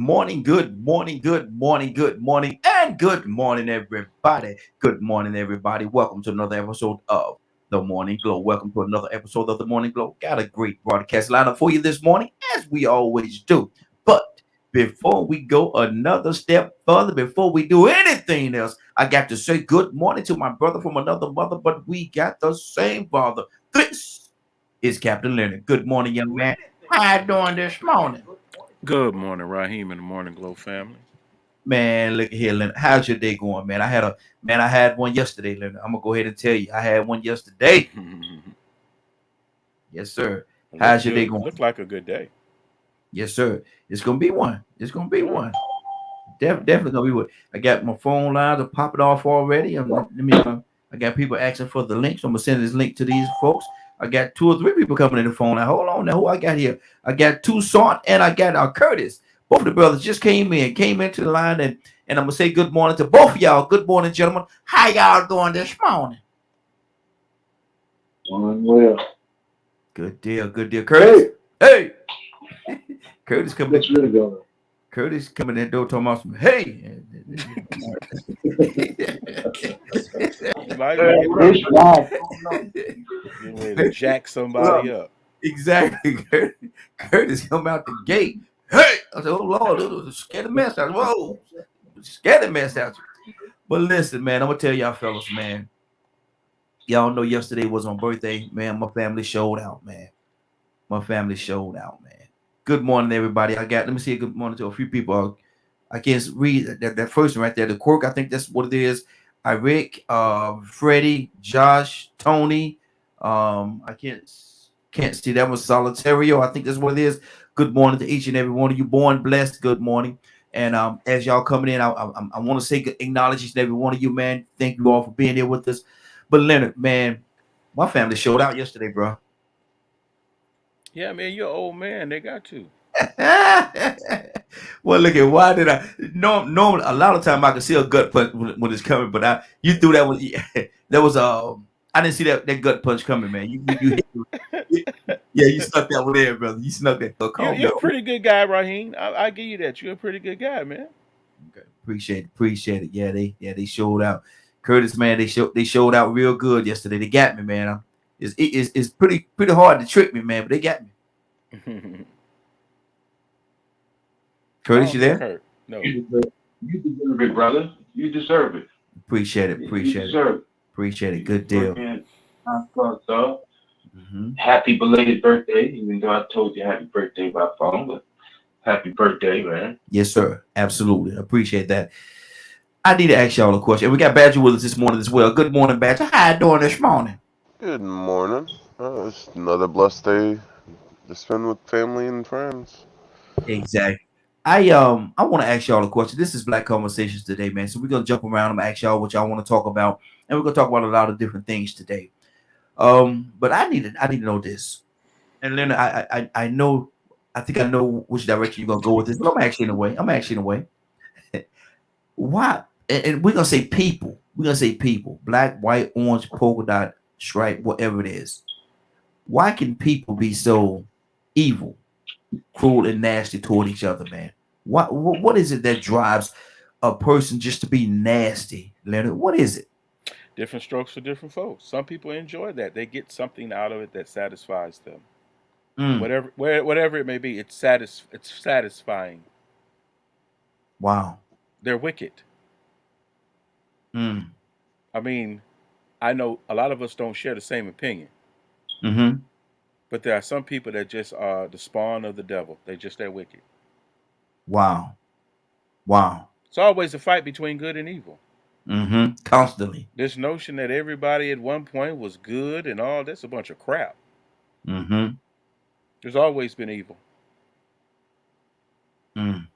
morning, and good morning, everybody. Good morning, everybody. Welcome to another episode of The Morning Glow. Welcome to another episode of The Morning Glow. Got a great broadcast lineup for you this morning, as we always do. But before we go another step further, before we do anything else, I got to say good morning to my brother from another mother, but we got the same father. This is Captain Leonard. Good morning, young man. How you doing this morning? Good morning, Raheem and the Morning Glow family. Man, look here, Leonard. How's your day going, man? I had one yesterday, Leonard. I'm gonna go ahead and tell you, I had one yesterday. Yes, sir. Looked How's your day good. going? Looked like a good day. Yes, sir. It's gonna be one. It's gonna be one. Definitely gonna be one. I got my phone lines are popping off already. I got people asking for the link, so I'm gonna send this link to these folks. I got two or three people coming in the phone. Now, hold on. Now, who I got here? I got Toussaint and I got Curtis. Both of the brothers just came into the line, and I'm gonna say good morning to both of y'all. Good morning, gentlemen. How y'all doing this morning? Doing well. Good deal, good deal. Curtis, hey, Curtis coming in. What's really going on? Curtis coming in the door talking about some hey. You like Hey, getting ready, Rich, wow. getting ready to jack somebody up. Exactly. Curtis come out the gate. Hey, I said, oh Lord, it was scared the mess out. Whoa, scared the mess out. But listen, man, I'm gonna tell y'all fellas, man. Y'all know yesterday was my birthday, man. My family showed out, man. My family showed out, man. Good morning, everybody. Let me say a good morning to a few people. I can't read that first one right there. The quirk, I think that's what it is. Rick, Freddie, Josh, Tony. I can't see that was Solitario. I think that's what it is. Good morning to each and every one of you. Born blessed. Good morning. And as y'all coming in, I want to say acknowledge each and every one of you, man. Thank you all for being here with us. But Leonard, man, my family showed out yesterday, bro. Yeah, man, you're an old man. They got to. Well, look at why did I? No, normally a lot of time I can see a gut punch when it's coming, but you threw that one. That was I didn't see that gut punch coming, man. Yeah, you snuck that one in, brother. You snuck that. So calm You're down. a pretty good guy, Raheem. I give you that. You're a pretty good guy, man. Okay, appreciate it. Yeah, they showed out. Curtis, man, they showed out real good yesterday. They got me, man. It's pretty hard to trick me, man, but they got me. I Curtis, don't you think there? hurt. No. You deserve it, brother. You deserve it. Appreciate it. You deserve it. Appreciate it. You Good deal. working nonstop, dog. Hmm. Happy belated birthday, even though I told you happy birthday by phone, but happy birthday, man. Yes, sir. Absolutely. Appreciate that. I need to ask y'all a question. We got Badger with us this morning as well. Good morning, Badger. How you doing this morning? Good morning. It's another blessed day to spend with family and friends. Exactly. I want to ask y'all a question. This is Black Conversations today, man. So we're gonna jump around. I'm gonna ask y'all what y'all want to talk about, and we're gonna talk about a lot of different things today. But I need to know this. And then I know I think I know which direction you're gonna go with this, but I'm actually in a way. Why? And we're gonna say people. We're gonna say people. Black, white, orange, polka dot, stripe, whatever it is. Why can people be so evil, cruel, and nasty toward each other, man? What is it that drives a person just to be nasty, Leonard? What is it? Different strokes for different folks. Some people enjoy that. They get something out of it that satisfies them. Mm, Whatever it may be, it's satisfying. wow. They're wicked. Mm, I mean, I know a lot of us don't share the same opinion, mm-hmm. but there are some people that just are the spawn of the devil. They just that wicked. Wow. Wow. It's always a fight between good and evil. Mm-hmm. Constantly. This notion that everybody at one point was good and all that's a bunch of crap. Mm-hmm. There's always been evil. Mm.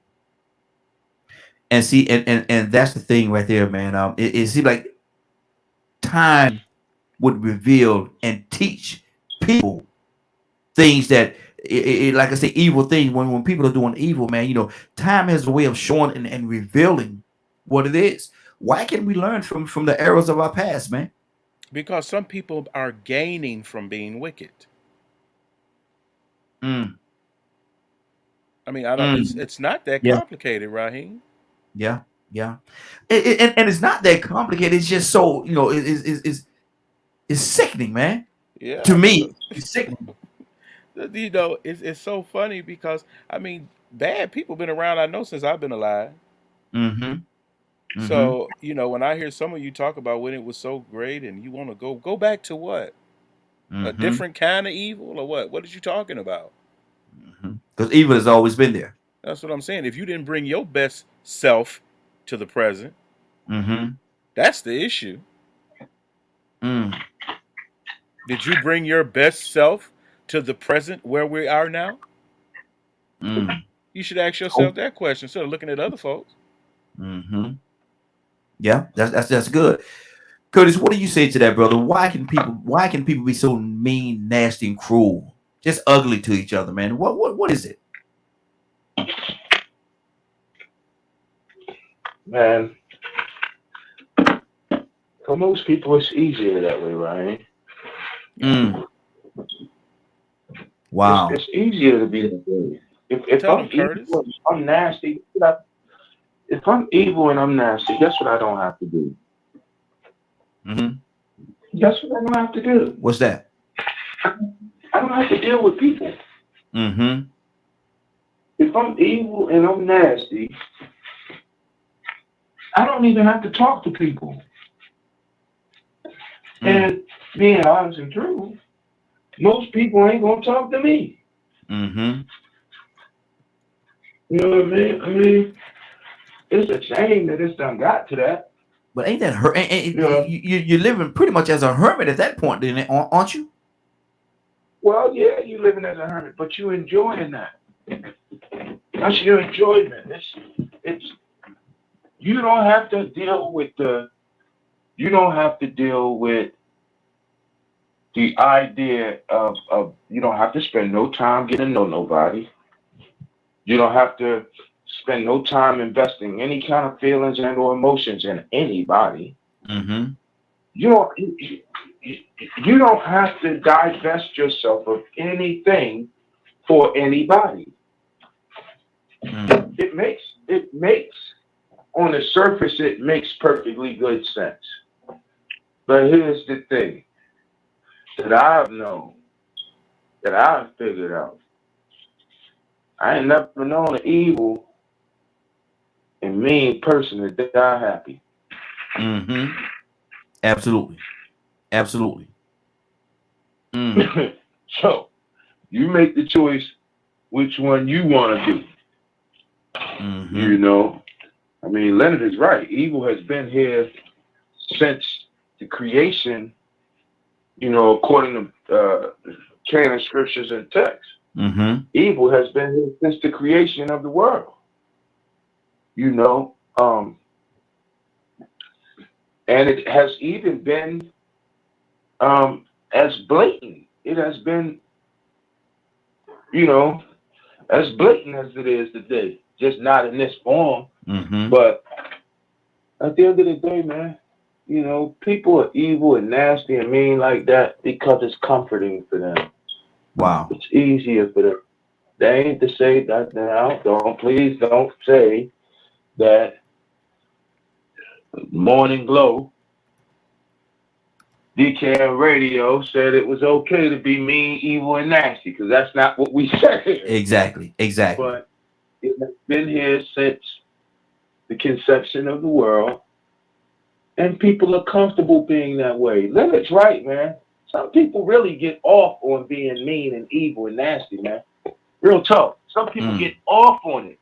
And see, and that's the thing right there, man. It seems like time would reveal and teach people things that like I say, evil things. When people are doing evil, man, time has a way of showing and revealing what it is. Why can we learn from the errors of our past, man? Because some people are gaining from being wicked. Mm, I mean, I don't. Mm. It's not that Yeah, complicated, Raheem. yeah, yeah. And it's not that complicated. It's just so it's sickening, man. To Yeah, me, because it's sickening. it's so funny because I mean, bad people been around. I know since I've been alive. Mm-hmm. Mm-hmm. So when I hear some of you talk about when it was so great, and you want to go back to what, a Mm-hmm. different kind of evil, or what? What are you talking about? Because evil has always been there. That's what I'm saying. If you didn't bring your best self to the present, Mm-hmm. that's the issue. Mm. Did you bring your best self to the present where we are now? Mm. You should ask Oh. yourself that question instead of looking at other folks. Mm-hmm. Yeah, that's good. Curtis, what do you say to that, brother? Why can people be so mean, nasty, and cruel? Just ugly to each other, man. What is it? Man, for most people, it's easier that way, Ryan. Yeah. Mm. It's Wow. it's easier to be that way. If Tell I'm them, evil, Curtis. if I'm nasty, if I'm evil and I'm nasty, guess what I don't have to do? Mm-hmm. Guess what I don't have to do? What's that? I don't have to deal with people. Mm-hmm. If I'm evil and I'm nasty, I don't even have to talk to people. Mm. And being honest and true, most people ain't gonna talk to me. Mm-hmm. You know what I mean? I mean, it's a shame that it's done got to that. But ain't that hurt? You know. You're living pretty much as a hermit at that point, then, aren't you? Well, yeah, you living as a hermit, but you enjoying that. That's your enjoyment. It's you don't have to deal with the you don't have to deal with the idea of you don't have to spend no time getting to know nobody. You don't have to spend no time investing any kind of feelings and or emotions in anybody. Mm-hmm. You don't you don't have to divest yourself of anything for anybody. Mm. It makes on the surface it makes perfectly good sense. But here's the thing that I've known, that I've figured out. I ain't never known an evil and mean person to die happy. Mm-hmm. Absolutely. Absolutely. Mm. So you make the choice which one you want to do. Mm-hmm. You know, I mean, Leonard is right. Evil has been here since the creation. According to canon scriptures and texts, Mm-hmm. evil has been here since the creation of the world. You know, and it has even been as blatant. It has been, you know, as blatant as it is today. Just not in this form, Mm-hmm. but at the end of the day, man, people are evil and nasty and mean like that because it's comforting for them. Wow. It's easier for them. They ain't to say that now. Please don't say that Morning Glow, DKM Radio said it was okay to be mean, evil, and nasty, because that's not what we said here. Exactly. Exactly. But it has been here since the conception of the world, and people are comfortable being that way. Leonard's right, man. Some people really get off on being mean and evil and nasty, man. Real talk. Some people Mm. get off on it.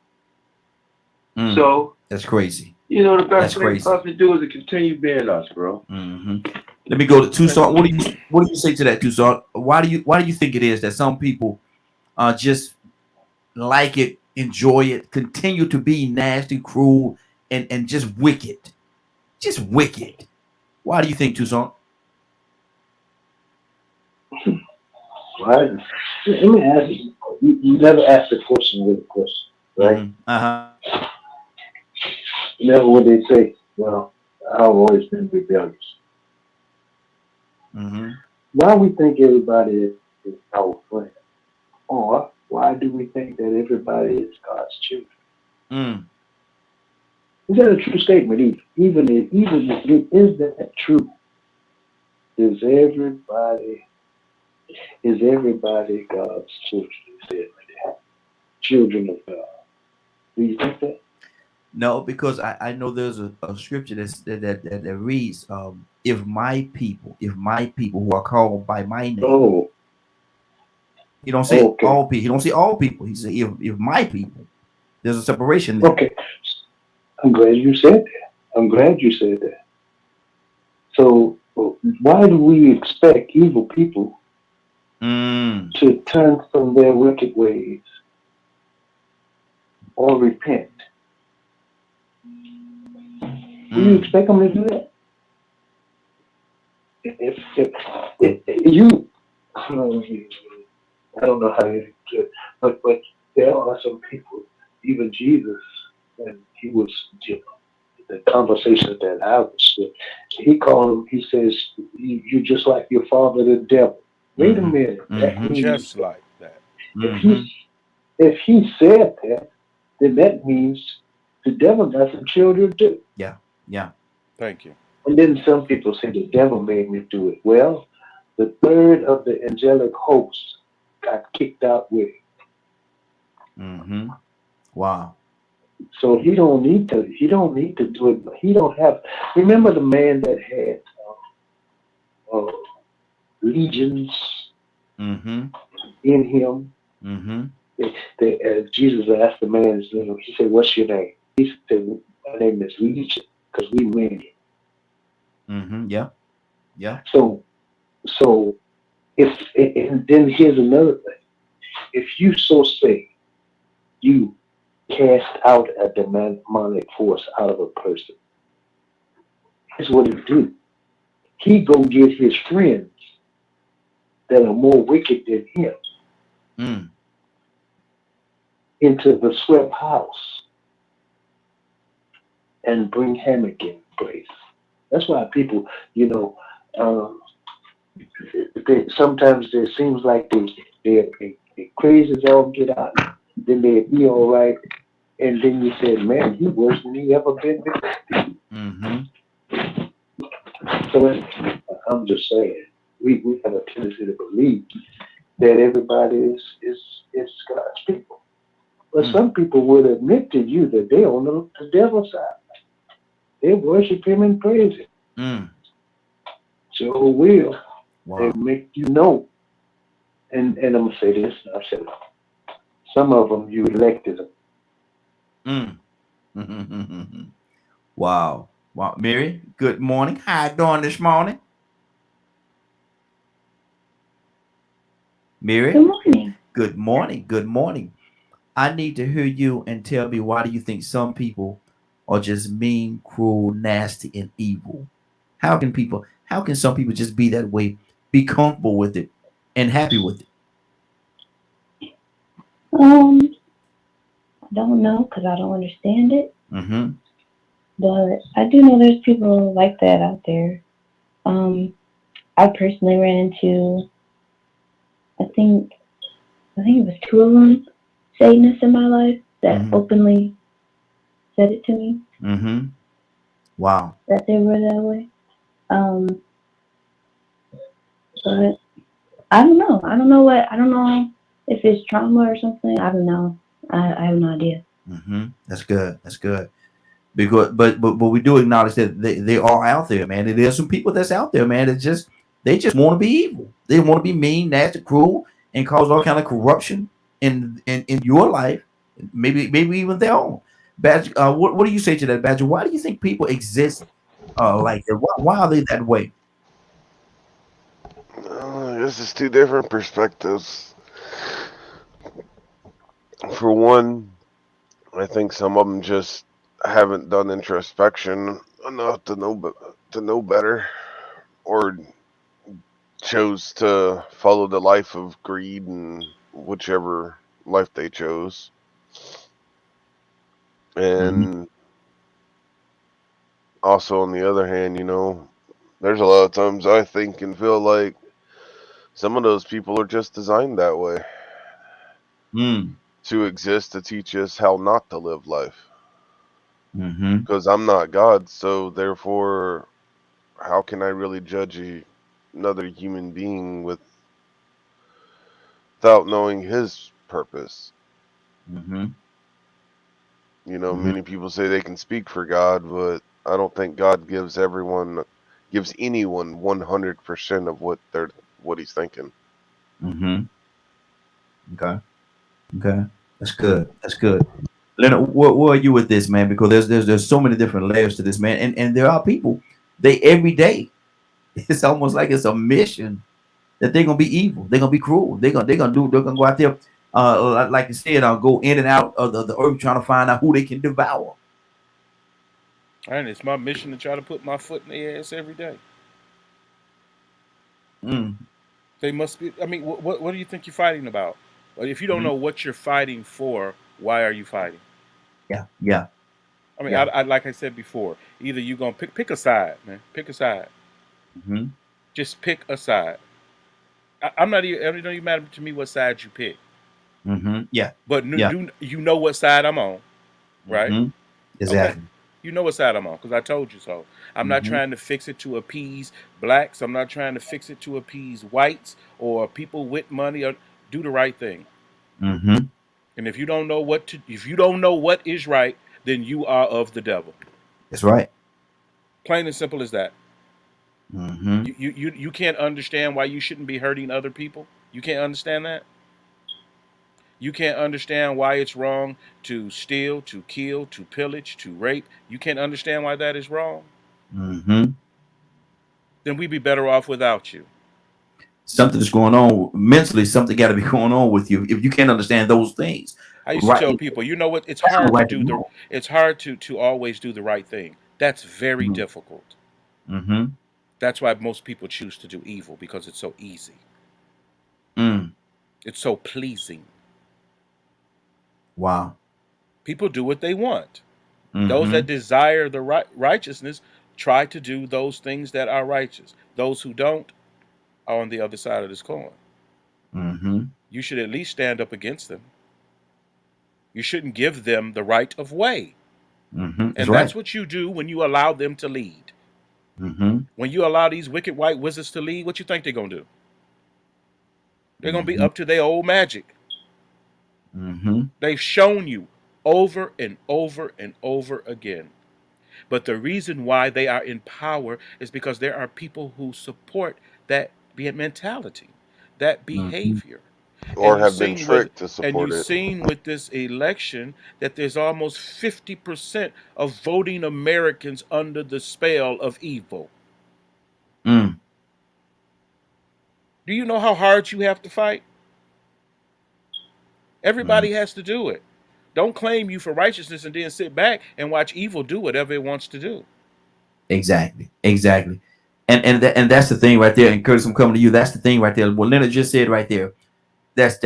Mm. So, That's crazy. the That's best thing for crazy. us to do is to continue being us, bro. Mm-hmm. Let me go to Tucson. What do you say to that, Tucson? Why do you think it is that some people just like it, enjoy it, continue to be nasty, cruel, and just wicked? Just wicked. Why do you think, Tucson? Right? Let me ask you. You never asked the question with a question, right? Mm-hmm. Uh-huh. You never would they say, well, I've always been rebellious. Mm-hmm. Why we think everybody is our friend? Or why do we think that everybody is God's children? Mm. Is that a true statement? Is that true? Is everybody God's children? He said, children of God. Do you think that? No, because I know there's a scripture that reads, if my people who are called by my name. Oh, He don't say okay, all people. He don't say all people. He said if my people. There's a separation there. okay. I'm glad you said that. I'm glad you said that. So, why do we expect evil people Mm. to turn from their wicked ways or repent? Do you Mm. expect them to do that? If you, I don't know how you, but there are some people, even Jesus, when he was the conversation that I was with, he called him. He says, "You just like your father, the devil." Wait a Mm-hmm. minute. That Mm-hmm. means Just like that. if Mm-hmm. he if he said that, then that means the devil got some children too. Yeah. Yeah. Thank you. And then some people say the devil made me do it. Well, the third of the angelic host got kicked out with it. Mm-hmm. Wow. So he don't need to. He don't need to do it. He don't have. Remember the man that had uh, legions Mm-hmm. in him. Mm-hmm. Jesus asked the man his name. He said, "What's your name?" He said, "My name is Legion, because we many." Mm-hmm. Yeah. Yeah. So, so if and then here's another thing. If you so say you cast out a demonic force out of a person, here's what he do. He go get his friends that are more wicked than him Mm. into the swept house and bring havoc in place. That's why people, you know, um, sometimes it seems like they crazy as all get out. Then they be all right, and then you said, "Man, he worse than he ever been before." Mm-hmm. So I'm just saying, we have a tendency to believe that everybody is God's people, but Mm. some people would admit to you that they on the devil's side. They worship him and praise him. Mm. So will they Wow. make you know? And I'm gonna say this. I've said it. Some of them you elected them. Mm. Wow. Wow. Mary, good morning. How you doing this morning? Mary, Good morning. good morning. Good morning. I need to hear you and tell me, why do you think some people are just mean, cruel, nasty, and evil? How can some people just be that way, be comfortable with it, and happy with it? Um, I don't know because I don't understand it, Mm-hmm. but I do know there's people like that out there. Um, I personally ran into, I think, I think it was two of them, Satanists in my life that Mm-hmm. openly said it to me Mm-hmm. Wow. that they were that way. Um, but I don't know. I don't know what. I don't know if it's trauma or something. I don't know. I have no idea. Mm-hmm. That's good. That's good. Because but we do acknowledge that they are out there, man. And there's some people that's out there, man. They just want to be evil. They want to be mean, nasty, cruel, and cause all kind of corruption in your life, maybe even their own. Badger, what do you say to that, Badger? Why do you think people exist like that? Why are they that way? I guess it's two different perspectives. For one, I think some of them just haven't done introspection enough to know better, or chose to follow the life of greed and whichever life they chose. Mm-hmm. And also, on the other hand, there's a lot of times I think and feel like some of those people are just designed that way. Mm. to exist to teach us how not to live life. Mm-hmm. Because I'm not God, so therefore, how can I really judge another human being without knowing his purpose? Mm-hmm. You know, Mm-hmm. many people say they can speak for God, but I don't think God gives anyone 100% of what he's thinking. Mm-hmm. Okay. Okay. That's good. That's good. Leonard, where are you with this, man? Because there's so many different layers to this, man. And there are people, they every day, it's almost like it's a mission that they're gonna be evil, they're gonna be cruel, they're gonna go out there, like you said, go in and out of the earth trying to find out who they can devour. And it's my mission to try to put my foot in their ass every day. Mm. They must be. I mean, what do you think you're fighting about? Well, if you don't Mhm. know what you're fighting for, why are you fighting? Yeah, yeah, I mean, yeah. I like I said before, either you're gonna pick a side, man. Pick a side. Hmm. Just pick a side. I'm not even. It don't even matter to me what side you pick. Hmm. Yeah, But yeah. do you know what side I'm on, right? Hmm. Okay. Exactly. You know what side I'm on because I told you so. I'm not Hmm. trying to fix it to appease blacks. I'm not trying to fix it to appease whites or people with money. Or do the right thing. Hmm. And if you don't know what is right, then you are of the devil. That's right. Plain and simple as that. Hmm. You can't understand why you shouldn't be hurting other people. You can't understand that. You can't understand why it's wrong to steal, to kill, to pillage, to rape. You can't understand why that is wrong. Hmm. Then we'd be better off without you. Something is going on mentally. Something got to be going on with you if you can't understand those things. I used to Right. tell people, you know what? It's That's no hard to right to do the. know. It's hard to always do the right thing. That's very difficult. Mm-hmm. That's why most people choose to do evil because it's so easy. Mm. It's so pleasing. Wow. People do what they want. Those Mm-hmm. that desire the righteousness try to do those things that are righteous. Those who don't are on the other side of this coin. Mm-hmm. You should at least stand up against them. You shouldn't give them the right of way. Mm-hmm. That's And right. that's what you do when you allow them to lead. Mm-hmm. When you allow these wicked white wizards to lead, what you think they're going to do? They're going to be Mm-hmm. up to their old magic. Mm-hmm. They've shown you over and over and over again. But the reason why they are in power is because there are people who support that mentality, that Mm-hmm. behavior. And Or have been tricked to support you've it. seen with this election that there's almost 50% of voting Americans under the spell of evil. Mm. Do you know how hard you have to fight? Mm. Everybody has to do it. Don't claim you for righteousness and then sit back and watch evil do whatever it wants to do. Exactly. Exactly. And that's the thing right there. And Curtis, I'm coming to you. That's the thing right there. What Leonard just said right there. That's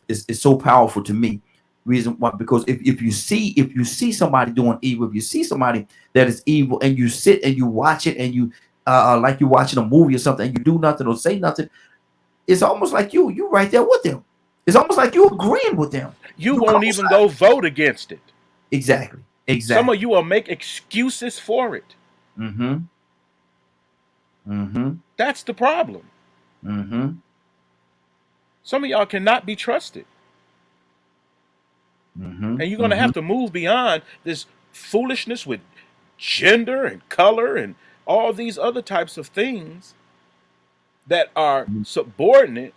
it's so powerful to me. Reason why, because if you see somebody doing evil, if you see somebody that is evil, and you sit and you watch it, and you like you're watching a movie or something, and you do nothing or say nothing, it's almost like you right there with them. It's almost like you agreeing with them. You You won't even go co-sign. vote against it. Exactly. Some of Exactly. you will make excuses for it. Mm-hmm. Mm-hmm. That's the problem. Mm-hmm. Some of y'all cannot be trusted. Mm-hmm. And you're going to Mm-hmm. have to move beyond this foolishness with gender and color and all these other types of things that are subordinate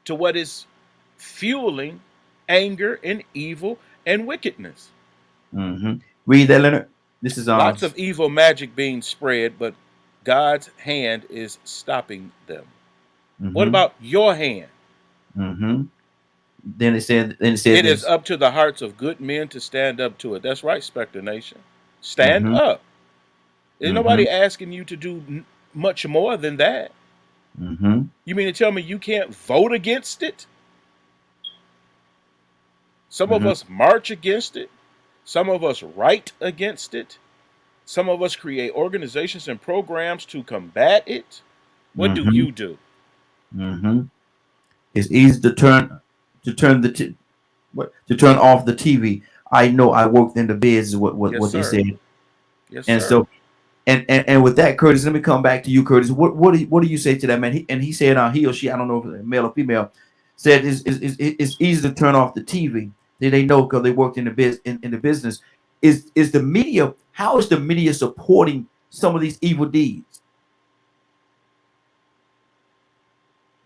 to what is fueling anger and evil and wickedness. Mm-hmm. Read that, Leonard. This is Lots of evil magic being spread, but God's hand is stopping them. What Mm-hmm. about your hand? Mm-hmm. Then it said It is this. up to the hearts of good men to stand up to it. That's right, Spectre Nation. Stand Mm-hmm. up. There's Mm-hmm. nobody asking you to do much more than that. Mm-hmm. You mean to tell me you can't vote against it? Some of Mm-hmm. us march against it. Some of us write against it. Some of us create organizations and programs to combat it. What do Mm-hmm. you do? Mm-hmm. It's easy to turn to turn off the TV. I know I worked in the biz is Yes, what they sir. said. Yes, And sir. so and with that, Curtis, let me come back to you, Curtis. What do you say to that man? He said he or she, I don't know if it's male or female, said it's easy to turn off the TV. They know because they worked in in the business. Is the media, how is the media supporting some of these evil deeds?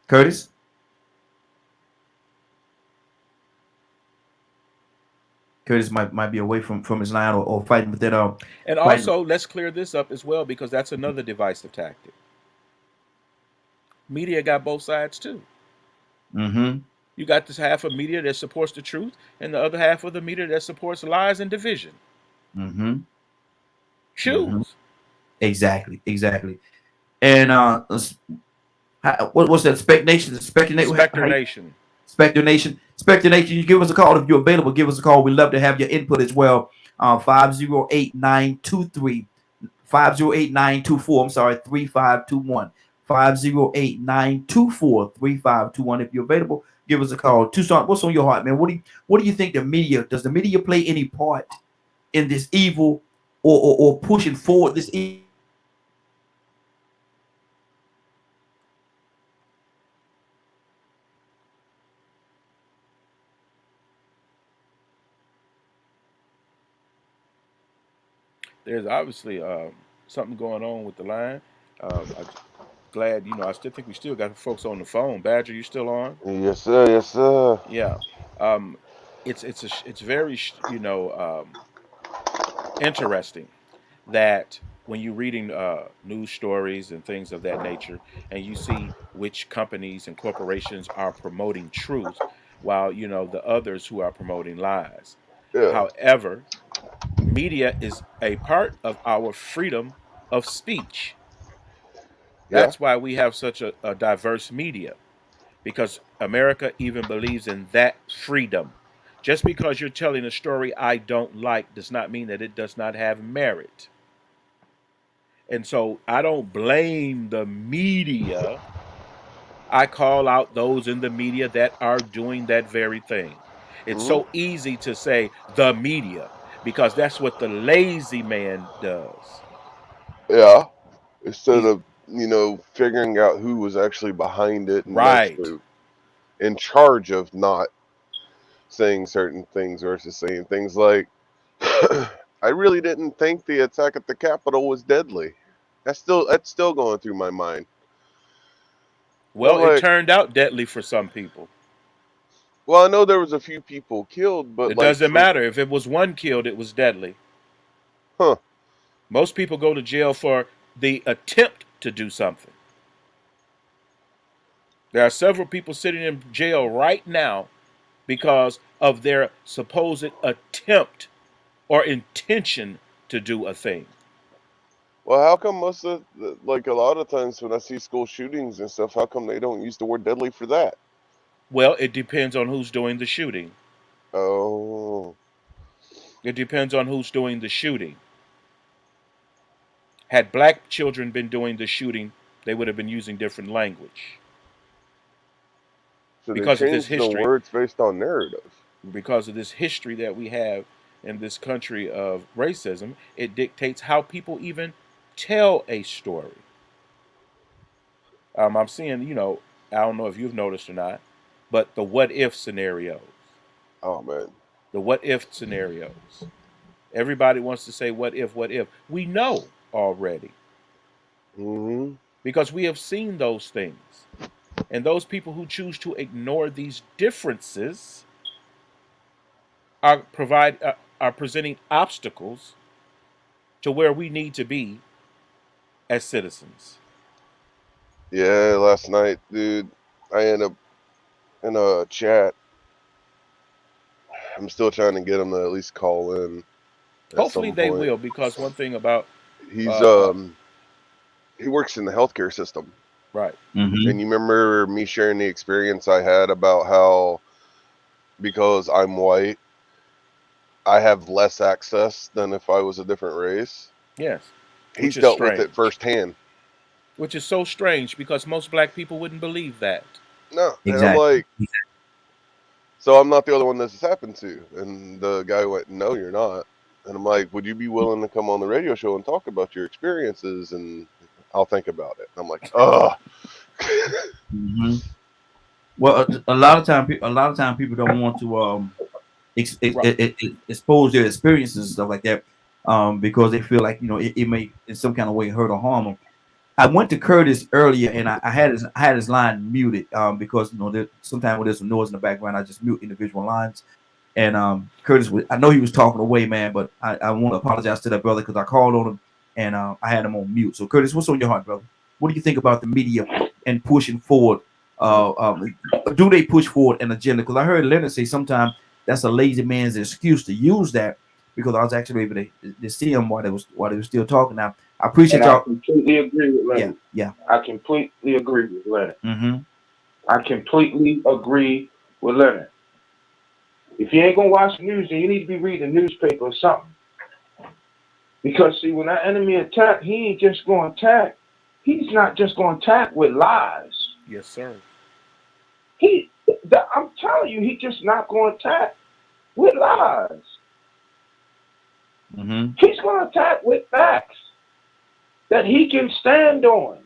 Curtis? Curtis might be away from his line or fighting with that And fighting. also, let's clear this up as well because that's another divisive tactic. Media got both sides too. Mm-hmm. You got this half of media that supports the truth, and the other half of the media that supports lies and division. Mm-hmm. Mm-hmm. Choose. Exactly. And what's that? Spectre Nation. Spectre Nation. Spectre Nation, you give us a call if you're available. Give us a call. We'd love to have your input as well. 508-923 508-924. I'm sorry, 3521. 508-924-3521. If you're available, give us a call. Tucson, what's on your heart, man? What do you think the media does the media play any part in this evil or pushing forward this evil? There's obviously something going on with the line. I'm glad, I still think we still got folks on the phone. Badger, you still on? Yes, sir. Yes, sir. Yeah. Um, it's very interesting that when you're reading news stories and things of that nature, and you see which companies and corporations are promoting truth, while the others who are promoting lies. Yeah. However, media is a part of our freedom of speech. Yeah. That's why we have such a diverse media, because America even believes in that freedom. Just because you're telling a story I don't like does not mean that it does not have merit. And so I don't blame the media. I call out those in the media that are doing that very thing. It's Hmm. so easy to say the media because that's what the lazy man does. Yeah. Instead He's of figuring out who was actually behind it and right. actually in charge of not saying certain things versus saying things like, "I really didn't think the attack at the Capitol was deadly." That's still going through my mind. I'm Well, it like, turned out deadly for some people. well, I know there was a few people killed, but It like doesn't for matter. If it was one killed, it was deadly. huh, Most people go to jail for the attempt to do something. There are several people sitting in jail right now because of their supposed attempt or intention to do a thing. well, how come most of like a lot of times when I see school shootings and stuff, how come they don't use the word deadly for that? Well, it depends on who's doing the shooting. Oh, It depends on who's doing the shooting. Had black children been doing the shooting, they would have been using different language. so they Because of this changed the history, words based on narrative. because of this history that we have in this country of racism, it dictates how people even tell a story. I'm seeing, I don't know if you've noticed or not, but the what if scenarios, Oh man. the what if scenarios. Everybody wants to say what if, what if. We know already Hmm. because we have seen those things. And those people who choose to ignore these differences are presenting obstacles to where we need to be as citizens. Yeah, last night, dude, I ended up in a chat. I'm still trying to get him to at least call in at Hopefully some they point. will, because one thing about He's uh, uh, he works in the healthcare system. right, And Mm-hmm. you remember me sharing the experience I had about how because I'm white, I have less access than if I was a different race. yes, which He's is dealt with it strange, firsthand. which is so strange because most black people wouldn't believe that. No, and I'm Exactly. like, So I'm not the only one this has happened to. And the guy went, no, you're not. And I'm like, would you be willing to come on the radio show and talk about your experiences? And I'll think about it. And I'm like, oh. Mm-hmm. Well, a lot of time people don't want to Right. expose their experiences and stuff like that, because they feel like it may in some kind of way hurt or harm them. I went to Curtis earlier, and I had his line muted, because sometimes when there's some noise in the background, I just mute individual lines. And Curtis I know he was talking away, man, but I want to apologize to that brother because I called on him and I had him on mute. So Curtis, what's on your heart, brother? What do you think about the media and pushing forward? Do they push forward an agenda? Because I heard Leonard say sometimes that's a lazy man's excuse to use that, because I was actually able to see him while they was still talking. Now I appreciate And I y'all. completely agree with Yeah, Leonard. yeah. I completely agree with Leonard. Mm-hmm. I completely agree with Leonard. If you ain't gonna watch the news, then you need to be reading the newspaper or something. Because see, when that enemy attack, he ain't just gonna attack. He's not just gonna attack with lies. Yes, sir. I'm telling you, he's just not gonna attack with lies. Mm-hmm. He's gonna attack with facts that he can stand on.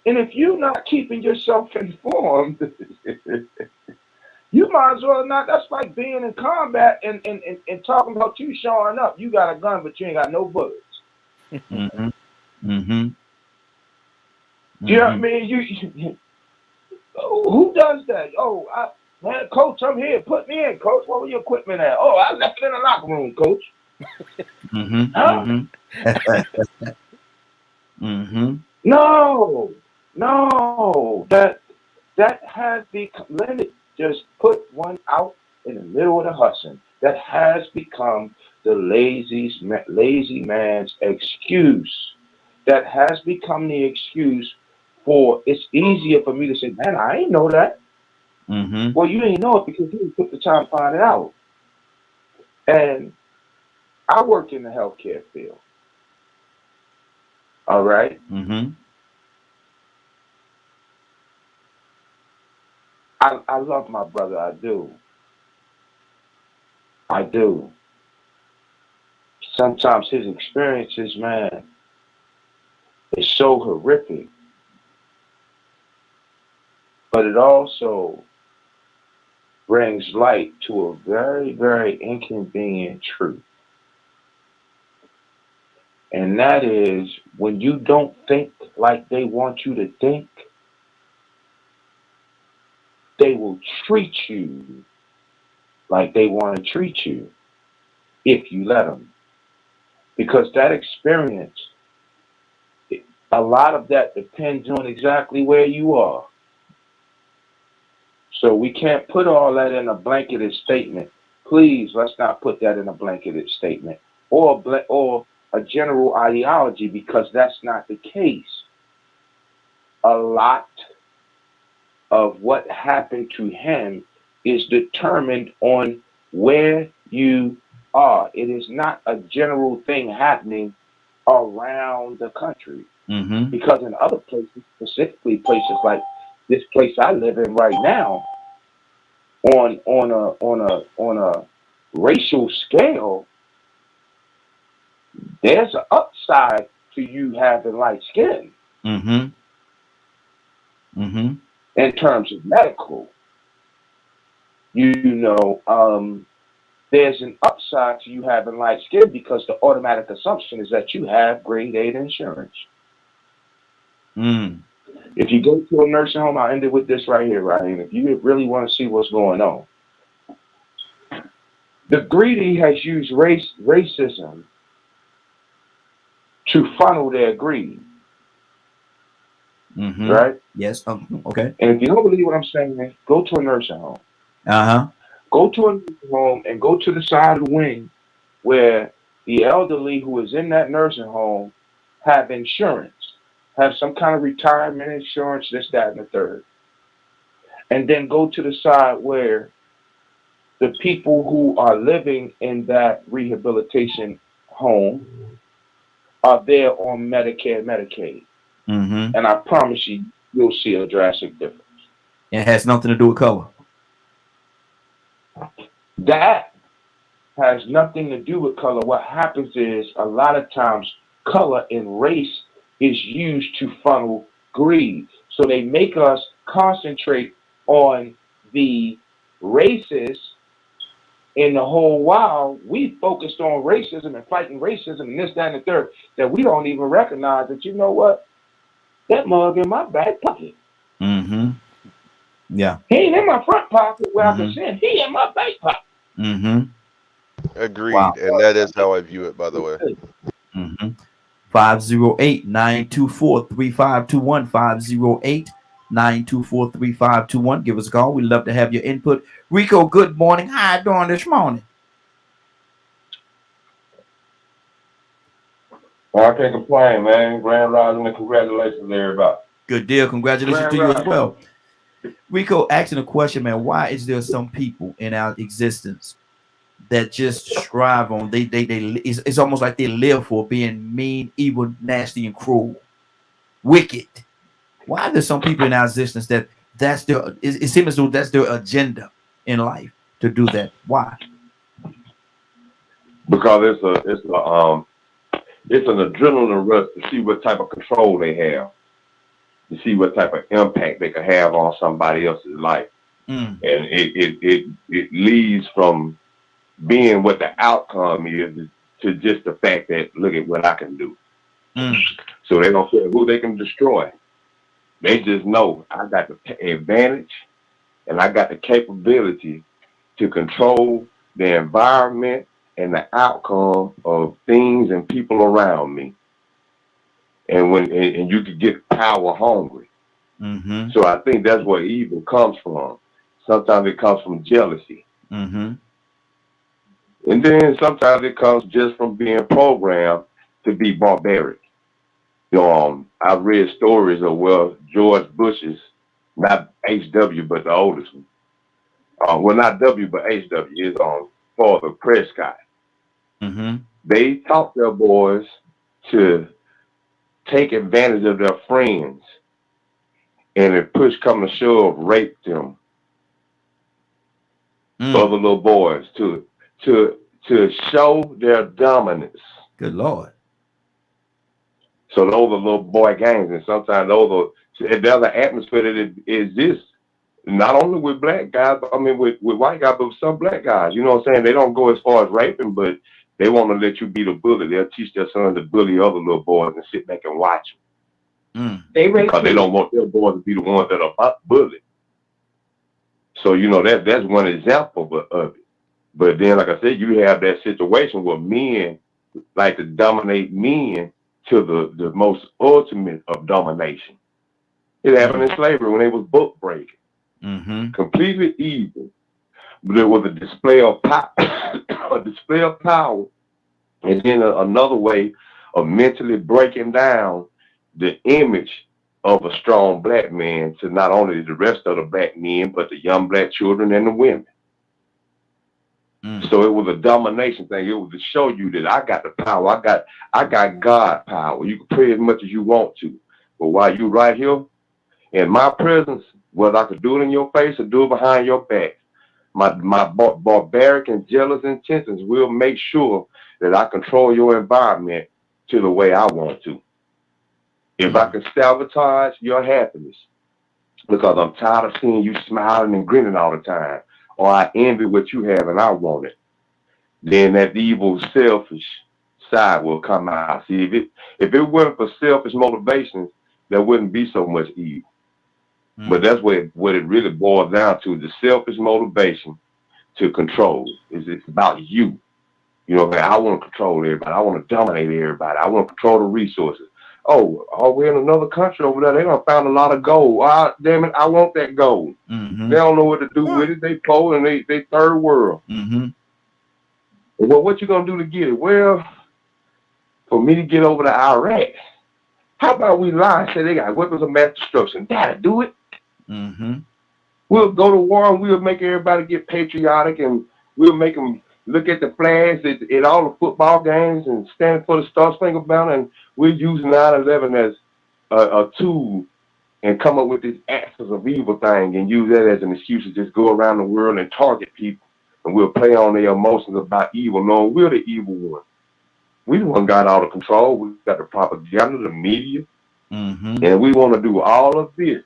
And if you're not keeping yourself informed, you might as well not. That's like being in combat and talking about you showing up. You got a gun, but you ain't got no bullets. Mm-hmm. Mm-hmm. Do you know what I mean? You who does that? Oh, man, coach, I'm here. Put me in, coach. What was your equipment at? Oh, I left it in the locker room, coach. Mm-hmm. Huh? Mm-hmm. Mm-hmm. No, that has become. Let it just put one out in the middle of the hustling. That has become the lazy man's excuse. That has become the excuse for. It's easier for me to say, man, I ain't know that. Mm-hmm. Well, you didn't know it because you didn't put the time to find it out. And I work in the healthcare field. All right. Mm-hmm. I love my brother. I do. I do. Sometimes his experiences, man, is so horrific, but it also brings light to a very, very inconvenient truth. And that is when you don't think like they want you to think, they will treat you like they want to treat you if you let them. Because that experience, a lot of that depends on exactly where you are. So we can't put all that in a blanketed statement. Please, let's not put that in a blanketed statement or a general ideology, because that's not the case. A lot of what happened to him is determined on where you are. It is not a general thing happening around the country. Mm-hmm. Because in other places, specifically places like this place I live in right now, on a racial scale, there's an upside to you having light skin Mm-hmm. Mm-hmm. in terms of medical. You know, there's an upside to you having light skin because the automatic assumption is that you have grade 8 insurance. Mm. If you go to a nursing home, I'll end it with this right here, right? And if you really want to see what's going on, the greedy has used racism to funnel their greed, Mm-hmm. right? Yes. Okay. And if you don't believe what I'm saying, go to a nursing home. Uh-huh. Go to a nursing home and go to the side of the wing where the elderly who is in that nursing home have insurance, have some kind of retirement insurance, this, that, and the third. And then go to the side where the people who are living in that rehabilitation home are there on Medicare, Medicaid. Mm-hmm. And I promise you, you'll see a drastic difference. It has nothing to do with color. That has nothing to do with color. What happens is a lot of times color and race is used to funnel greed. So they make us concentrate on the races in the whole while we focused on racism and fighting racism and this, that, and the third, that we don't even recognize that, you know what, that mug in my back pocket. Mm-hmm. Yeah. He ain't in my front pocket where I can Mm-hmm. see him. He in my back pocket. Mm-hmm. Wow. Agreed, and that is how I view it, by the way. Mm-hmm. 508-924-3521. 508-924-3521. Give us a call. We'd love to have your input. Rico, good morning. How you doing this morning? Well, I can't complain, man. Grand rising and congratulations to everybody. Good deal. Congratulations to Grand you as Rising. well. Rico asking a question, man. Why is there some people in our existence that just strive on it's almost like they live for being mean, evil, nasty, and cruel, wicked? Why are there some people in our existence that's their it seems as though that's their agenda in life to do that? Why? Because it's an adrenaline rush to see what type of control they have, to see what type of impact they can have on somebody else's life. Mm, And it leads from being what the outcome is to just the fact that look at what I can do. mm, So they don't care who they can destroy. They just know I got the advantage and I got the capability to control the environment and the outcome of things and people around me. And and you could get power hungry. mm-hmm, So I think that's where evil comes from. Sometimes it comes from jealousy. mm-hmm, And then sometimes it comes just from being programmed to be barbaric. I've read stories of George Bush's, not HW, but the oldest one. Well, not W, but HW is on father Prescott. mm-hmm, They taught their boys to take advantage of their friends, and if push come to shove, rape them, mm. other little boys, to to show their dominance. Good Lord. So those are little boy gangs, and sometimes there's an atmosphere that exists not only with black guys, but I mean with white guys, but with some black guys. You know what I'm saying? They don't go as far as raping, but they want to let you be the bully. They'll teach their sons to bully other little boys and sit back and watch Mm, They them because they racism. don't want their boys to be the ones that are bullied. So that's one example of it. But then, like I said, you have that situation where men like to dominate men to the most ultimate of domination. It happened mm, in slavery when they was book breaking, mm-hmm, completely evil. But there was a display of power, a display of power, and then another way of mentally breaking down the image of a strong black man to not only the rest of the black men, but the young black children and the women. mm, So it was a domination thing. It was to show you that I got the power. I got God power. You can pray as much as you want to, but while you right here in my presence, whether I could do it in your face or do it behind your back, my barbaric and jealous intentions will make sure that I control your environment to the way I want to. If I mm, can sabotage your happiness because I'm tired of seeing you smiling and grinning all the time, or I envy what you have and I want it, then that evil, selfish side will come out. See, if it weren't for selfish motivations, there wouldn't be so much evil. But mm, that's what it really boils down to: the selfish motivation to control. Is it's about you. You know, man, I want to control everybody. I want to dominate everybody. I want to control the resources. Oh, we're in another country over there. They done found a lot of gold. Ah, damn it, I want that gold. mm-hmm, They don't know what to do with it. They poor and they third world. mm-hmm, Well, what you gonna do to get it? Well, for me to get over to Iraq, how about we lie and say they got weapons of mass destruction? That'll do it. mm-hmm, We'll go to war and we'll make everybody get patriotic and we'll make them look at the flags at all the football games and stand for the Star Spangled Banner. And we'll use 9/11 as a tool and come up with this axis of evil thing and use that as an excuse to just go around the world and target people. and we'll play on their emotions about evil, knowing we're the evil one. We the one got all the control. We got the propaganda, the media, and we want to do all of this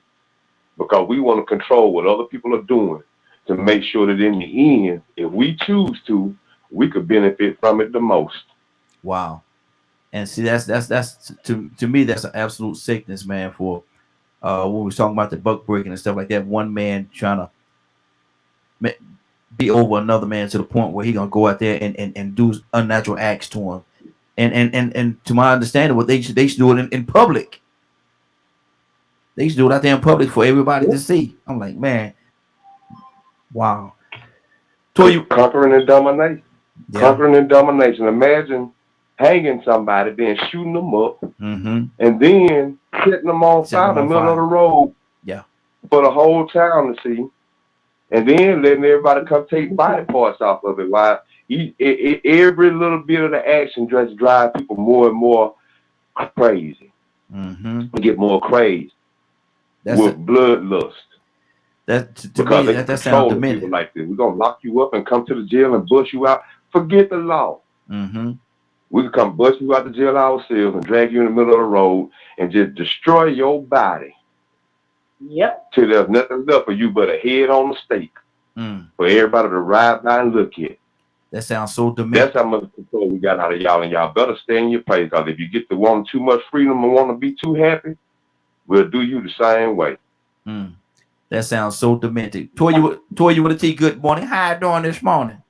because we want to control what other people are doing to make sure that in the end, if we choose to, we could benefit from it the most. Wow. And see, that's to me, that's an absolute sickness, man. For when we was talking about the buck breaking and stuff like that, one man trying to be over another man to the point where he gonna go out there and do unnatural acts to him. And to my understanding, what they should do it in public. They should do it out there in public for everybody to see. I'm like, man, wow. Conquering and domination. Yeah. Conquering and domination. Imagine hanging somebody, then shooting them up, and then setting them on fire in the middle of the road. Yeah. For the whole town to see, and then letting everybody come take body parts off of it. While every little bit of the action just drive people more and more crazy. We get more crazy with bloodlust. Because me, that sounds demented. People like this. We're gonna lock you up and come to the jail and bust you out. Forget the law. We can come bust you out the jail ourselves and drag you in the middle of the road and just destroy your body. Yep. Till there's nothing left for you but a head on the stake for everybody to ride by and look at. That sounds so demented. That's how much control we got out of y'all, and y'all better stay in your place. Because if you get to want too much freedom and want to be too happy, we'll do you the same way. That sounds so demented. Toya with a T. Good morning. How you doing this morning?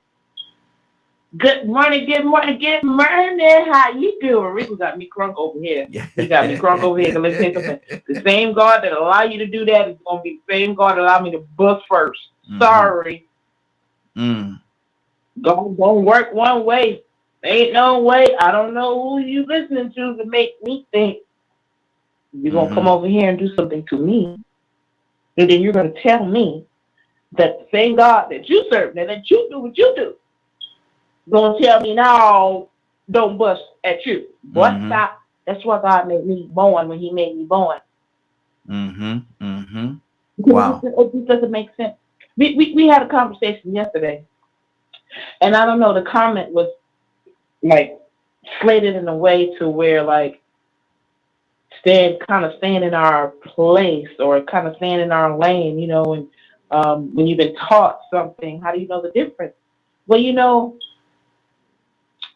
Good morning, good morning, good morning. How you doing? Rico got me crunk over here. He got me crunk over here. Let's say something. The same God that allow you to do that is going to be the same God that allow me to bust first. Sorry. Don't work one way. Ain't no way. I don't know who you listening to make me think you're going to come over here and do something to me. And then you're going to tell me that the same God that you serve, that you do what you do, gonna tell me now, don't bust at you. But stop. That's why God made me born when He made me born. Wow. It doesn't make sense. We had a conversation yesterday, and I don't know. The comment was like slated in a way to where like staying in our place or kind of staying in our lane, you know. And when you've been taught something, how do you know the difference? Well, you know.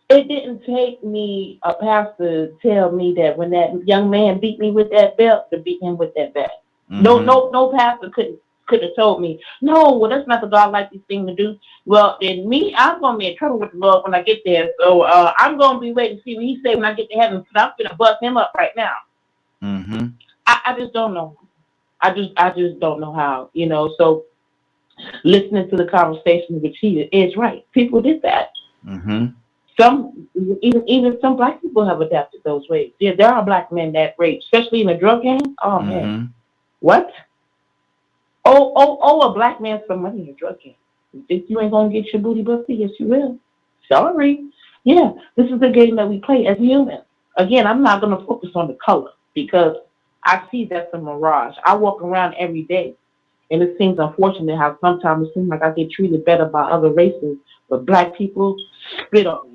It didn't take me a pastor to tell me that when that young man beat me with that belt, to beat him with that belt. No pastor could have told me, no, well, that's not the God-like thing to do. Well, then I'm going to be in trouble with the Lord when I get there. So I'm going to be waiting to see what He say when I get to heaven. So I'm going to bust him up right now. I just don't know. I just don't know how, you know. So listening to the conversation with he is right. People did that. Some, even some black people have adapted those ways. Yeah, there are black men that rape, especially in the drug game. Oh man, what? Oh, a black man some money in the drug game. You think you ain't gonna get your booty busted? Yes, you will. Sorry. Yeah, this is the game that we play as humans. Again, I'm not gonna focus on the color because I see that's a mirage. I walk around every day, and it seems unfortunate how sometimes it seems like I get treated better by other races, but black people spit on me.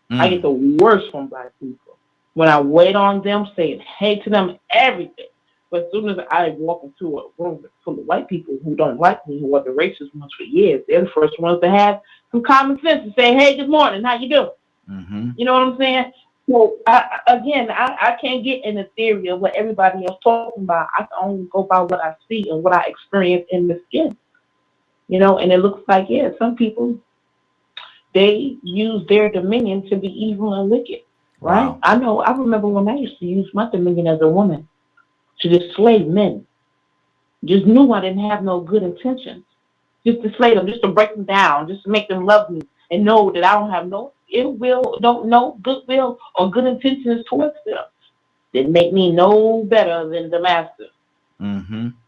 I get the worst from black people. When I wait on them, saying hey to them, everything. But as soon as I walk into a room full of white people who don't like me, who are the racist ones for years, they're the first ones to have some common sense and say, hey, good morning, how you doing? You know what I'm saying? So, I can't get in the theory of what everybody else talking about. I can only go by what I see and what I experience in the skin. You know, and it looks like, yeah, some people, they use their dominion to be evil and wicked, right? Wow. I remember when I used to use my dominion as a woman to just slay men. Just knew I didn't have no good intentions. Just to slay them, just to break them down, just to make them love me and know that I don't have no ill will, no goodwill or good intentions towards them. Didn't make me no better than the master.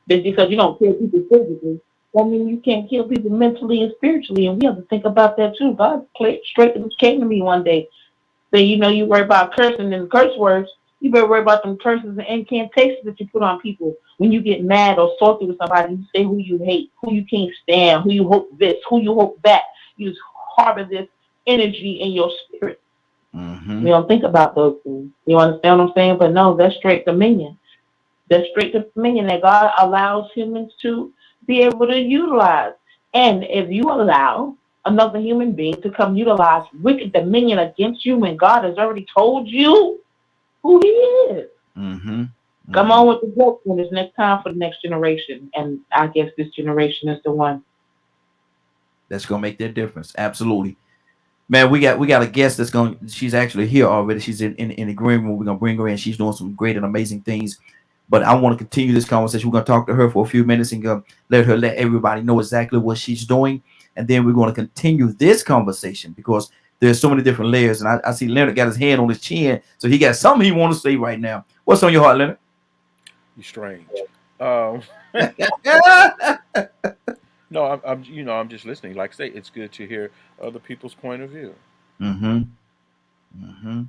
Just because you don't kill people physically, I mean, you can't kill people mentally and spiritually, and we have to think about that too. God straight came to me one day. Say, you know, you worry about cursing and curse words. You better worry about them curses and incantations that you put on people. When you get mad or salty with somebody, you say who you hate, who you can't stand, who you hope this, who you hope that. you harbor this energy in your spirit. Mm-hmm. You don't think about those things. You understand what I'm saying? But no, that's straight dominion. That's straight dominion that God allows humans to be able to utilize. And if you allow another human being to come utilize wicked dominion against you when God has already told you who he is. Mm-hmm. Come Mm-hmm. on with the book when it's next time for the next generation. And I guess this generation is the one. That's gonna make that difference. Absolutely. Man, we got a guest that's going. She's actually here already. She's in the green room. We're gonna bring her in. She's doing some great and amazing things. But I want to continue this conversation. We're gonna talk to her for a few minutes and let everybody know exactly what she's doing, and then we're going to continue this conversation because there's so many different layers. And I see Leonard got his hand on his chin, so he got something he want to say right now. What's on your heart, Leonard? You strange. Um, no, I'm just listening. Like I say, it's good to hear other people's point of view. Mm-hmm. Mm-hmm.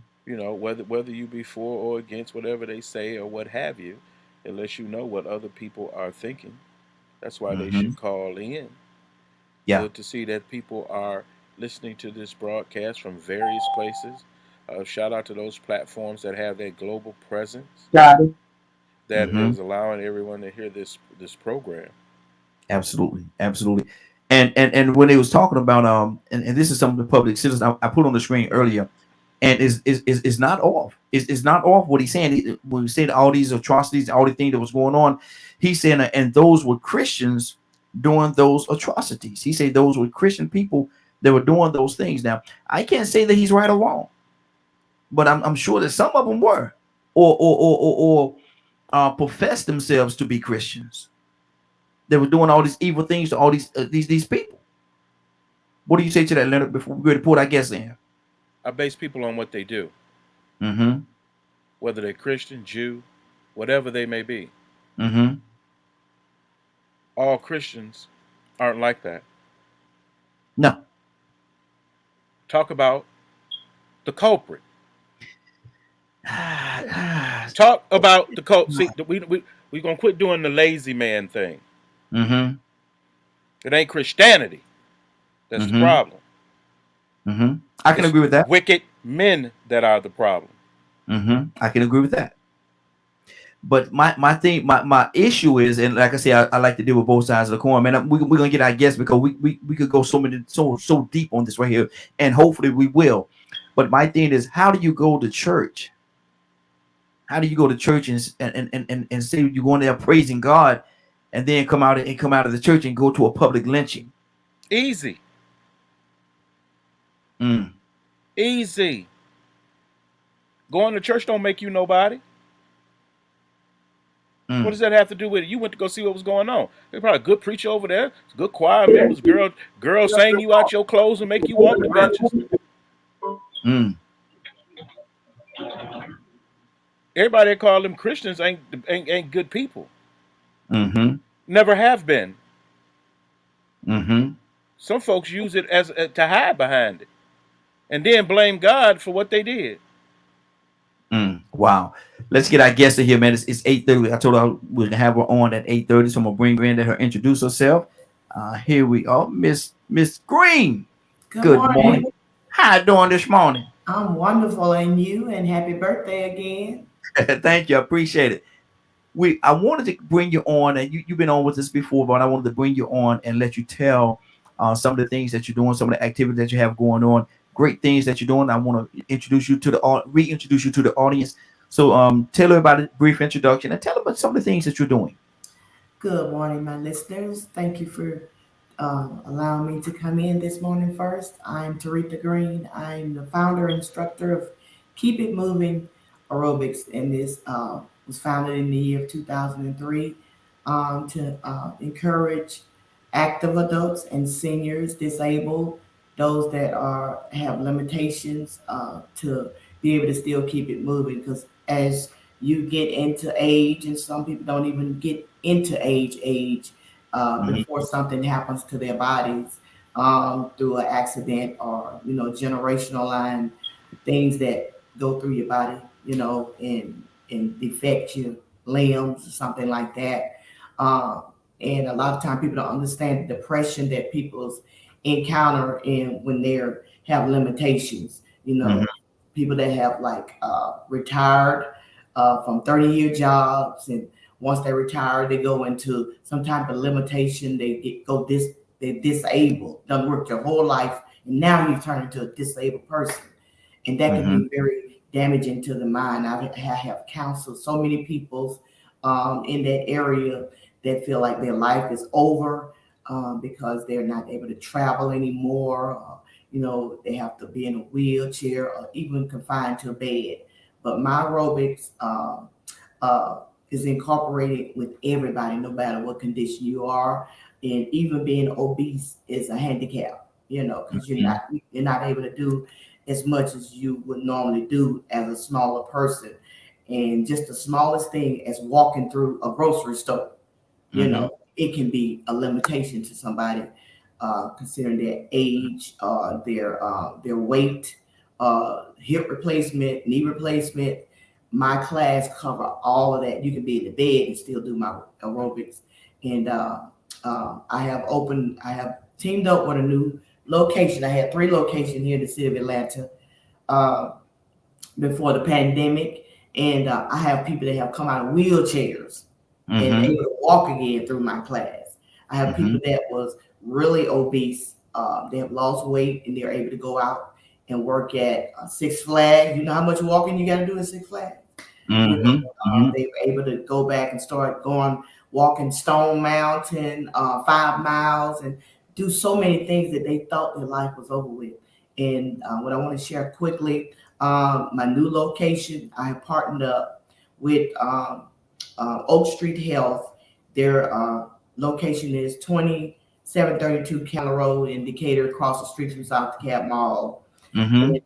Whether you be for or against whatever they say or what have you, it lets you know what other people are thinking. That's why they Mm-hmm. should call in. Yeah. Good to see that people are listening to this broadcast from various places. Shout out to those platforms that have that global presence Got it. that Mm-hmm. is allowing everyone to hear this program. Absolutely, absolutely. And when they was talking about and this is some of the public citizens I put on the screen earlier, and is not off. Is not off what he's saying. When he said all these atrocities, all the things that was going on, he's saying and those were Christians doing those atrocities. He said those were Christian people that were doing those things. Now I can't say that he's right or wrong, but I'm sure that some of them were or professed themselves to be Christians. They were doing all these evil things to all these people. What do you say to that, Leonard? Before we go to put our guests in. I base people on what they do, Mm-hmm. whether they're Christian, Jew, whatever they may be. Mm-hmm. All Christians aren't like that. No. Talk about the culprit. Talk about the culprit. See, we gonna quit doing the lazy man thing. Mm-hmm. It ain't Christianity that's the Mm-hmm. problem. Mm-hmm. I can It's agree with that. wicked men that are the problem. Mm-hmm. I can agree with that. But my thing, my issue is, and like I say, I like to deal with both sides of the coin, man. We're gonna get our guests because we could go so deep on this right here, and hopefully we will. But my thing is, how do you go to church? How do you go to church and say you're going there praising God, and then come out of the church and go to a public lynching? Easy, Mm, easy. Going to church don't make you nobody. What mm, does that have to do with it? You went to go see what was going on. There's probably a good preacher over there, good choir members, girls sang you out your clothes and make you walk the benches. mm, Everybody that call them Christians ain't good people. mm-hmm, Never have been. mm-hmm. Some folks use it as to hide behind it, and then blame God for what they did. Wow. Let's get our guest in here, man. It's 8:30. I told her we're gonna have her on at 8:30, so I'm gonna bring her in, let her introduce herself. Here we are, Miss Green. Good Good morning. morning. How you doing this morning? I'm wonderful, and you, and happy birthday again. Thank you. I appreciate it. I wanted to bring you on, and you've been on with us before, but I wanted to bring you on and let you tell some of the things that you're doing, some of the activities that you have going on, great things that you're doing. I want to introduce you to reintroduce you to the audience. So tell everybody a brief introduction and tell them about some of the things that you're doing. Good morning, my listeners. Thank you for allowing me to come in this morning first. I'm Taretha Green. I'm the founder and instructor of Keep It Moving Aerobics, and this was founded in the year of 2003 to encourage active adults and seniors, disabled, those that have limitations to be able to still keep it moving. Because as you get into age, and some people don't even get into age Mhm. before something happens to their bodies through an accident or generational line things that go through your body, and affect your limbs or something like that. Um, and a lot of time people don't understand the depression that people encounter in when they have limitations. People that have like retired from 30-year jobs, and once they retire, they go into some type of limitation. They're disabled, done work their whole life, and now you turn into a disabled person, and that can be very damaging to the mind. I have counseled so many people in that area that feel like their life is over because they're not able to travel anymore. They have to be in a wheelchair or even confined to a bed. But my aerobics is incorporated with everybody, no matter what condition you are, and even being obese is a handicap. Because you're not able to do as much as you would normally do as a smaller person, and just the smallest thing as walking through a grocery store, it can be a limitation to somebody, considering their age, their weight, hip replacement, knee replacement. My class cover all of that. You can be in the bed and still do my aerobics. And I have teamed up with a new location. I had 3 locations here in the city of Atlanta before the pandemic, and I have people that have come out of wheelchairs and able to walk again through my class. I have people that was really obese. They have lost weight and they're able to go out and work at Six Flags. You know how much walking you got to do at Six Flags? They were able to go back and start walking Stone Mountain, 5 miles, and do so many things that they thought their life was over with. And what I want to share quickly, my new location, I have partnered up with Oak Street Health. Their location is 2732 Keller Road in Decatur, across the street from South DeKalb Mall. And,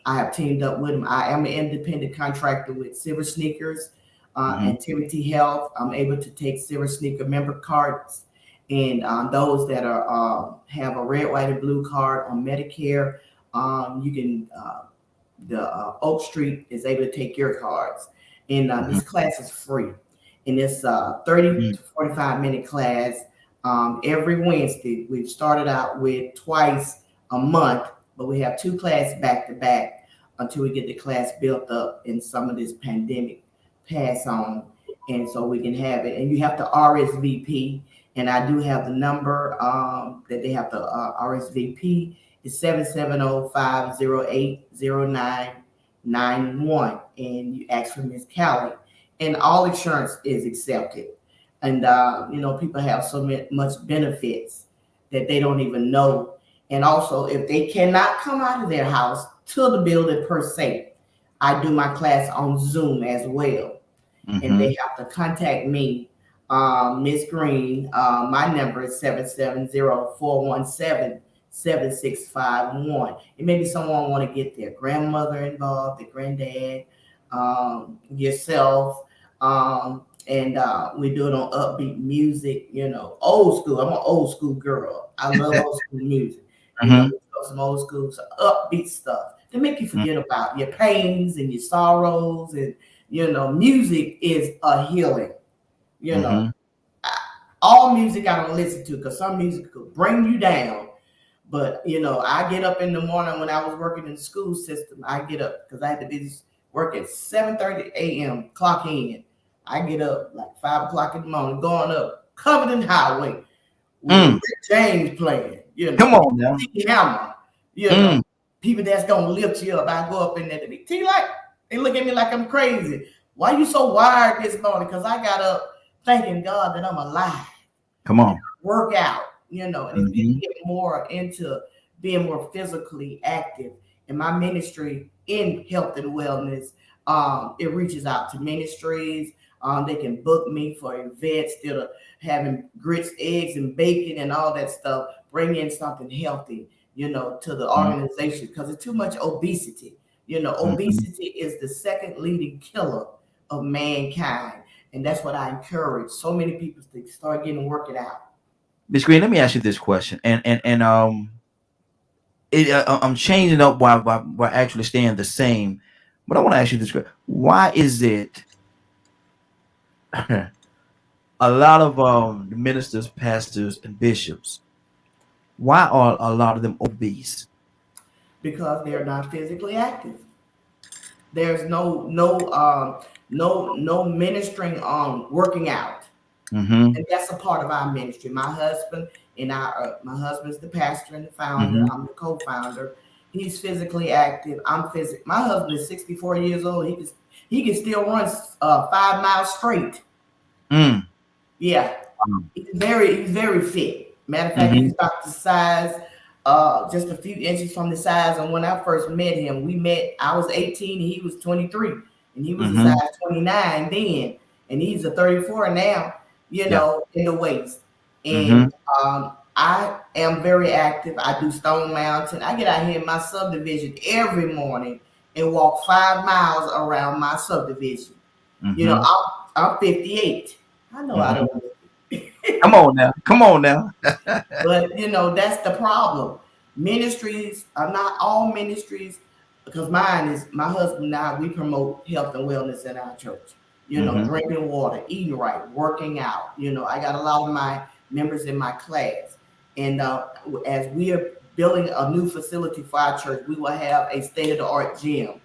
I have teamed up with them. I am an independent contractor with Silver Sneakers, Activity Health. I'm able to take Silver Sneaker member cards, and those that have a red, white, and blue card on Medicare, you can. The Oak Street is able to take your cards, and this class is free, and it's 30 to 45-minute class every Wednesday. We've started out with twice a month, but we have 2 classes back to back until we get the class built up and some of this pandemic pass on, and so we can have it. And you have to RSVP, and I do have the number that they have to RSVP. It's 770-508-0991, and you ask for Miss Callie, and all insurance is accepted. And people have so much benefits that they don't even know. And also, if they cannot come out of their house to the building per se, I do my class on Zoom as well, and they have to contact me, Miss Green. My number is 770-417-7651. And maybe someone want to get their grandmother involved, their granddad, yourself, and we do it on upbeat music, old school. I'm an old school girl. I love old school music. Some old school, some upbeat stuff to make you forget about your pains and your sorrows. And music is a healing. All music I don't listen to, because some music could bring you down. But I get up in the morning. When I was working in the school system, I get up because I had to be work at 7:30 a.m. clock in. I get up like 5 o'clock in the morning, going up Covington Highway with Rick James playing. Come on now. Hammer. People that's gonna lift you up. I go up in there to be they look at me like I'm crazy. Why you so wired this morning? Because I got up thanking God that I'm alive. Come on. Work out, and if you get more into being more physically active, in my ministry in health and wellness, it reaches out to ministries. They can book me for events, instead of having grits, eggs, and bacon and all that stuff. Bring in something healthy, to the organization, because it's too much obesity. Obesity is the second leading killer of mankind. And that's what I encourage so many people to start working out. Miss Green, let me ask you this question, and I'm changing up while actually staying the same. But I want to ask you this question: why is it a lot of ministers, pastors, and bishops Why are a lot of them obese? because they're not physically active. There's no ministering on working out, Mm-hmm. and that's a part of our ministry. My husband and my husband's the pastor and the founder. Mm-hmm. I'm the co-founder. He's physically active. My husband is 64 years old. He can still run 5 miles straight. Mm. Yeah, he's very fit. Matter of fact, Mm-hmm. he's about the size, just a few inches from the size. And when I first met him, I was 18 and he was 23, and he was a Mm-hmm. size 29 then, and he's a 34 now. Yeah. In the waist. Mm-hmm. And I am very active. I do Stone Mountain. I get out here in my subdivision every morning and walk 5 miles around my subdivision. You know, Mm-hmm. I'm 58. I know I Mm-hmm. don't. Come on now. Come on now. But that's the problem. Ministries are not all ministries, because mine is my husband and I. We promote health and wellness in our church. Mm-hmm. Drinking water, eating right, working out. I got a lot of my members in my class, and as we are building a new facility for our church, we will have a state of the art gym.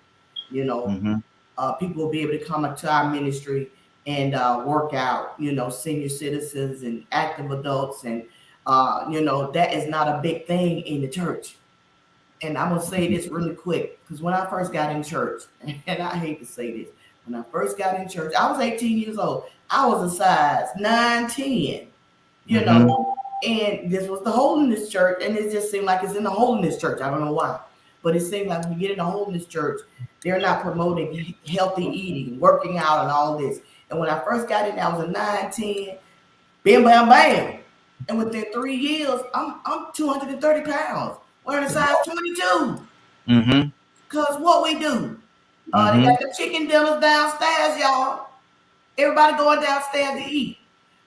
You know, Mm-hmm. People will be able to come up to our ministry and work out, senior citizens and active adults. And, that is not a big thing in the church. And I'm going to say this really quick, because when I first got in church, and I hate to say this, when I first got in church, I was 18 years old. I was a size 9, 10, you Mm-hmm. know, and this was the holiness church. And it just seemed like it's in the holiness church. I don't know why, but it seemed like when you get in the holiness church, they're not promoting healthy eating, working out, and all this. And when I first got in, I was a 9, 10, bam, bam, bam. And within 3 years, I'm 230 pounds, wearing a size 22. Mm-hmm. Because what we do, they Mm-hmm. got the chicken dinners downstairs, y'all. Everybody going downstairs to eat,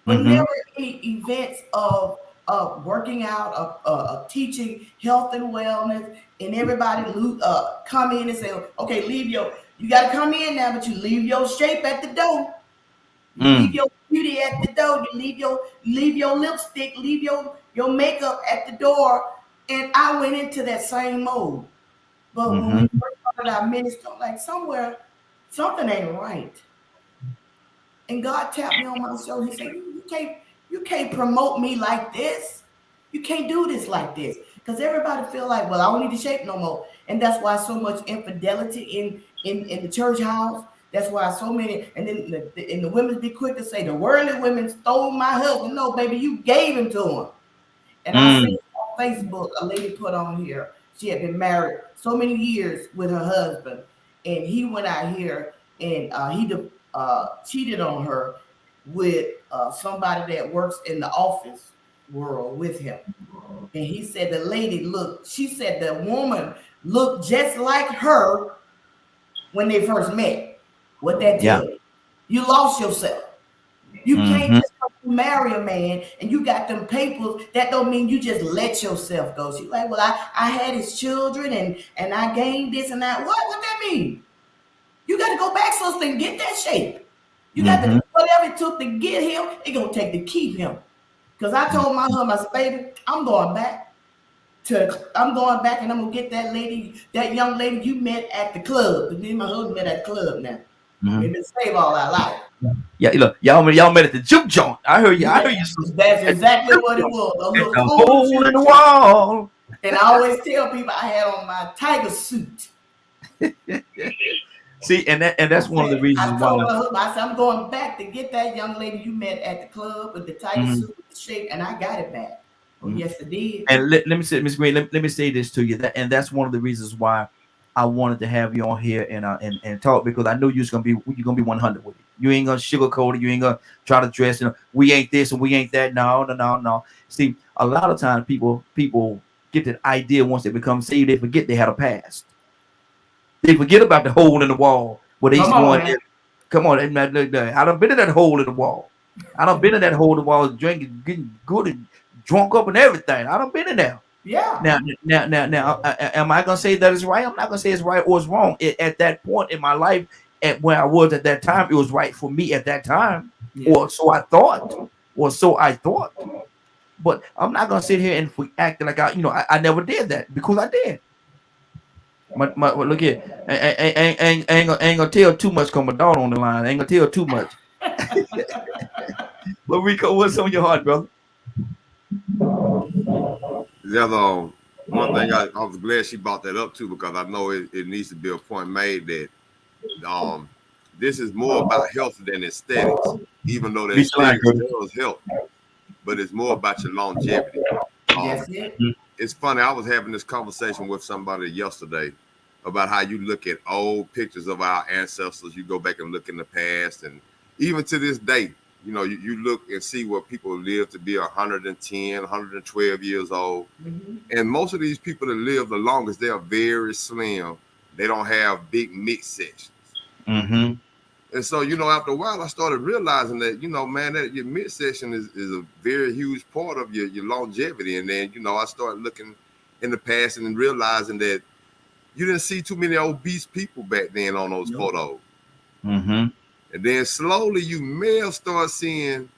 but Mm-hmm. never any events of working out, of teaching health and wellness, and everybody come in and say, okay, you got to come in now, but you leave your shape at the door. You leave Mm. your beauty at the door. You leave your lipstick, leave your makeup at the door. And I went into that same mode. But when we Mm-hmm. first started our ministry, I'm like, something ain't right. And God tapped me on my shoulder. He said, you can't promote me like this. You can't do this like this. Because everybody feel like, well, I don't need to shape no more. And that's why so much infidelity in the church house. That's why so many, and then the women be quick to say, the worldly women stole my husband. No, baby, you gave him to him. And I Mm. seen on Facebook a lady put on here. She had been married so many years with her husband, and he went out here and cheated on her with somebody that works in the office world with him. And he said the lady looked. She said the woman looked just like her when they first met. What that Yeah. tell you? You lost yourself. You can't Mm-hmm. just marry a man and you got them papers. That don't mean you just let yourself go. She's like, well, I had his children and I gained this and that. What that mean? You got to go back so and get that shape. You got to Mm-hmm. whatever it took to get him, it gonna take to keep him. Because I told my husband, I said, baby, I'm going back and I'm gonna get that lady, that young lady you met at the club. And me and my husband met at the club now. Mm-hmm. We've been saved all our life. Yeah, look, y'all met at the juke joint. I heard you. I Yeah, heard you, sister. that's At the exactly juke what it joint. was. A At little the cool hole in the shoe. wall. And I always tell people I had on my tiger suit. See, and that's one of the reasons I why. told her, I said, I'm going back to get that young lady you met at the club with the tiger Mhm, suit with the shape, and I got it back. Oh, mhm. yes, I did. And let me say, Miss Green, let me say this to you. And that's one of the reasons why I wanted to have you on here and talk, because I know you're gonna be 100 with it. You ain't gonna sugarcoat it. You ain't gonna try to dress. We ain't this and we ain't that. No, no, no, no. See, a lot of times people get that idea once they become saved, they forget they had a past. They forget about the hole in the wall where they used Come to go on in there. now. Come on, I done been in that hole in the wall. I done been in that hole in the wall, drinking, getting good and drunk up and everything. I done been in there. Yeah. Now, am I gonna say that is right? I'm not gonna say it's right or it's wrong. At that point in my life, at where I was at that time, it was right for me at that time, Yeah. or so I thought, or so I thought. But I'm not gonna sit here and act like I never did that because I did. Look here, ain't gonna tell too much. Cause my daughter on the line. Ain't gonna tell too much. But Rico, what's on your heart, brother? There's one thing I was glad she brought that up too, because I know it needs to be a point made that um this is more about health than aesthetics, even though the Be line, aesthetics Curtis. does help, but it's more about your longevity. That's Um, it. it's funny. I was having this conversation with somebody yesterday about how you look at old pictures of our ancestors. You go back and look in the past, and even to this day, you look and see where people live to be 110, 112 years old. Mm-hmm. And most of these people that live the longest, they are very slim. They don't have big midsection. Mm-hmm. And so, after a while, I started realizing that, man, that your midsection is a very huge part of your longevity. And then, I started looking in the past and then realizing that you didn't see too many obese people back then on those Nope. photos. Mm-hmm. And then slowly you may have started seeing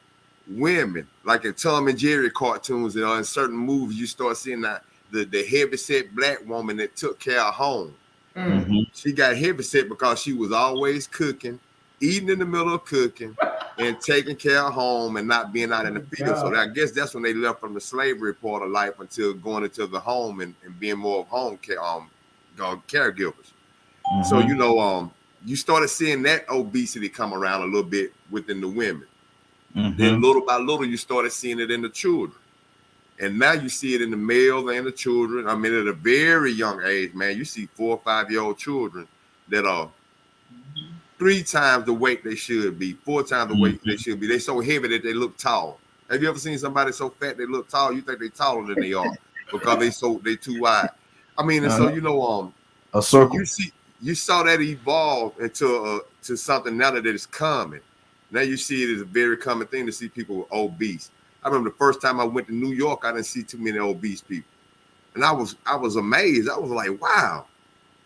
women, like in Tom and Jerry cartoons and in certain movies, you start seeing that the heavy set black woman that took care of home. Mm. Mm-hmm. She got heavy set because she was always cooking, eating in the middle of cooking, and taking care of home and not being out in the field. So God. I guess that's when they left from the slavery part of life until going into the home and being more of home care, caregivers. So Mm-hmm. you started seeing that obesity come around a little bit within the women. Then Mm-hmm. little by little, you started seeing it in the children. And now you see it in the males and the children. I mean, at a very young age, man, you see 4 or 5-year-old children that are 3 times the weight they should be, 4 times the weight they should be. They're so heavy that they look tall. Have you ever seen somebody so fat they look tall? You think they're taller than they are because they too wide. I mean, and so Uh-huh. A you circle. see, you saw that evolve into to something now that is common. Now you see it as a very common thing to see people obese. I remember the first time I went to New York, I didn't see too many obese people, and I was amazed. I was like, wow,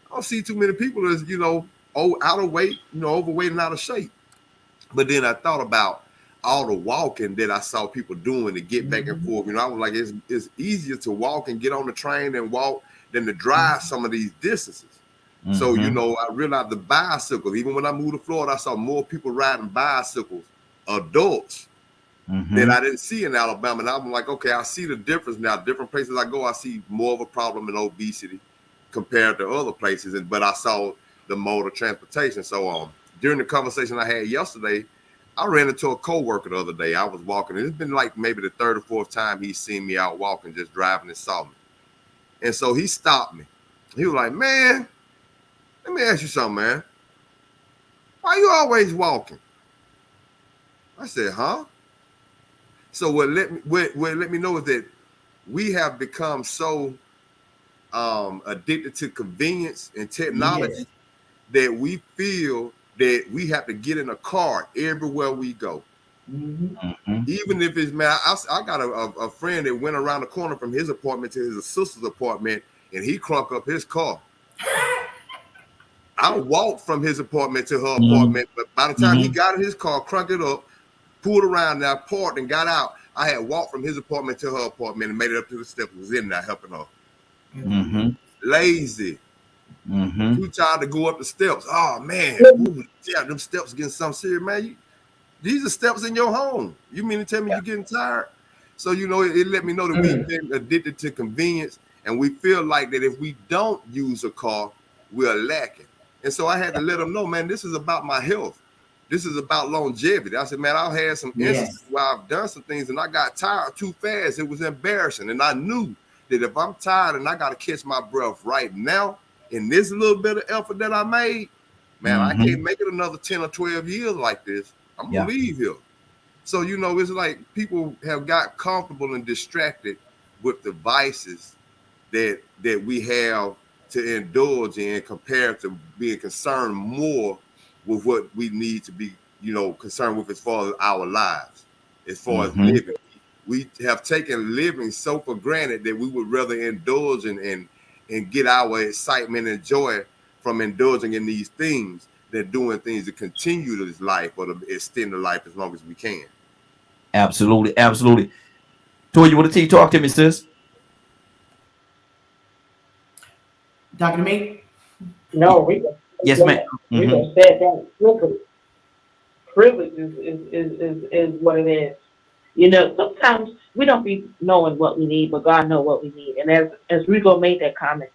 I don't see too many people as out of weight, overweight and out of shape. But then I thought about all the walking that I saw people doing to get back and Mm-hmm. forth. I was like, it's easier to walk and get on the train and walk than to drive some of these distances. So, Mm-hmm. I realized the bicycles, even when I moved to Florida, I saw more people riding bicycles, adults, that Mm-hmm. I didn't see in Alabama. And I'm like, okay, I see the difference now. Different places I go, I see more of a problem in obesity compared to other places. But I saw the mode of transportation. So during the conversation I had yesterday, I ran into a coworker the other day. I was walking. It's been like maybe the 3rd or 4th time he's seen me out walking, just driving, and saw me. And so he stopped me. He was like, man, let me ask you something, man. Why you always walking? I said, huh? So what let me know is that we have become so addicted to convenience and Yes. technology that we feel that we have to get in a car everywhere we go. Mm-hmm. Mm-hmm. Even if it's, man, I got a friend that went around the corner from his apartment to his sister's apartment, and he crunk up his car. I walked from his apartment to her apartment, but by the time he Mm-hmm. got in his car, crunk it up, pulled around there, parked, and got out, I had walked from his apartment to her apartment and made it up to the steps. Was in there helping her. Mm-hmm. Lazy, Mm-hmm. too tired to go up the steps. Oh man, ooh, yeah, them steps getting some serious, man. These are steps in your home. You mean to tell me you're getting tired? So it let me know that we've been addicted to convenience, and we feel like that if we don't use a car, we're lacking. And so I had to let them know, man, this is about my health. This is about longevity. I said, man, I've had some instances Yes. where I've done some things and I got tired too fast. It was embarrassing. And I knew that if I'm tired and I got to catch my breath right now in this little bit of effort that I made, man, I Mm-hmm. can't make it another 10 or 12 years like this. I'm gonna Yeah. leave here. So it's like people have got comfortable and distracted with the vices that we have to indulge in compared to being concerned more with what we need to be, concerned with as far as our lives, as far as Mm-hmm. living. We have taken living so for granted that we would rather indulge and get our excitement and joy from indulging in these things than doing things to continue this life or to extend the life as long as we can. Absolutely. Absolutely. Toy, you want to talk to me, sis? Talking to me? No, we gonna Yes, ma'am. we Mm-hmm. gonna set that privilege is what it is. You know, sometimes we don't be knowing what we need, but God know what we need. And as Rico made that comment,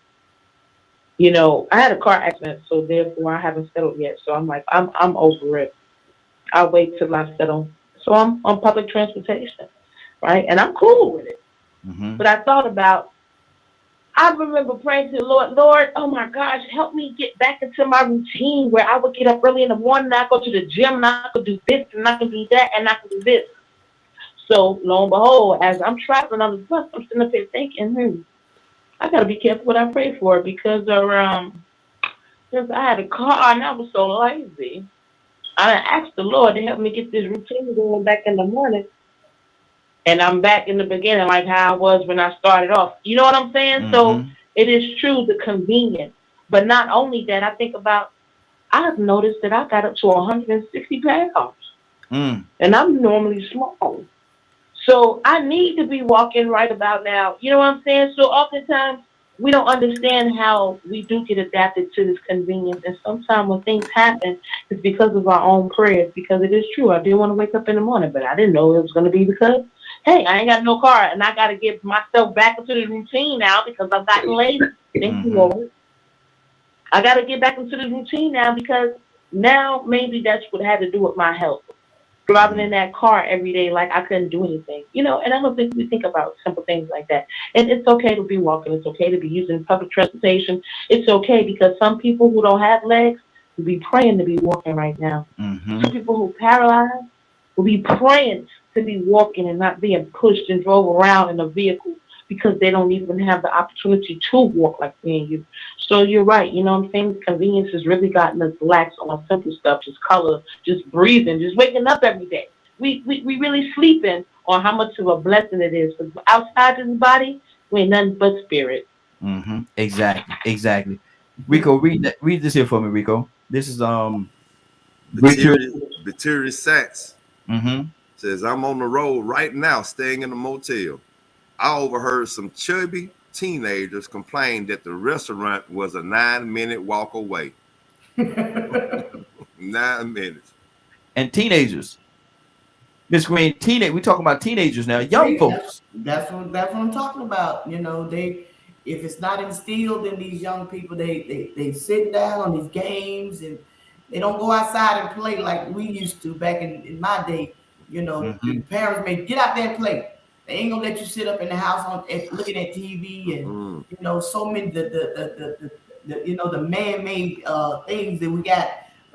you know, I had a car accident, so therefore I haven't settled yet. So I'm like, I'm over it. I'll wait till I settle. So I'm on public transportation, right? And I'm cool with it. Mm-hmm. But I thought about, I remember praying to the Lord, Lord, oh my gosh, help me get back into my routine where I would get up early in the morning, I go to the gym, and I could do this, and I could do that, and I could do this. So lo and behold, as I'm traveling on the bus, I'm sitting up here thinking, I gotta be careful what I pray for because I had a car and I was so lazy. I asked the Lord to help me get this routine going back in the morning, and I'm back in the beginning like how I was when I started off. You know what I'm saying? So Mm-hmm. it is true the convenience, but not only that. I think about I've noticed that I got up to 160 pounds, Mm. and I'm normally small. So I need to be walking right about now. You know what I'm saying? So oftentimes we don't understand how we do get adapted to this convenience. And sometimes when things happen, it's because of our own prayers. Because it is true, I didn't want to wake up in the morning, but I didn't know it was going to be because, hey, I ain't got no car and I got to get myself back into the routine now because I've gotten lazy. Thank you, Mm-hmm. Lord. I got to get back into the routine now because now maybe that's what had to do with my health driving in Mm-hmm. that car every day like I couldn't do anything. You know, and I don't think we think about simple things like that. And it's okay to be walking. It's okay to be using public transportation. It's okay because some people who don't have legs will be praying to be walking right now. Mm-hmm. Some people who paralyzed will be praying to be walking and not being pushed and drove around in a vehicle because they don't even have the opportunity to walk like me and you. So you're right. You know what I'm saying? Convenience has really gotten us lax on simple stuff, just color, just breathing, just waking up every day. We really sleeping on how much of a blessing it is. Because outside this body, we ain't nothing but spirit. Mm-hmm. Exactly. Exactly. Rico, read this here for me, Rico. This is Richard. Bateri Sachs Mm-hmm. says, I'm on the road right now, staying in a motel. I overheard some chubby teenagers complain that the restaurant was a 9-minute walk away. 9 minutes. And teenagers. Miss Green, teenage. We talking about teenagers now, young See, folks. that's what I'm talking about. You know, they if it's not instilled in these young people, they sit down on these games and they don't go outside and play like we used to back in my day. You know, the Mm-hmm. parents may get out there and play. They ain't gonna let you sit up in the house looking at TV and Mm. you know so many the you know the man-made things that we got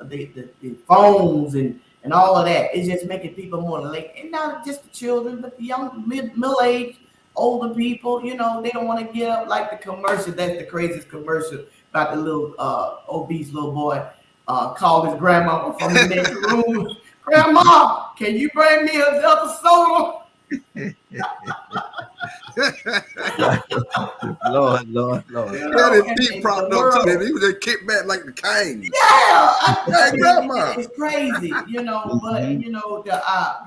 the phones and all of that. It's just making people more late, and not just the children, but the young, middle age, older people. You know, they don't want to get up like the commercial. That's the craziest commercial about the little obese little boy called his grandma from the next room. Grandma, can you bring me another soda? Lord, Lord, Lord. You Yeah, know, his feet and the propped up too. world. He was just kicked back like the cane. Yeah, Hey, grandma. it's crazy, you know. But Mm-hmm. you know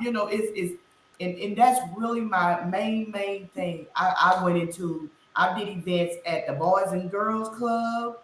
you know, it's and that's really my main thing. I went into. I did events at the Boys and Girls Club.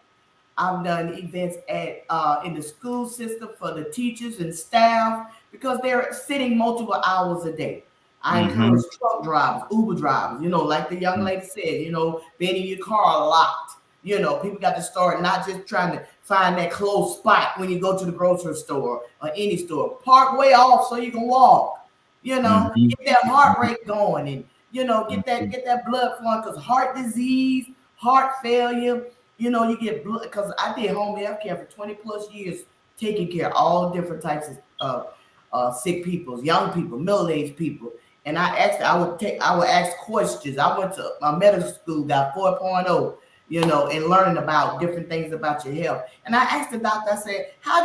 I've done events at in the school system for the teachers and staff because they're sitting multiple hours a day. I Mm-hmm. encourage truck drivers, Uber drivers, you know, like the young lady said, you know, being in your car a lot. You know, people got to start not just trying to find that close spot when you go to the grocery store or any store. Park way off so you can walk. You know, Mm-hmm. get that heart rate going and you know, Mm-hmm. get that blood flowing because heart disease, heart failure, you know, you get blood because I did home health care for 20 plus years, taking care of all different types of sick people, young people, middle-aged people. And I would ask questions. I went to my medical school, got 4.0, you know, and learning about different things about your health. And I asked the doctor, I said, how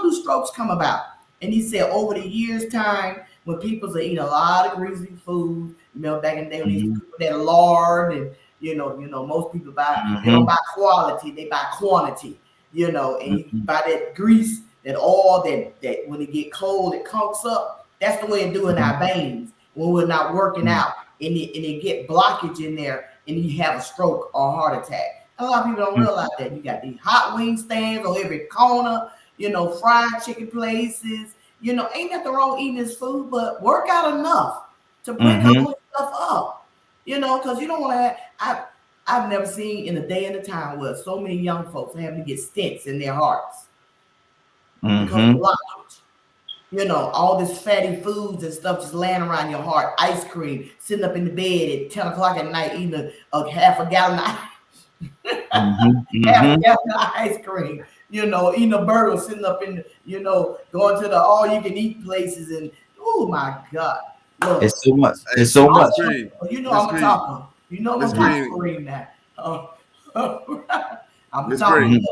do strokes come about? And he said, over the years' time, when people are eating a lot of greasy food, you know, back in the day when they used to cook that lard and you know, most people they don't Mm-hmm. buy quality, they buy quantity, you know, and you Mm-hmm. buy that grease, that oil that when it get cold, it conks up. That's the way of doing our veins when we're not working out. and it get blockage in there, and you have a stroke or a heart attack. A lot of people don't realize that. You got these hot wing stands on every corner, fried chicken places. Ain't nothing wrong eating this food, but work out enough to bring all this stuff up. Because you don't want to have. I've never seen in a day and a time where so many young folks are having to get stents in their hearts because of blockage. All this fatty foods and stuff just laying around your heart. Ice cream, sitting up in the bed at 10 o'clock at night eating a half a gallon of half a gallon of ice cream. Eating a burger, sitting up in, going to the all you can eat places, and oh my God, look, It's so much. Hey, It's so Miss much. Green, I'm a Green, talker. I'm Miss a talker Green, for now. I'm Miss talking. Green.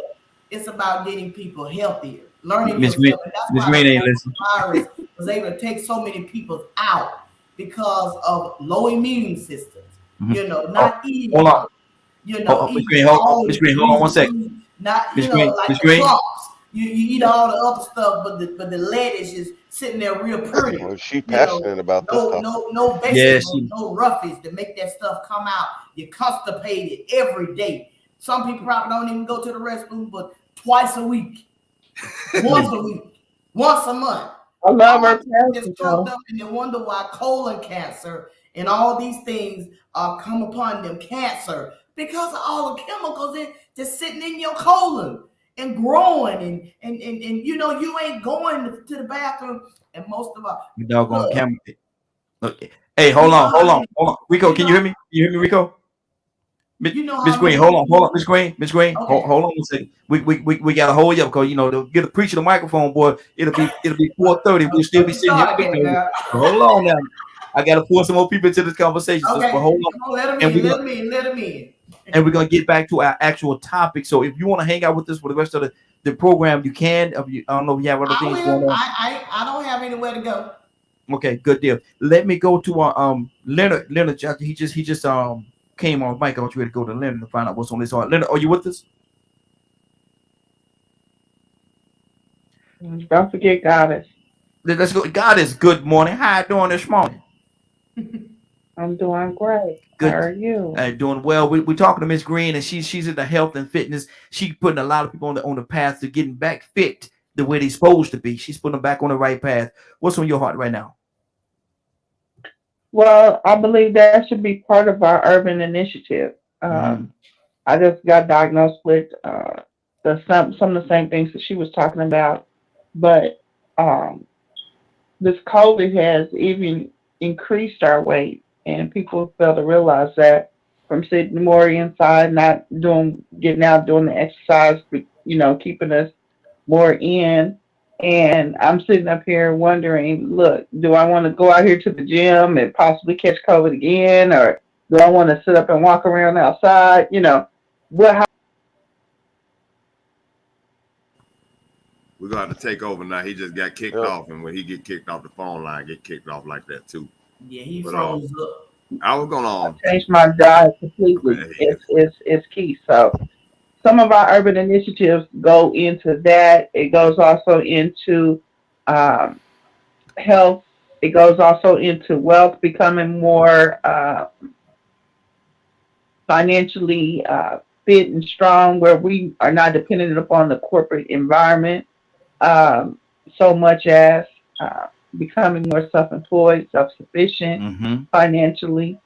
It's about getting people healthier, learning Miss Green, yourself, and that's Miss why Green the ain't listening. virus was able to take so many people out because of low immune systems. Not eating Hold on. right. Miss Eating Green, hold on. all Miss the Green, hold on one greasy second. food, not Miss Green, like Miss the Green. Trumps. You eat all the other stuff, but the lettuce is sitting there real pretty. Well, she passionate about this stuff. No Yeah, vegetables, no roughies to make that stuff come out. You're constipated every day. Some people probably don't even go to the restroom but twice a week, once a week, once a month. I love her Just passion, trumped though. up, and they wonder why colon cancer and all these things come upon them. Cancer because of all the chemicals that just sitting in your colon and growing, and you ain't going to the bathroom, and most of our You doggone look. camera. Okay. Hey, You hold know on. how many, Rico, you can know, you hear me? Can you hear me, Rico? Miss how Green, many hold on, people. Miss Green, Okay, hold on a second. We gotta hold you up because to get a preacher the microphone, boy, it'll be 4:30. We'll still don't be you sitting here start that, speaking. girl. But hold on now. I gotta pull some more people into this conversation, sis. But Okay, hold on. come on, let them And in, we're let gonna them in, let them in. and we're gonna get back to our actual topic. So if you want to hang out with us for the rest of the program, you can. I don't know if you have other I things going will. on. I don't have anywhere to go. Okay, good deal. Let me go to our Leonard Jackson. He just came on mic. I want you ready to go to Leonard to find out what's on his heart. Leonard, are you with us? Don't forget Goddess. Let's go. God is good morning. How you doing this morning? I'm doing great. How Good. are you? Doing well. We're talking to Miss Green, and she's in the health and fitness. She's putting a lot of people on the path to getting back fit the way they're supposed to be. She's putting them back on the right path. What's on your heart right now? Well, I believe that should be part of our urban initiative. I just got diagnosed with some of the same things that she was talking about, but um, this COVID has even increased our weight, and people fail to realize that from sitting more inside, not getting out, doing the exercise, keeping us more in. And I'm sitting up here wondering, look, do I want to go out here to the gym and possibly catch COVID again, or do I want to sit up and walk around outside? What? We're gonna have to take over now. He just got kicked Yep. off, and when he get kicked off the phone line, get kicked off like that too. Yeah, he But froze up. I was gonna Change my diet completely is key. So some of our urban initiatives go into that. It goes also into um, health. It goes also into wealth becoming more financially fit and strong, where we are not dependent upon the corporate environment um, so much as uh, becoming more self-employed, self-sufficient financially,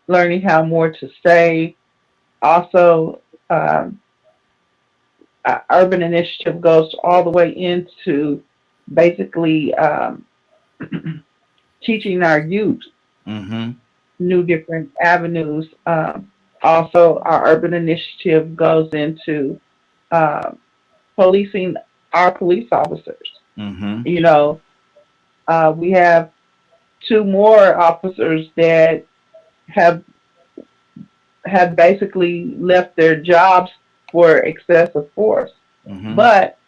learning how more to save. Also, um, urban initiative goes all the way into basically teaching our youth new different avenues. Also, our urban initiative goes into um, policing our police officers. You know, we have two more officers that have basically left their jobs for excessive force. But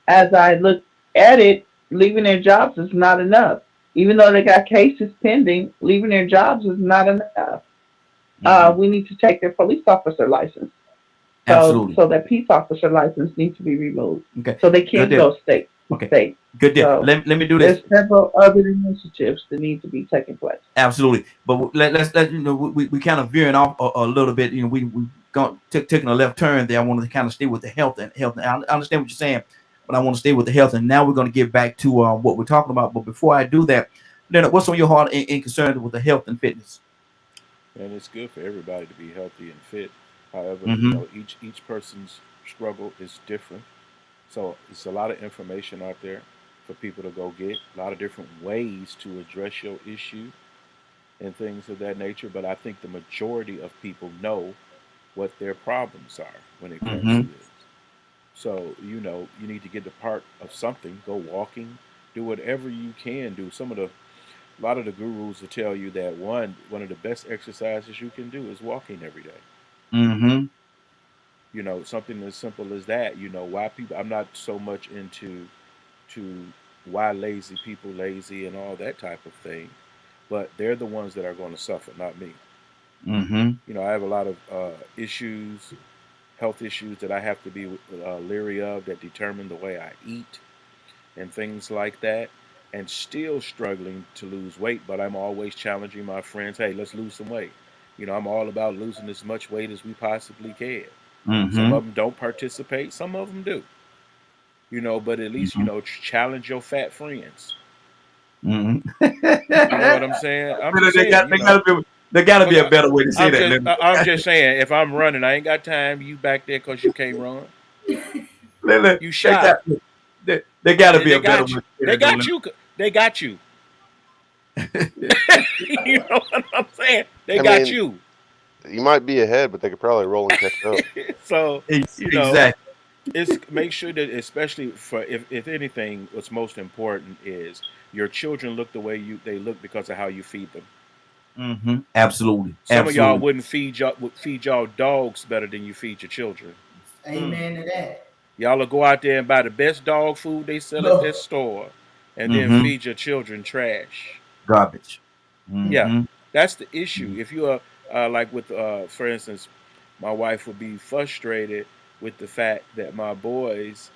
as I look at it, leaving their jobs is not enough. Even though they got cases pending, leaving their jobs is not enough. We need to take their police officer license. So Absolutely. that peace officer license needs to be removed. Okay. So they Good can't deal. go state. Okay. state. Good deal. So Let me do there's this. several other initiatives that need to be taking place. Absolutely. But let's we kind of veering off a little bit. We gone taking a left turn there. I wanted to kind of stay with the health. And I understand what you're saying, but I want to stay with the health. And now we're going to get back to what we're talking about. But before I do that, then what's on your heart in concern with the health and fitness? And it's good for everybody to be healthy and fit. However, Mm-hmm. each person's struggle is different. So it's a lot of information out there for people to go get. A lot of different ways to address your issue and things of that nature. But I think the majority of people know what their problems are when it comes to Mm-hmm. this. So, you need to get a part of something, go walking, do whatever you can do. A lot of the gurus will tell you that one of the best exercises you can do is walking every day. Mm-hmm. Something as simple as that. Why people, I'm not so much into to why lazy people lazy and all that type of thing, but they're the ones that are going to suffer, not me. Mm-hmm. I have a lot of issues, health issues that I have to be leery of that determine the way I eat and things like that, and still struggling to lose weight. But I'm always challenging my friends, hey, let's lose some weight. I'm all about losing as much weight as we possibly can. Some Mm-hmm. of them don't participate, some of them do. But at least, Mm-hmm. challenge your fat friends. Mm-hmm. You know what I'm saying? I'm Really, just saying, there gotta be because a better way to say that. I'm just saying, if I'm running, I ain't got time. You back there because you can't run. Lily, You they shy. got there gotta They, be they a better got way you. to say They that, though, got you. They got you. Lily. You know what I'm saying? They I got mean, you. you might be ahead, but they could probably roll and catch up. So you know, Exactly. it's make sure that, especially for, if anything, what's most important is your children look the way they look because of how you feed them. Mm-hmm. Absolutely. Some of y'all Absolutely. wouldn't feed y'all dogs better than you feed your children. Mm. Amen to that. Y'all will go out there and buy the best dog food they sell at their store, and then Mm-hmm. feed your children trash. Garbage. Yeah, Mm-hmm. that's the issue. If you are like with, for instance, my wife would be frustrated with the fact that my boys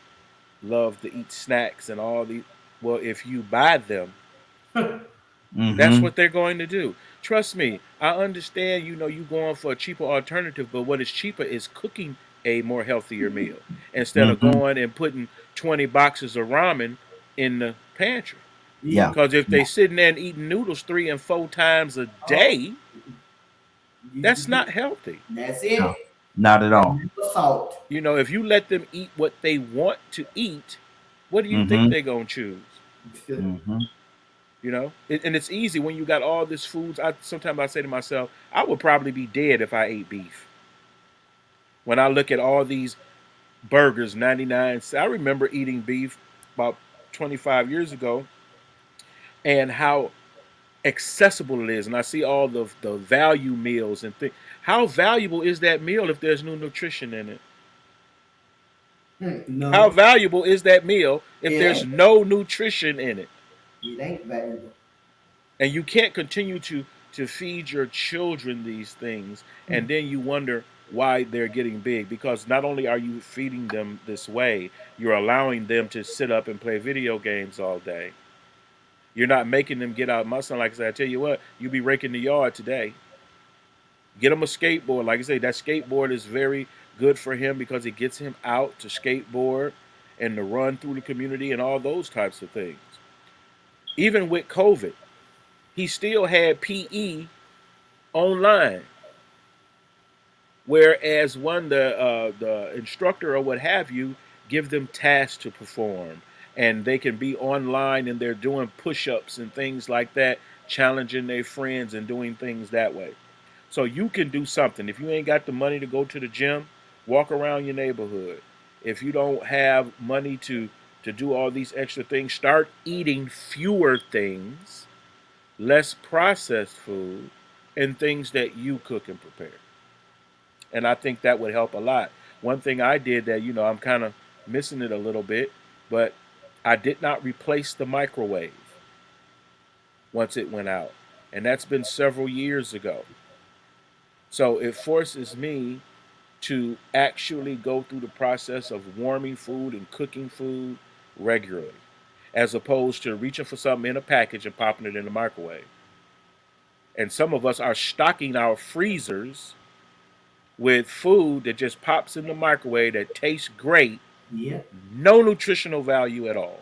love to eat snacks and all these. Well, if you buy them, that's Mm-hmm. what they're going to do. Trust me, I understand. You going for a cheaper alternative, but what is cheaper is cooking a more healthier meal instead of Mm-hmm. going and putting 20 boxes of ramen in the pantry. Yeah. Because if Yeah. they sitting there and eating noodles 3 and 4 times a Oh, day, that's you, not healthy. that's No. it. Not at all. Salt. If you let them eat what they want to eat, what do you think Mm-hmm. they're gonna choose? Mm-hmm. And it's easy when you got all this foods. Sometimes I say to myself, I would probably be dead if I ate beef. When I look at all these burgers, 99. I remember eating beef about 25 years ago, and how accessible it is. And I see all the value meals and things. How valuable is that meal if there's no nutrition in it? How No, valuable is that meal if it there's ain't. no nutrition in it? It ain't valuable. And you can't continue to feed your children these things, and then you wonder why they're getting big, because not only are you feeding them this way, you're allowing them to sit up and play video games all day. You're not making them get out. My son, like I said, I tell you what, you be raking the yard today. Get him a skateboard. Like I say, that skateboard is very good for him because it gets him out to skateboard and to run through the community and all those types of things. Even with COVID, he still had PE online, whereas the instructor or what have you give them tasks to perform, and they can be online and they're doing push-ups and things like that, challenging their friends and doing things that way. So you can do something. If you ain't got the money to go to the gym, walk around your neighborhood. If you don't have money to do all these extra things, start eating fewer things, less processed food, and things that you cook and prepare. And I think that would help a lot. One thing I did that, I'm kind of missing it a little bit, but I did not replace the microwave once it went out. And that's been several years ago. So it forces me to actually go through the process of warming food and cooking food regularly, as opposed to reaching for something in a package and popping it in the microwave. And some of us are stocking our freezers with food that just pops in the microwave that tastes great, Yeah. no nutritional value at all.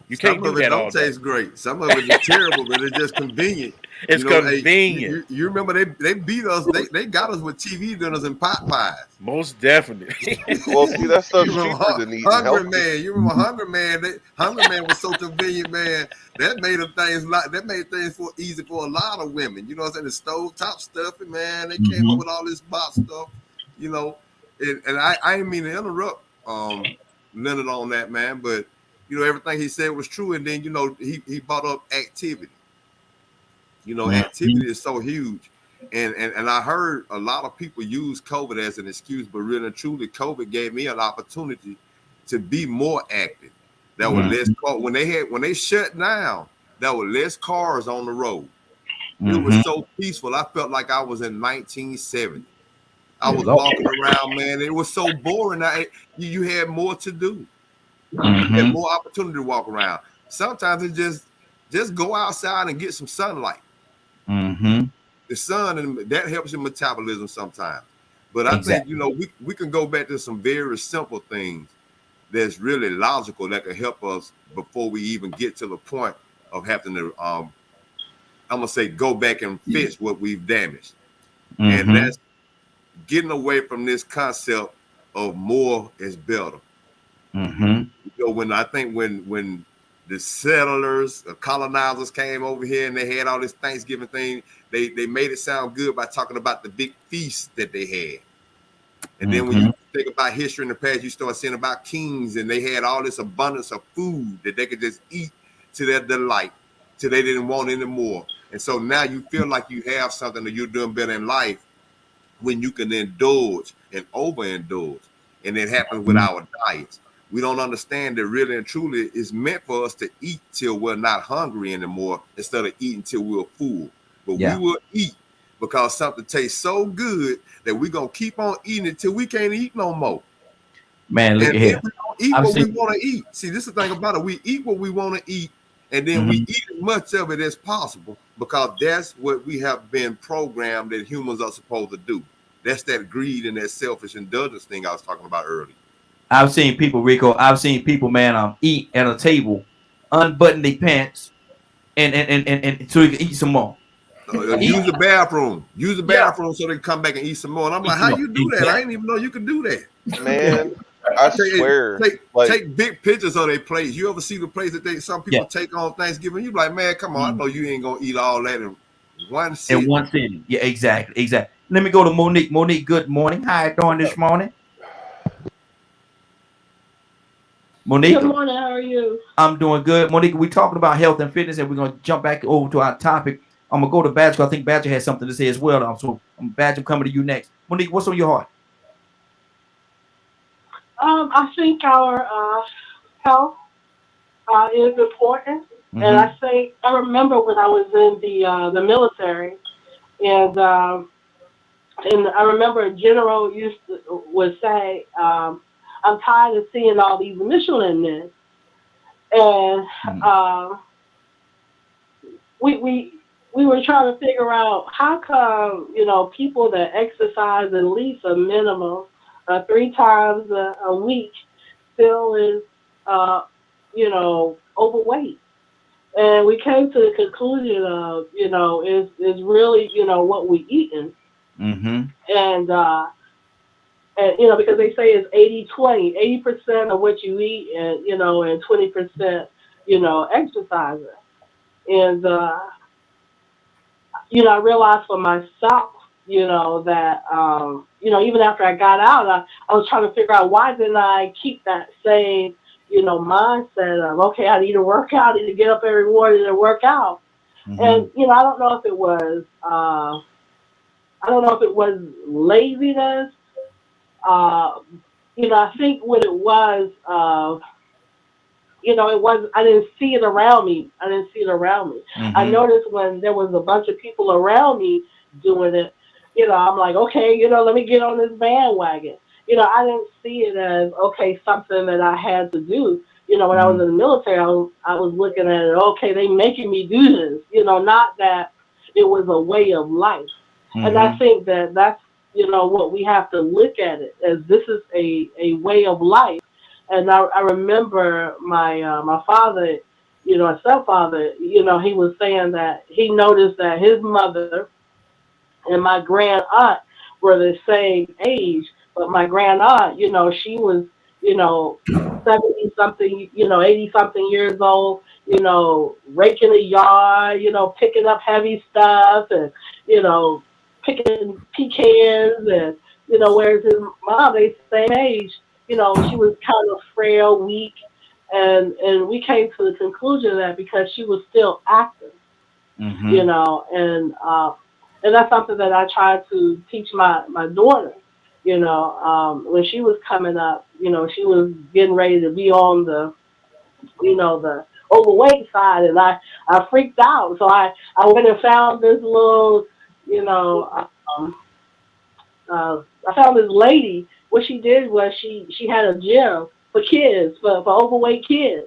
You can't Some do of it that all don't day. taste great. Some of it is terrible, but it's just convenient. It's Hey, convenient. you remember they beat us. They got us with TV dinners and pot pies. Most definitely. Well, see, that You stuff's remember cheaper than eating Hungry healthy. Man? You remember Hungry Man? Hungry Man was so convenient, man. That made things easy for a lot of women. You know what I'm saying? The stove top stuff, and man, they came up with all this box stuff. You know, and I didn't mean to interrupt Leonard on that, man, but everything he said was true. And then he brought up activity. Activity is so huge. And I heard a lot of people use COVID as an excuse, but really and truly, COVID gave me an opportunity to be more active. There were less cars when they shut down. There were less cars on the road. It was so peaceful. I felt like I was in 1970. I was walking around, man. It was so boring. You had more to do. You had more opportunity to walk around. Sometimes it's just go outside and get some sunlight. The sun, and that helps your metabolism sometimes. But I think we can go back to some very simple things that's really logical that can help us before we even get to the point of having to I'm gonna say go back and fix what we've damaged. And that's getting away from this concept of more is better. When the settlers, the colonizers came over here and they had all this Thanksgiving thing, they made it sound good by talking about the big feast that they had. And then when you think about history in the past, you start seeing about kings, and they had all this abundance of food that they could just eat to their delight, till they didn't want any more. And so now you feel like you have something that you're doing better in life when you can indulge and overindulge. And it happens with our diets. We don't understand that really and truly it's meant for us to eat till we're not hungry anymore instead of eating till we're full. But we will eat because something tastes so good that we're going to keep on eating it till we can't eat no more. Man, look and at here. We don't eat what we want to eat. See, this is the thing about it. We eat what we want to eat, and then we eat as much of it as possible because that's what we have been programmed that humans are supposed to do. That's that greed and that selfish indulgence thing I was talking about earlier. I've seen people, Rico. I've seen people, man, eat at a table, unbutton their pants, and so you can eat some more. Use the bathroom. Use the bathroom so they can come back and eat some more. And I'm like, how you do that? I didn't even know you could do that. Man, I swear. Take big pictures of their plates. You ever see the plates that some people take on Thanksgiving? You like, man, come on. I know you ain't going to eat all that in one sitting. In one sitting. Yeah, exactly. Let me go to Monique. Monique, good morning. How you doing this morning? Monique. Good morning. How are you? I'm doing good. Monique, we're talking about health and fitness, and we're going to jump back over to our topic. I'm going to go to Badger because I think Badger has something to say as well. So, Badger, I'm coming to you next. Monique, what's on your heart? I think our health is important. And I remember when I was in the military, and I remember a general would say, I'm tired of seeing all these Michelin men. And we were trying to figure out how come, people that exercise at least a minimum 3 times a week still is, overweight. And we came to the conclusion of, is really, what we eating. And because they say it's 80-20, 80% of what you eat and, and 20%, exercising. And, I realized for myself, that, even after I got out, I was trying to figure out why didn't I keep that same, mindset of, okay, I need to work out, I need to get up every morning and work out. And, I don't know if it was laziness. I think what it was, I didn't see it around me. I noticed when there was a bunch of people around me doing it, I'm like, okay, let me get on this bandwagon. I didn't see it as okay something that I had to do. When I was Mhm. in the military, I was looking at it. Okay, they making me do this. Not that it was a way of life. And I Mhm. think that that's what we have to look at it as. This is a way of life. And I remember my father, my stepfather, he was saying that he noticed that his mother and my grand aunt were the same age, but my grand aunt, she was, you know, 70 something, 80 something years old, raking the yard, picking up heavy stuff and, you know, picking pecans and, whereas his mom, they same age, she was kind of frail, weak, and we came to the conclusion that because she was still active, Mhm. and that's something that I try to teach my daughter. When she was coming up, she was getting ready to be on the overweight side, and I freaked out. So I went and found this little, you know, um, I found this lady. What she did was she had a gym for kids, for overweight kids.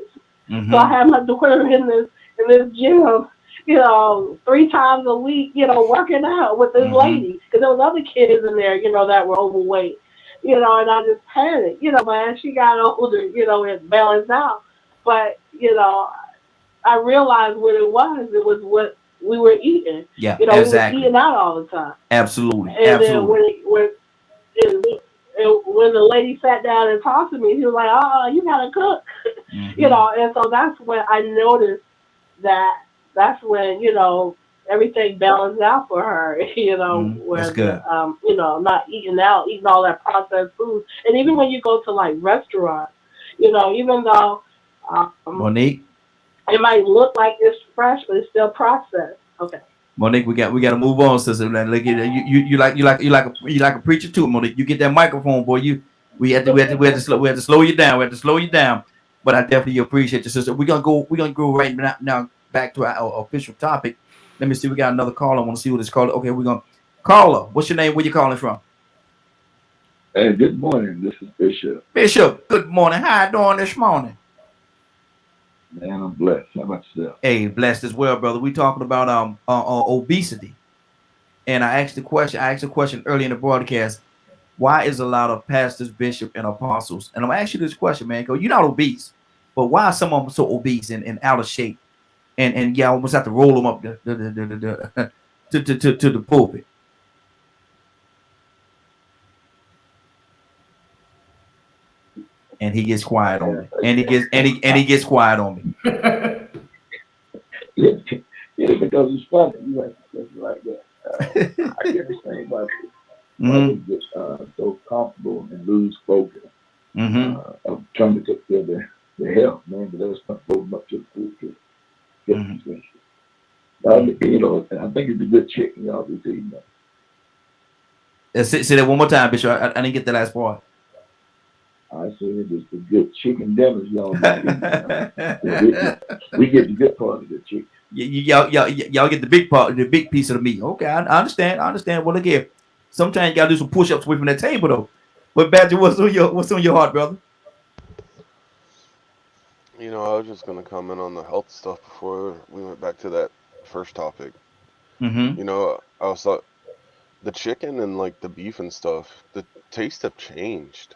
So I Mhm. had my daughter in this gym, 3 times a week, working out with this Mhm. lady because there was other kids in there, that were overweight, and I just panicked, but as she got older, it balanced out. But I realized what it was. It was what we were eating. Yeah, We was exactly. eating out all the time, Absolutely. and then Absolutely. when the lady sat down and talked to me, she was like, "Oh, you gotta cook," Mhm. And so that's when I noticed that that's when everything balanced out for her. That's Where good. not eating out, eating all that processed food, and even when you go to like restaurants, even though um, Monique. it might look like it's fresh, but it's still processed. Okay. Monique, we got to move on, sister. Look, you like a preacher too, Monique. You get that microphone, boy. We had to slow you down. We had to slow you down. But I definitely appreciate you, sister. We're gonna go right now back to our official topic. Let me see. We got another caller. I want to see what it's called. Okay, we're gonna caller. What's your name? Where you calling from? Hey, good morning. This is Bishop. Bishop. Good morning. How you doing this morning? Man, I'm blessed. How about yourself? Hey, blessed as well, brother. We talking about obesity. And I asked a question early in the broadcast. Why is a lot of pastors, bishops, and apostles? And I'm gonna ask you this question, man, because you're not obese, but why are some of them so obese and out of shape? And yeah, I almost have to roll them up to the pulpit. And he gets quiet on me. And he gets quiet on me. Yeah, yeah, because it's funny. You like something like that. I get the same about this. Why they Mm-hmm. get so comfortable and lose focus Mm-hmm. of trying to take care of their health, man. But that's not going up to the food get Mm-hmm. the Mm-hmm. and I think it's a good chicken y'all be eating. Say that one more time, Bishop. I didn't get the last part. I say it's the good chicken dinners y'all be feeding. We get the good part of the chicken. Y'all get the big part, the big piece of the meat. Okay, I understand. I understand. Well, look here. Sometimes you gotta do some push-ups away from that table, though. But Badger, what's on your heart, brother? I was just gonna comment on the health stuff before we went back to that first topic. Mm-hmm. I was thought the chicken and like the beef and stuff, the taste have changed.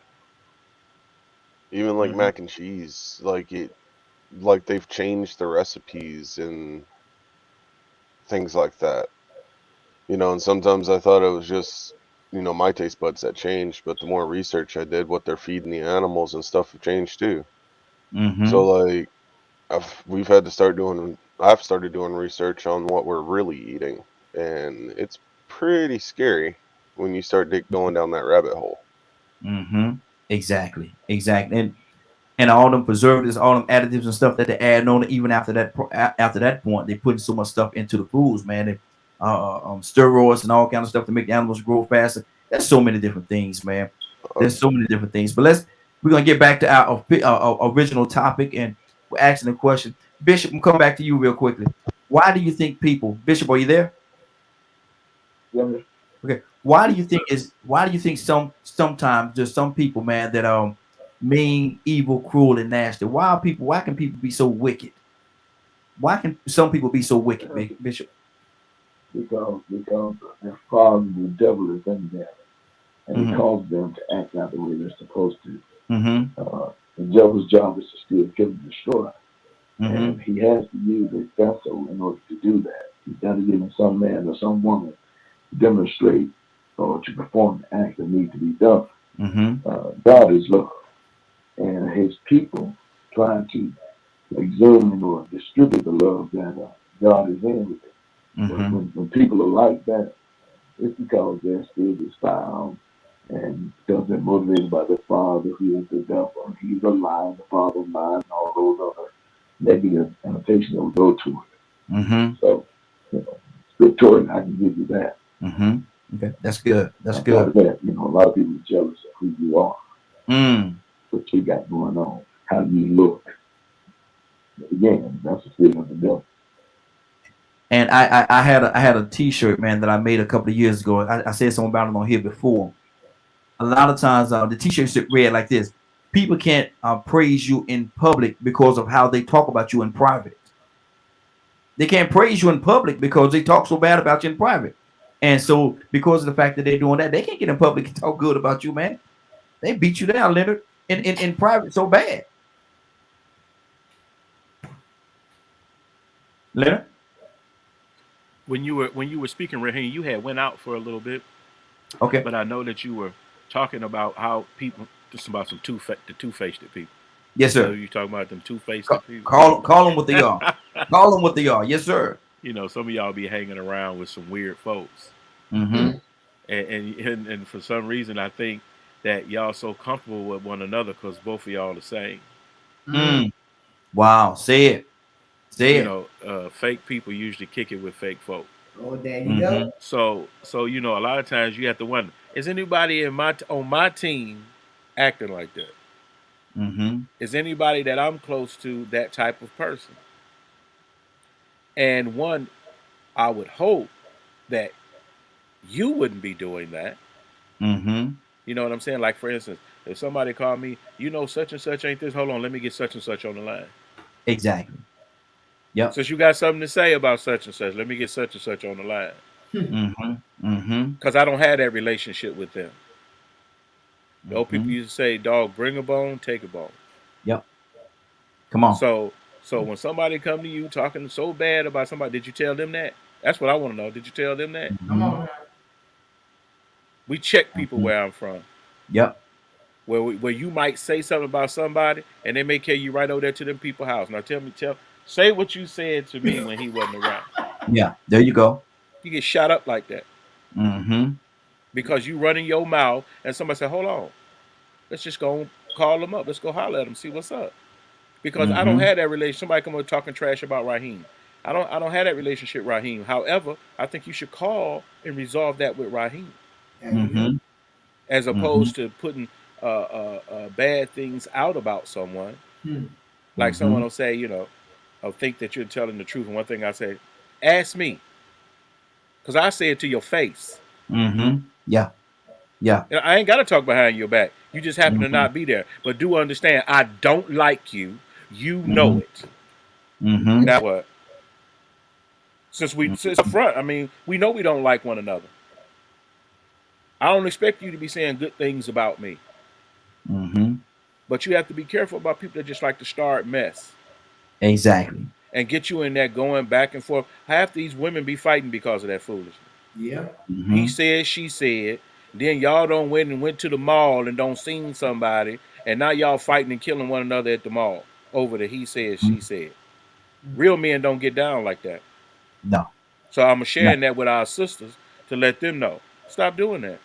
Even like Mm-hmm. mac and cheese, like they've changed the recipes and things like that. And sometimes I thought it was just, my taste buds that changed, but the more research I did, what they're feeding the animals and stuff have changed too. So Mm-hmm. like I've started doing research on what we're really eating, and it's pretty scary when you start going down that rabbit hole. Mm-hmm. Exactly. Exactly. And all them preservatives, all them additives and stuff that they add on, even after that point, they putting so much stuff into the foods, man. Steroids and all kind of stuff to make the animals grow faster. There's so many different things, man. Uh, There's so many different things. But we're gonna get back to our original topic, and we're asking the question. Bishop, I'm coming back to you real quickly. Why do you think people, Bishop, are you there? Yeah, Okay. why do you think sometimes there's some people, man, that are mean, evil, cruel, and nasty? Why can people be so wicked? Why can some people be so wicked, Bishop? Because their father, the devil, is in them, and he Mm-hmm. causes them to act out the way they're supposed to. Mm-hmm. The devil's job is to steal, kill, and destroy, Mm-hmm. and he has to use a vessel in order to do that. He's got to give him some man or some woman to demonstrate or to perform the act that needs to be done. Mm-hmm. God is love, and his people trying to exude or distribute the love that God is in with it. But Mm-hmm. when people are like that, it's because they're still defiled and because they're motivated by the father who is the devil. He's a lie, the father of lying, and all those other negative annotations that will go to it. Mm-hmm. So, scripturally, I can give you that. Mm-hmm. Okay, that's good. That's On top good. of that, a lot of people are jealous of who you are, Mm. what you got going on, how you look. Again, that's the spirit of the devil. And I had a T-shirt, man, that I made a couple of years ago. I said something about it on here before. A lot of times, the T-shirt read like this: people can't praise you in public because of how they talk about you in private. They can't praise you in public because they talk so bad about you in private. And so, because of the fact that they're doing that, they can't get in public and talk good about you, man. They beat you down, Leonard, in private so bad. Leonard? When you were speaking, Raheem, you had went out for a little bit, Okay. but I know that you were talking about how people just about the two faced people. Yes, You know, sir. you talking about them two faced people. Call them what they are. Call them what they are. Yes, sir. You know, some of y'all be hanging around with some weird folks, Mm-hmm. and for some reason, I think that y'all so comfortable with one another because both of y'all the same. Mm. Wow. Say it. Say You it. know, fake people usually kick it with fake folk. Oh, there you Mm-hmm. go. So you know, a lot of times you have to wonder: is anybody on my team acting like that? Mm-hmm. Is anybody that I'm close to that type of person? And one, I would hope that you wouldn't be doing that. Mm-hmm. You know what I'm saying? Like for instance, if somebody called me, such and such ain't this. Hold on, let me get such and such on the line. Exactly. Yep. Since you got something to say about such and such, let me get such and such on the line. Mm-hmm. Mm-hmm. Because I don't have that relationship with them. The old people Mm-hmm. used to say, "Dog, bring a bone, take a bone." Yep. Come on. So, so when somebody come to you talking so bad about somebody, did you tell them that? That's what I want to know. Did you tell them that? Come Mm-hmm. on now. We check people Mm-hmm. where I'm from. Yep. Where you might say something about somebody, and they may carry you right over there to them people's house. Now say what you said to me when he wasn't around. Yeah. There you go. You get shot up like that Mm-hmm. because you running your mouth, and somebody said, "Hold on, let's just go call them up. Let's go holler at them, see what's up." Because I don't Mm-hmm. have that relation. Somebody come up talking trash about Raheem. I don't have that relationship, Raheem. However, I think you should call and resolve that with Raheem, There you go. Mm-hmm. as Mm-hmm. opposed to putting bad things out about someone. Hmm. Like someone Mm-hmm. will say, I'll think that you're telling the truth. And one thing I say, ask me, because I say it to your face. Mm-hmm. Yeah. Yeah. And I ain't got to talk behind your back. You just happen to Mm-hmm. not be there. But do understand, I don't like you. You Mm-hmm. know it. Mm-hmm. Now what? Since up front, I mean, we know we don't like one another. I don't expect you to be saying good things about me. Mm-hmm. But you have to be careful about people that just like to start mess Exactly. and get you in there going back and forth. Half these women be fighting because of that foolishness. Yeah. He Mm-hmm. said, she said. Then y'all don't went to the mall and don't seen somebody, and now y'all fighting and killing one another at the mall over the he said, she said. Real men don't get down like that. No. So I'm No. sharing that with our sisters to let them know. Stop doing that.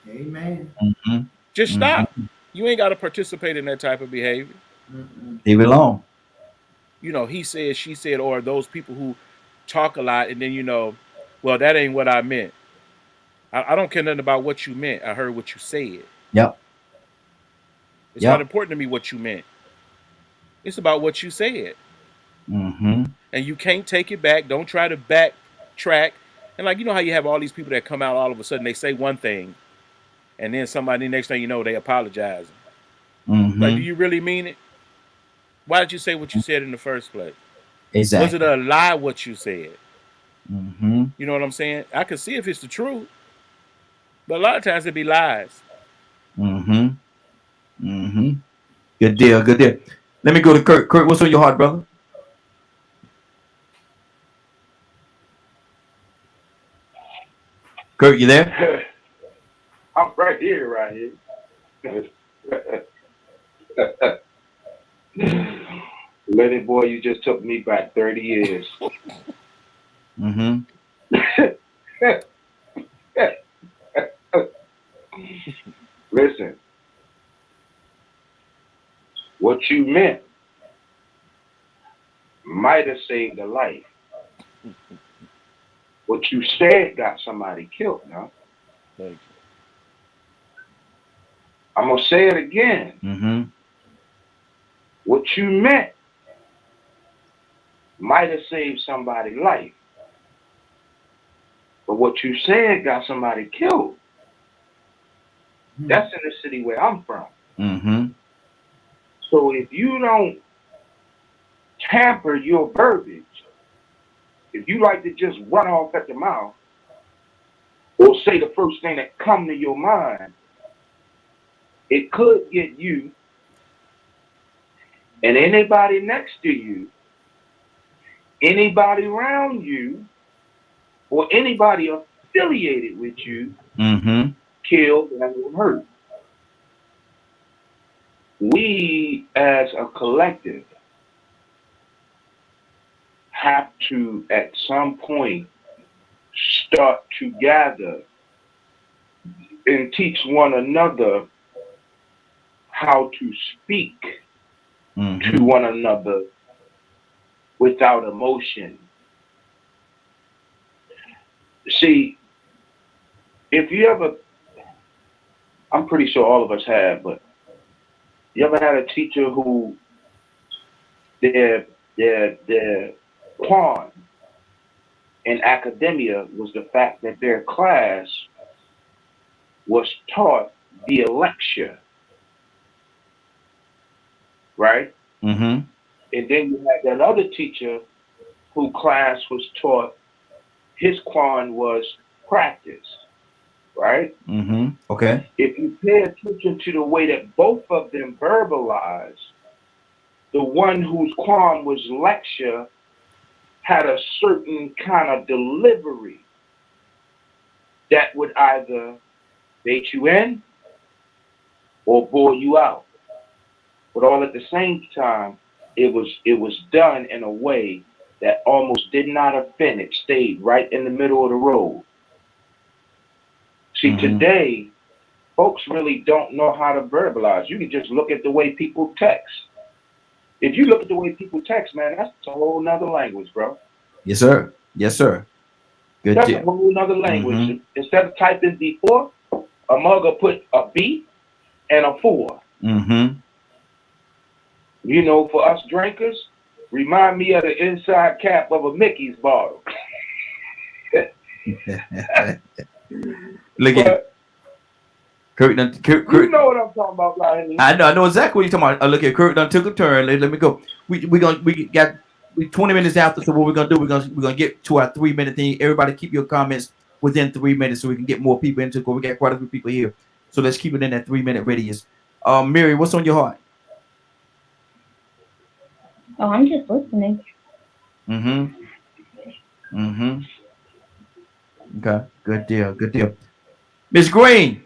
Amen. Mm-hmm. Just stop. Mm-hmm. You ain't got to participate in that type of behavior. Mm-mm. Leave it alone. He said, she said, or those people who talk a lot and then well, that ain't what I meant. I don't care nothing about what you meant. I heard what you said. Yep. It's not Yep. important to me what you meant. It's about what you said. Mm-hmm. And you can't take it back. Don't try to backtrack And like, you know how you have all these people that come out all of a sudden, they say one thing, and then somebody, next thing you know, they apologizing. Like, do Mm-hmm. you really mean it? Why did you say what you said in the first place? Was it Exactly. a lie what you said? Mm-hmm. You know what I'm saying? I can see if it's the truth, but a lot of times it be lies. Mm-hmm. Mm-hmm. Good deal. Good deal. Let me go to Kurt. Kurt, what's on your heart, brother? Kurt, you there? I'm right here, right here. Lenny boy, you just took me back 30 years. Mm-hmm. Listen, what you meant might have saved a life. What you said got somebody killed now. Thank I'm going to say it again. Mm-hmm. What you meant might have saved somebody's life. But what you said got somebody killed. That's in the city where I'm from. Mm-hmm. So if you don't tamper your verbiage, if you like to just run off at the mouth or say the first thing that come to your mind, it could get you and anybody next to you, anybody around you, or anybody affiliated with you Mm-hmm. killed and hurt. We as a collective have to at some point start to gather and teach one another how to speak Mm-hmm. to one another without emotion. See, if you ever, I'm pretty sure all of us have, but you ever had a teacher who their qualm in academia was the fact that their class was taught via lecture, right? Mm-hmm. And then you had that other teacher who class was taught his qualm was practice, right? Mm-hmm. Okay. If you pay attention to the way that both of them verbalize, the one whose qualm was lecture had a certain kind of delivery that would either bait you in or bore you out. But all at the same time, it was done in a way that almost did not offend. It stayed right in the middle of the road. See, Mm-hmm. today, folks really don't know how to verbalize. You can just look at the way people text. If you look at the way people text, man, that's a whole nother language, bro. Yes, sir. Yes, sir. Good That's a deal. whole nother language. Mm-hmm. Instead of typing before, a mugger put a B and a four. Mm-hmm. You know, for us drinkers, remind me of the inside cap of a Mickey's bottle. Look at But Kurt. you know what I'm talking about, Lahini. I know exactly what you're talking about. Look at Kurt done took a turn. Let me go. We got 20 minutes after. So what we're gonna do? We're gonna get to our 3 minute thing. Everybody keep your comments within 3 minutes so we can get more people into it. We got quite a few people here. So let's keep it in that 3 minute radius. Mary, what's on your heart? Oh, I'm just listening. Mm-hmm. Mm-hmm. Okay. Good deal. Good deal. Miss Green,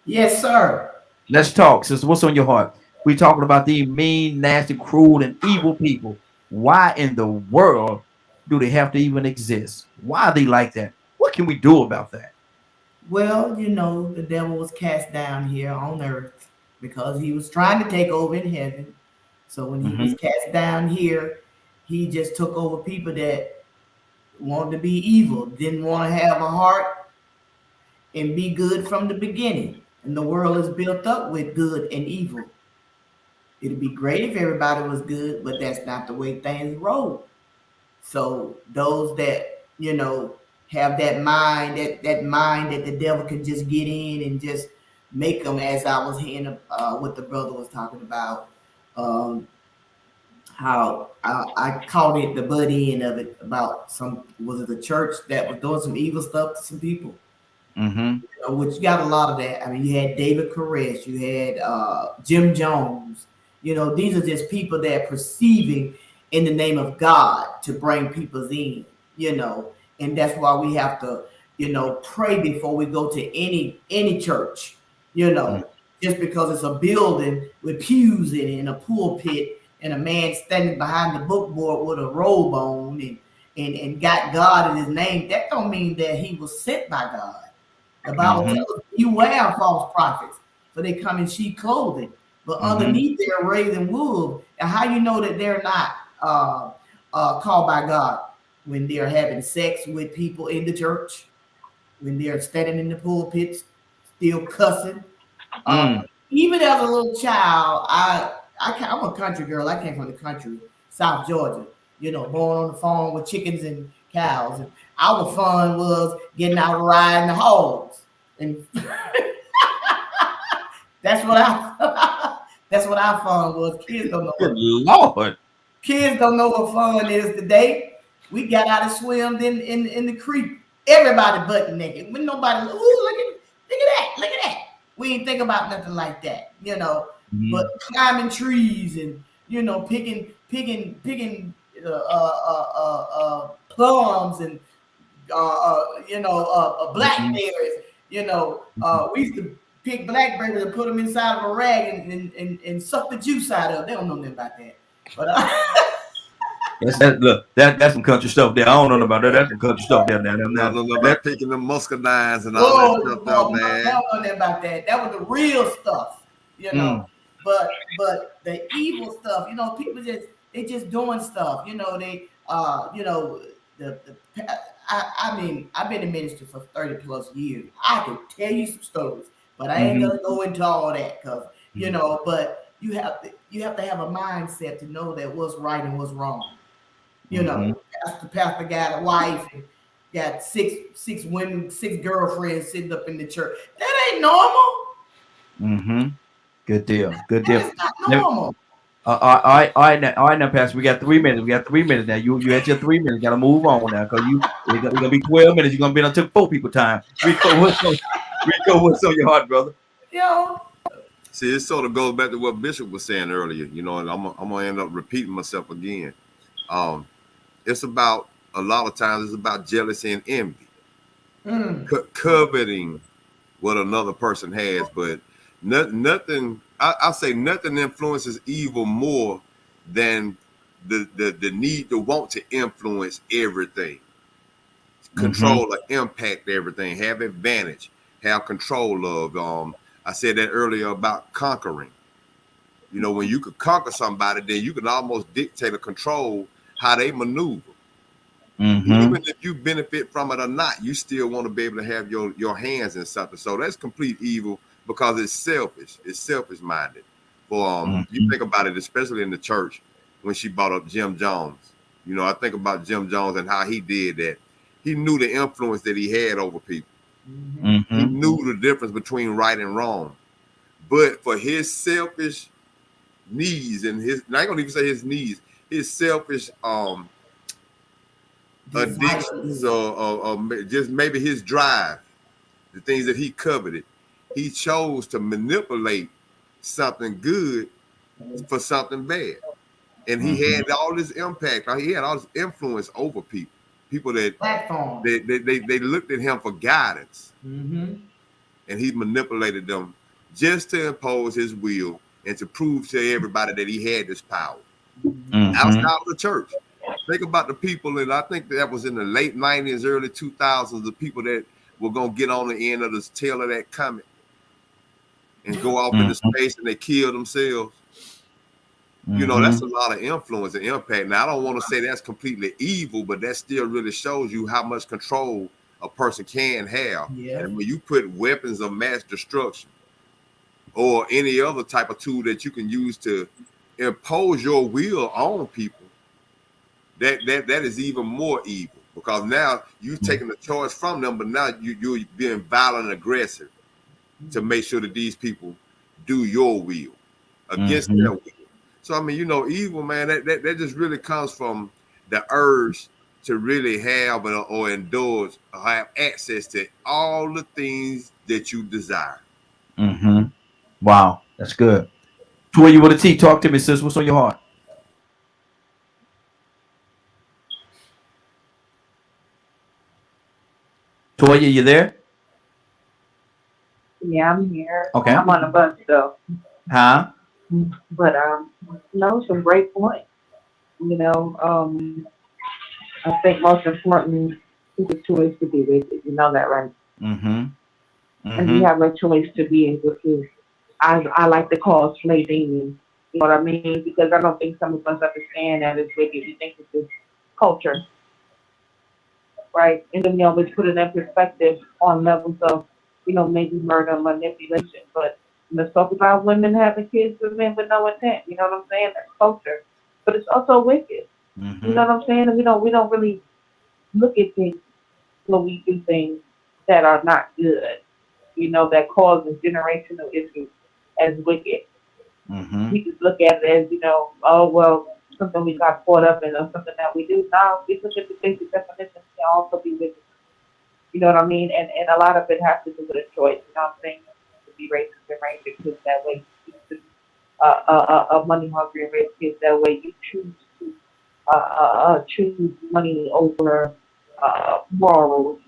Yes, sir. let's talk. Sister, what's on your heart? We talking about the mean, nasty, cruel, and evil people. Why in the world do they have to even exist? Why are they like that? What can we do about that? Well, the devil was cast down here on earth because he was trying to take over in heaven. So when he Mm-hmm. was cast down here, he just took over people that wanted to be evil, didn't want to have a heart and be good from the beginning. And the world is built up with good and evil. It'd be great if everybody was good, but that's not the way things roll. So those that, have that mind, that mind that the devil can just get in and just make them, as I was hearing what the brother was talking about, how I caught it, the butt end of it, about was it the church that was doing some evil stuff to some people? Mm-hmm. Which you got a lot of that. I mean, you had David Koresh, you had Jim Jones. These are just people that are perceiving in the name of God to bring people in. And that's why we have to, pray before we go to any church. Just because it's a building with pews in it and a pulpit and a man standing behind the bookboard with a robe on and got God in his name, that don't mean that he was sent by God. The Bible Mm-hmm. tells us, beware of false prophets, for they come in sheep clothing, but underneath they are raising wolves. And how you know that they're not called by God? When they're having sex with people in the church, when they're standing in the pulpits, still cussing. Even as a little child, I'm a country girl. I came from the country, South Georgia. Born on the farm with chickens and cows. And our fun was getting out riding the hogs, and that's what I that's what our fun was. Good Lord. Kids don't know what fun is today. We got out and swam in the creek. Everybody butt naked. When nobody, look at that. We ain't think about nothing like that, But climbing trees and picking plums and blackberries. We used to pick blackberries and put them inside of a rag and suck the juice out of. They don't know nothing about that, but. That's some country stuff there. I don't know about that. That's some country stuff there. No, about picking the muscadines and all that stuff there, man. I don't know nothing about that. That was the real stuff, But the evil stuff, people they just doing stuff. They I mean, I've been in ministry for 30 plus years. I could tell you some stories, but I ain't gonna go into all that because but you have to have a mindset to know that what's right and what's wrong. Pastor got a wife and got six women, 6 girlfriends sitting up in the church. That ain't normal. Good deal. That is not normal. All right, now, Pastor. We got 3 minutes. Now you had your 3 minutes. Got to move on now because it's gonna be 12 minutes. You're gonna be on took 4 people time. Rico, what's on your heart, brother? See, it sort of goes back to what Bishop was saying earlier, and I'm gonna end up repeating myself again. It's about a lot of times it's about jealousy and envy, coveting what another person has, but nothing. I say nothing influences evil more than the need to want to influence everything, control or impact everything, have advantage, have control of. I said that earlier about conquering. When you could conquer somebody, then you can almost dictate or control how they maneuver. Even if you benefit from it or not, you still want to be able to have your hands in something. So that's complete evil because it's selfish. It's selfish-minded. You think about it, especially in the church, when she brought up Jim Jones. I think about Jim Jones and how he did that. He knew the influence that he had over people. He knew the difference between right and wrong. But for his selfish needs and I ain't gonna even say his needs, his selfish addictions or just maybe his drive, the things that he coveted, he chose to manipulate something good for something bad. And he had all this impact, he had all this influence over people that they looked at him for guidance. And he manipulated them just to impose his will and to prove to everybody that he had this power outside of the church. Think about the people, and I think that was in the late 90s, early 2000s, the people that were going to get on the end of the tail of that comet and go off into space and they kill themselves. That's a lot of influence and impact. Now, I don't want to say that's completely evil, but that still really shows you how much control a person can have. And when you put weapons of mass destruction or any other type of tool that you can use to impose your will on people, that is even more evil. because now you've taken the choice from them, but now you're being violent and aggressive to make sure that these people do your will against their will. So I mean, evil, man, that just really comes from the urge to really have or indulge or have access to all the things that you desire. Wow, that's good. Toya with a T, talk to me, sis. What's on your heart? Toya, you there? Yeah, I'm here. Okay. I'm on the bus though. Huh? But no, some great points. You know, I think most important is the choice to be with it. You know that, right? And you have a choice to be able to. I like to call slave demons. You know what I mean? Because I don't think some of us understand that it's wicked. We think it's just culture, right? And then we always put it in perspective on levels of, maybe murder, manipulation. But let's talk about women having kids with men with no intent. You know what I'm saying? That's culture, but it's also wicked. You know what I'm saying? And we don't really look at things when we do things that are not good. That causes generational issues as wicked. We just look at it as, oh well, something we got caught up in or something that we do. Now we look at the basic definition can also be wicked. You know what I mean? And a lot of it has to do with a choice. You know what I'm saying? To be racist and raise your kids that way. To money hungry and raise kids that way. You choose to choose money over morals.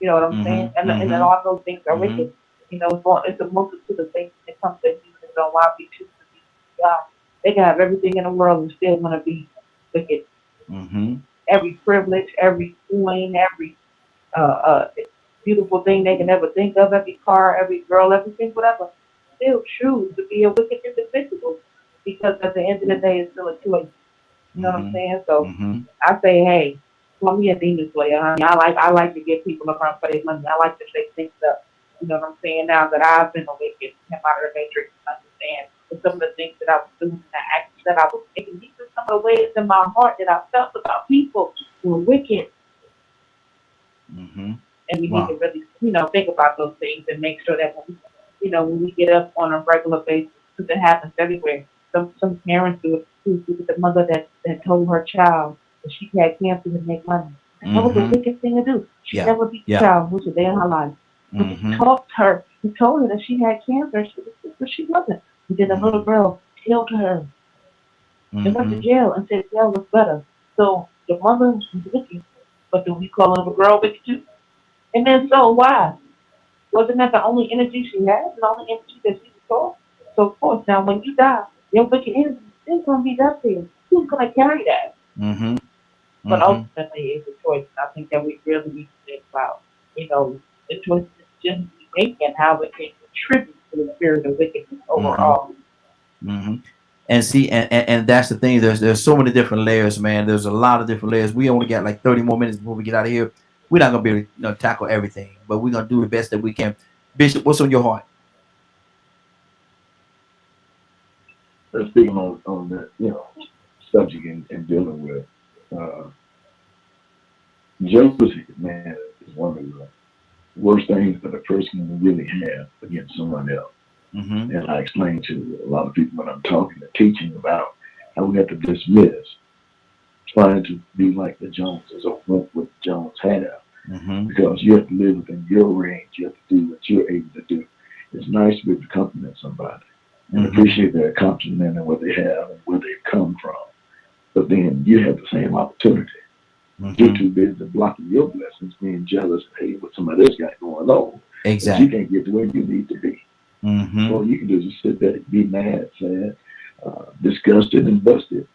You know what I'm saying? And then all those things are wicked. It's a multitude of things when it comes to humans on why we choose to be God. They can have everything in the world and still want to be wicked. Every privilege, every coin, every beautiful thing they can ever think of, every car, every girl, everything, whatever, still choose to be a wicked individual because at the end of the day, it's still a choice. You know what I'm saying? So I say, hey, call me a demon slayer, honey. I like to get people around for their money. I like to shake things up. You know what I'm saying? Now that I've been awakened, came out of the matrix, and understand that some of the things that I was doing, the actions that I was taking, these are some of the ways in my heart that I felt about people who were wicked. And we need to really, think about those things and make sure that when we get up on a regular basis, because it happens everywhere. Some parents do it too. Look at the mother that told her child that she had cancer to make money. That was a wicked thing to do. She never beat the child who's a day in her life. But he talked to her. He told her that she had cancer, but she wasn't. And then the little girl killed her and went to jail and said jail was better. So the mother was wicked. But do we call her a girl wicked too? And then so why? Wasn't that the only energy she had, the only energy that she saw? So of course, now when you die, your wicked energy is going to be up there. Who's going to carry that? But ultimately, it's a choice. And I think that we really need to think about, the choices that we make and how it can contribute to the spirit of wickedness overall. And see, and that's the thing. There's so many different layers, man. There's a lot of different layers. We only got like 30 more minutes before we get out of here. We're not gonna be able to tackle everything, but we're gonna do the best that we can. Bishop, what's on your heart? Speaking on that, subject and dealing with jealousy, man, is one of the worst things that a person can really have against someone else. And I explain to a lot of people when I'm talking and teaching about how we have to dismiss trying to be like the Joneses or want what the Jones have. Because you have to live within your range. You have to do what you're able to do. It's nice to be able to compliment somebody and appreciate their accomplishment and what they have and where they've come from. But then you have the same opportunity. You're too busy blocking your blessings, being jealous and hating what somebody else got going on. Exactly. But you can't get to where you need to be. All you can do is just sit there, be mad, sad, disgusted, and busted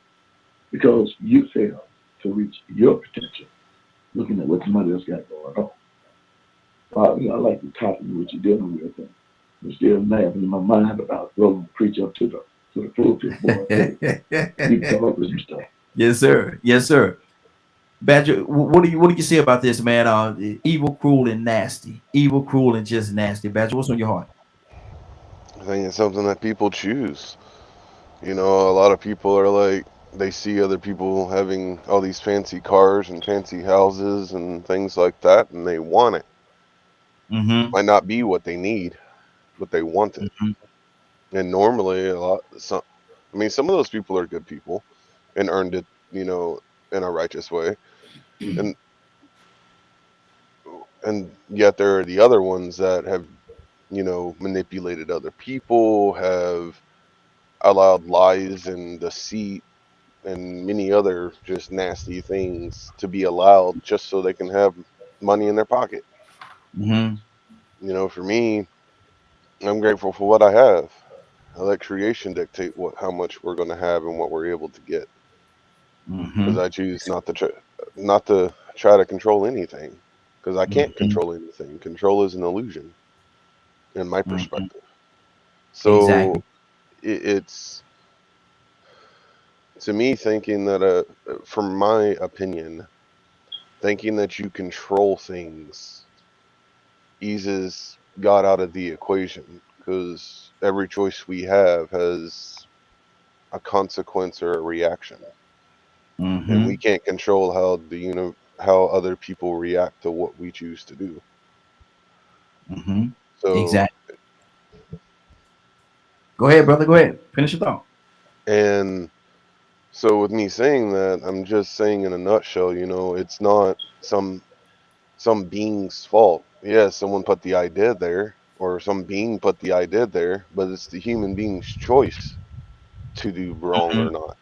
because you failed to reach your potential, looking at what somebody else got going on. I like the topic what you're dealing with, and I'm still laughing in my mind about rolling the preach up to the pulpit, boy. You can come up with some stuff. Yes, sir. Yes, sir. Badger, what do you say about this, man? Evil, cruel, and nasty. Evil, cruel, and just nasty. Badger, what's on your heart? I think it's something that people choose. A lot of people are like they see other people having all these fancy cars and fancy houses and things like that, and they want it. Mm-hmm. Might not be what they need, but they want it. Mm-hmm. And normally, I mean, some of those people are good people and earned it, in a righteous way, and yet there are the other ones that have, manipulated other people, have allowed lies and deceit and many other just nasty things to be allowed just so they can have money in their pocket. Mm-hmm. For me, I'm grateful for what I have. I let creation dictate how much we're going to have and what we're able to get, because Mm-hmm. I choose not to try to control anything, because I can't Mm-hmm. control anything. Control is an illusion in my Mm-hmm. perspective. Exactly. So it's to me thinking that, from my opinion, thinking that you control things eases God out of the equation, because every choice we have has a consequence or a reaction, and Mm-hmm. we can't control how other people react to what we choose to do. Mm-hmm. So, Exactly. Go ahead, brother. Go ahead. Finish your thought. and so with me saying that, I'm just saying in a nutshell, it's not some being's fault. Yeah, someone put the idea there, or some being put the idea there, but it's the human being's choice to do wrong Mm-hmm. or not,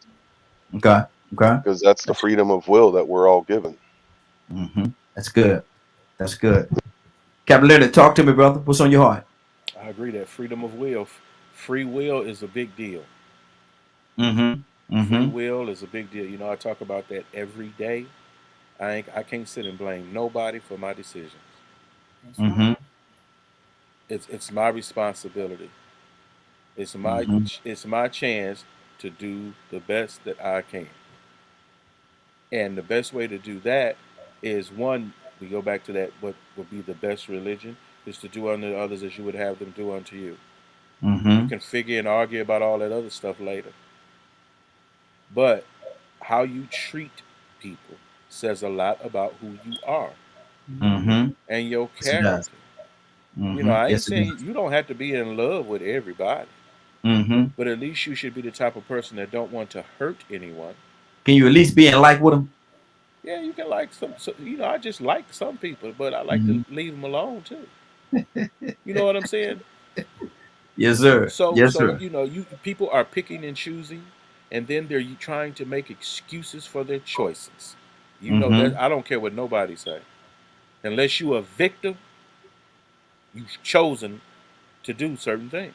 Okay. Okay. because that's the That's freedom of will that we're all given. mm-hmm. That's good. That's good. Captain Leonard, talk to me, brother. What's on your heart? I agree that freedom of will, free will is a big deal. Mm-hmm. Free Mm-hmm. will is a big deal. You know, I talk about that every day. I can't sit and blame nobody for my decisions. That's right. Mm-hmm. It's my responsibility. It's my Mm-hmm. it's my chance to do the best that I can. And the best way to do that is, one, we go back to that, what would be the best religion is to do unto others as you would have them do unto you. You Mm-hmm. can figure and argue about all that other stuff later. But how you treat people says a lot about who you are Mm-hmm. and your Yes, it does. character. You know, Mm-hmm. I ain't Yes, it saying does. you don't have to be in love with everybody, Mm-hmm. but at least you should be the type of person that don't want to hurt anyone. Can you at least be in like with them? Yeah, you can like some, I just like some people, but I like Mm-hmm. to leave them alone too. You know what I'm saying? Yes, sir. So, Yes, so sir. you know, you people are picking and choosing, and then they're trying to make excuses for their choices. You know Mm-hmm. that I don't care what nobody say. Unless you a victim, you've chosen to do certain things.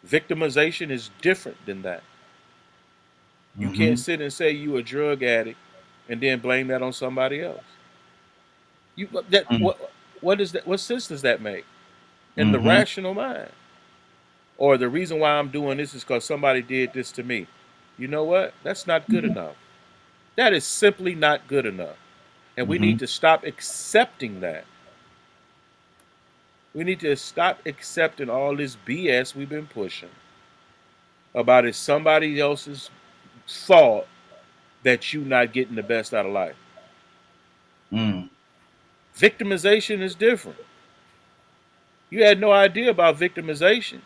Victimization is different than that. You Mm-hmm. can't sit and say you a drug addict and then blame that on somebody else. You that what is that? What sense does that make in the Mm-hmm. rational mind? Or the reason why I'm doing this is because somebody did this to me. You know what? That's not good enough. That is simply not good enough. And we Mm-hmm. need to stop accepting that. We need to stop accepting all this BS we've been pushing about it's somebody else's fault that you not getting the best out of life. Mm. Victimization is different. You had no idea about victimization.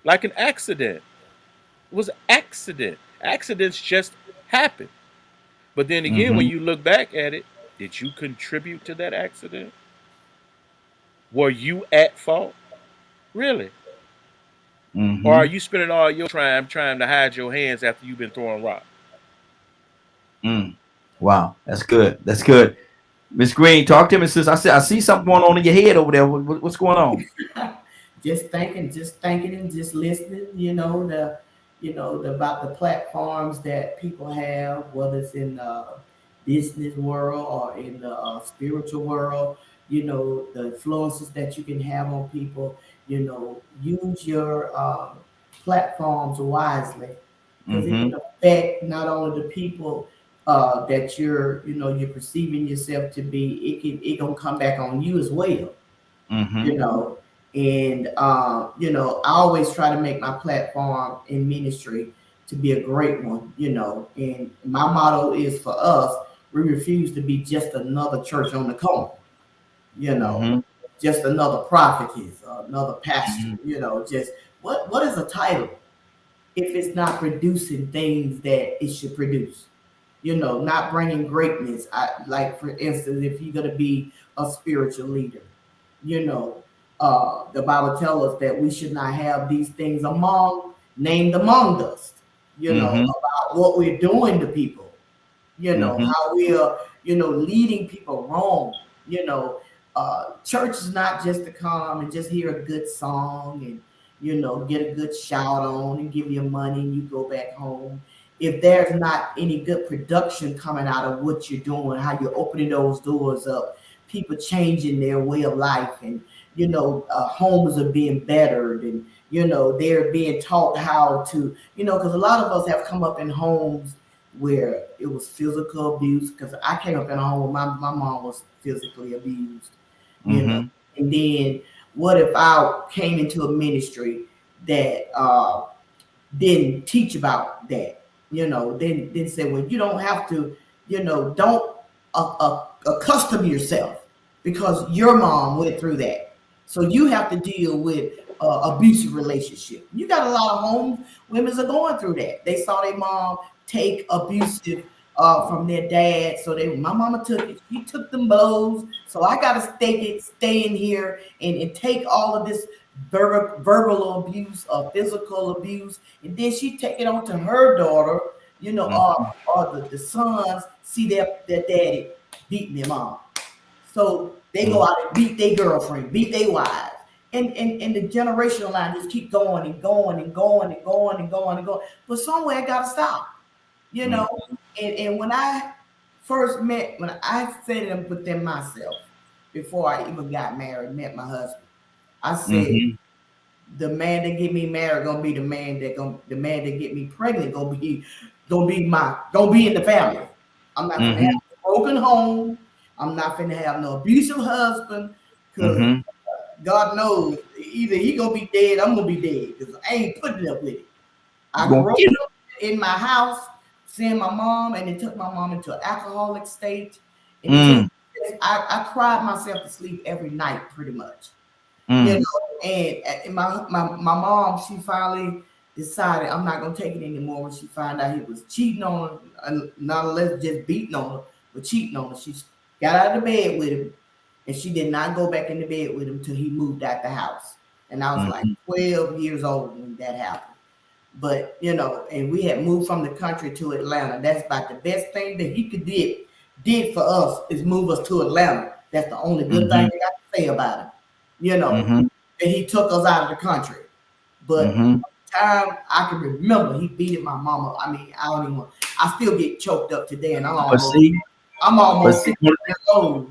Like an accident. It was an accident. Accidents just happen. But then again, when Mm-hmm. you look back at it, did you contribute to that accident? Were you at fault? Really? Or are Mm-hmm. you spending all your time trying to hide your hands after you've been throwing rocks? Mm. Wow, that's good. That's good. Miss Green, talk to me, sis. I see something going on in your head over there. What's going on? Just thinking and just listening, about the platforms that people have, whether it's in the business world or in the spiritual world, the influences that you can have on people. Use your platforms wisely, because it Mm-hmm. can affect not only the people that you're perceiving yourself to be. It gonna come back on you as well, Mm-hmm. you know. And I always try to make my platform in ministry to be a great one, you know. And my motto is for us, we refuse to be just another church on the corner, you know, Mm-hmm. just another prophetess, another pastor, Mm-hmm. you know, just what is a title if it's not producing things that it should produce? You know, not bringing greatness. Like for instance, if you're gonna be a spiritual leader, you know, the Bible tells us that we should not have these things named among us, you know, Mm-hmm. about what we're doing to people, you know, Mm-hmm. how we are, you know, leading people wrong. You know, church is not just to come and just hear a good song and, you know, get a good shout on and give you money and you go back home. If there's not any good production coming out of what you're doing, how you're opening those doors up, people changing their way of life, and, you know, homes are being bettered, and, you know, they're being taught how to, you know, because a lot of us have come up in homes where it was physical abuse, because I came up in a home where my mom was physically abused, you know. Mm-hmm. And then what if I came into a ministry that didn't teach about that, you know, then say, well, you don't have to, you know, don't accustom yourself because your mom went through that. So you have to deal with abusive relationship. You got a lot of homes, women are going through that. They saw their mom take abusive from their dad. So my mama took it. She took them blows. So I got to stay in here and take all of this verbal abuse or physical abuse, and then she take it on to her daughter, you know, or the sons see their daddy beating their mom. So they go out and beat their girlfriend, beat their wives. And the generational line just keep going and going and going and going and going and going. But somewhere it gotta stop, you know. And when I first when I said it within myself before I even got married, met my husband, I said, Mm-hmm. the man that get me married gonna be the man that get me pregnant gonna be in the family. I'm not gonna have Mm-hmm. a broken home. I'm not gonna have no abusive husband, because Mm-hmm. God knows either he gonna be dead, I'm gonna be dead, because I ain't putting up with it. You I gonna grew kill up in my house, seeing my mom, and it took my mom into an alcoholic state, and it just it. I cried myself to sleep every night, pretty much, you Mm. know. And my mom, she finally decided I'm not gonna take it anymore when she found out he was cheating on her, not unless just beating on her, but cheating on her. She got out of the bed with him, and she did not go back in the bed with him till he moved out the house. And I was like Mm-hmm. 12 years old when that happened. But, you know, and we had moved from the country to Atlanta. That's about the best thing that he could did for us, is move us to Atlanta. That's the only good thing Mm-hmm. I got to say about him. You know, Mm-hmm. that he took us out of the country. But Mm-hmm. time I can remember, he beating my mama. I mean, I don't even. I still get choked up today, and But see, I'm but almost see, 60 years old,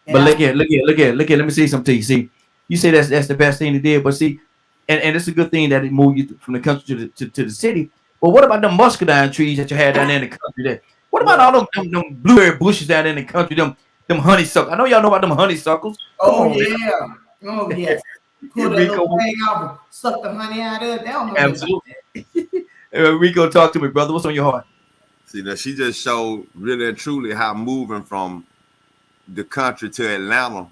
and but I look at, look at, look at, look at. Let me say something to you. See, you say that's the best thing they did, but see, and it's a good thing that it moved you from the country to the city. But what about the muscadine trees that you had down there in the country? There, what about well, all them blueberry bushes down there in the country? Them honeysuckles. I know y'all know about them honeysuckles. Come oh on, yeah, oh yes. man. Pull that little Rico, thing out and suck the honey out of it. They don't know nothing about absolutely. that. Rico, talk to me, brother. What's on your heart? See, that she just showed really and truly how moving from the country to Atlanta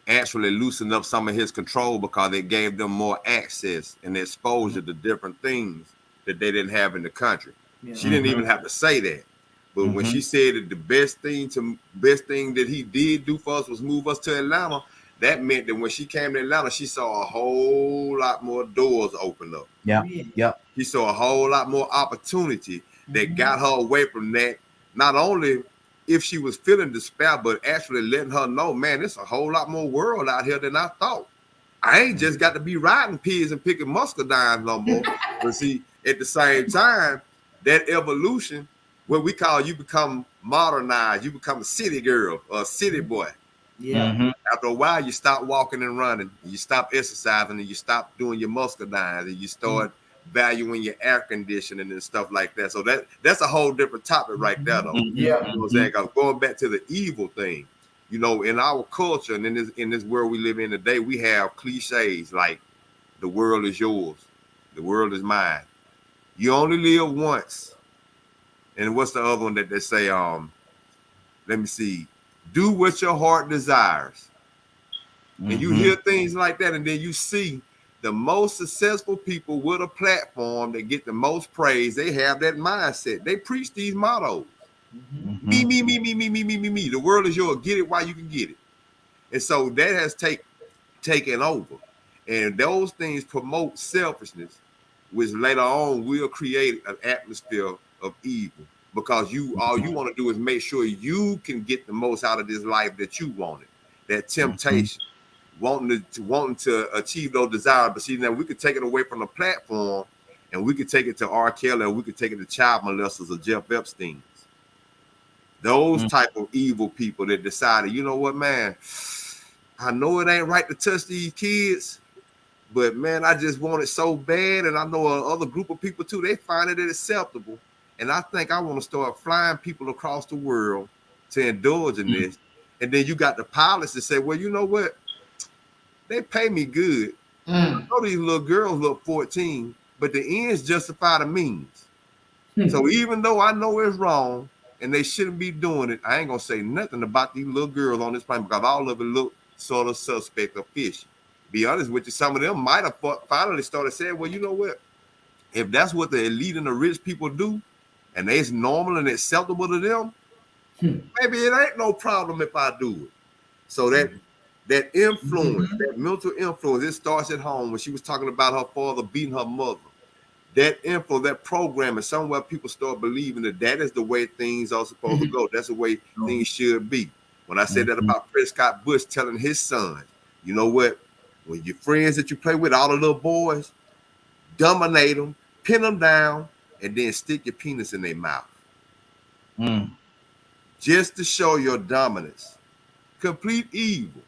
actually loosened up some of his control, because it gave them more access and exposure to different things that they didn't have in the country. Yeah. She didn't Mm-hmm. even have to say that. But when Mm-hmm. she said that the best thing that he did do for us was move us to Atlanta, that meant that when she came to Atlanta, she saw a whole lot more doors open up. Yeah. Yeah. Yeah. She saw a whole lot more opportunity that Mhm. got her away from that. Not only if she was feeling despair, but actually letting her know, man, there's a whole lot more world out here than I thought. I ain't just got to be riding pigs and picking muscadines no more. But see, at the same time, that evolution, what we call, you become modernized, you become a city girl or a city boy. Yeah. Mm-hmm. After a while, you stop walking and running, and you stop exercising, and you stop doing your muscadines, and you start valuing your air conditioning and stuff like that. So that's a whole different topic right there, though. Mm-hmm. Yeah. You know what I'm Mm-hmm. saying? 'Cause going back to the evil thing, you know, in our culture and in this world we live in today, we have cliches like the world is yours, the world is mine. You only live once. And what's the other one that they say? Let me see. Do what your heart desires. And you hear things like that, and then you see the most successful people with a platform that get the most praise. They have that mindset. They preach these mottos. Me, me, me, me, me, me, me, me, me. The world is yours. Get it while you can get it. And so that has taken over. And those things promote selfishness, which later on will create an atmosphere of evil. Because all you want to do is make sure you can get the most out of this life that you wanted. That temptation, wanting to achieve those desires. But see, now we could take it away from the platform, and we could take it to R. Kelly, or we could take it to child molesters or Jeff Epstein's. Those type of evil people that decided, you know what, man, I know it ain't right to touch these kids, but man, I just want it so bad. And I know another group of people too, they find it acceptable. And I think I want to start flying people across the world to indulge in this. And then you got the pilots that say, well, you know what? They pay me good. I know these little girls look 14, but the ends justify the means. So even though I know it's wrong and they shouldn't be doing it, I ain't gonna say nothing about these little girls on this plane because all of it look sort of suspect or fishy. Be honest with you, some of them might have finally started saying, well, you know what? If that's what the elite and the rich people do, and it's normal and acceptable to them, maybe it ain't no problem if I do it. So that influence, that mental influence, it starts at home. When she was talking about her father beating her mother, that info, that program, and somewhere people start believing that is the way things are supposed to go. That's the way things should be. When I said that about Prescott Bush telling his sons, you know what? When your friends that you play with, all the little boys, dominate them, pin them down, and then stick your penis in their mouth. Just to show your dominance. Complete evil.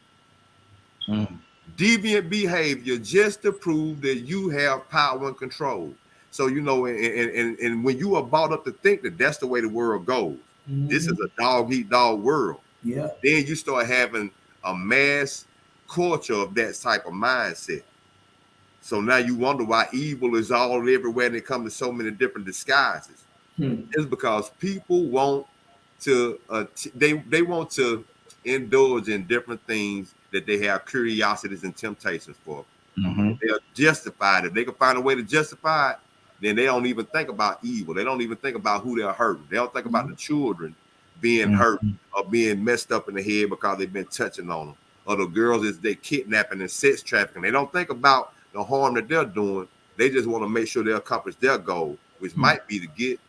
Deviant behavior just to prove that you have power and control. So, you know, and when you are brought up to think that that's the way the world goes, this is a dog-eat-dog world. Yeah. Then you start having a mass culture of that type of mindset. So now you wonder why evil is all everywhere and it comes to so many different disguises. It's because people want to they want to indulge in different things that they have curiosities and temptations for. They'll justify it. If they can find a way to justify it, then they don't even think about evil. They don't even think about who they're hurting. They don't think about the children being hurt or being messed up in the head because they've been touching on them. Or the girls is they kidnapping and sex trafficking. They don't think about the harm that they're doing. They just want to make sure they accomplish their goal, which might be to get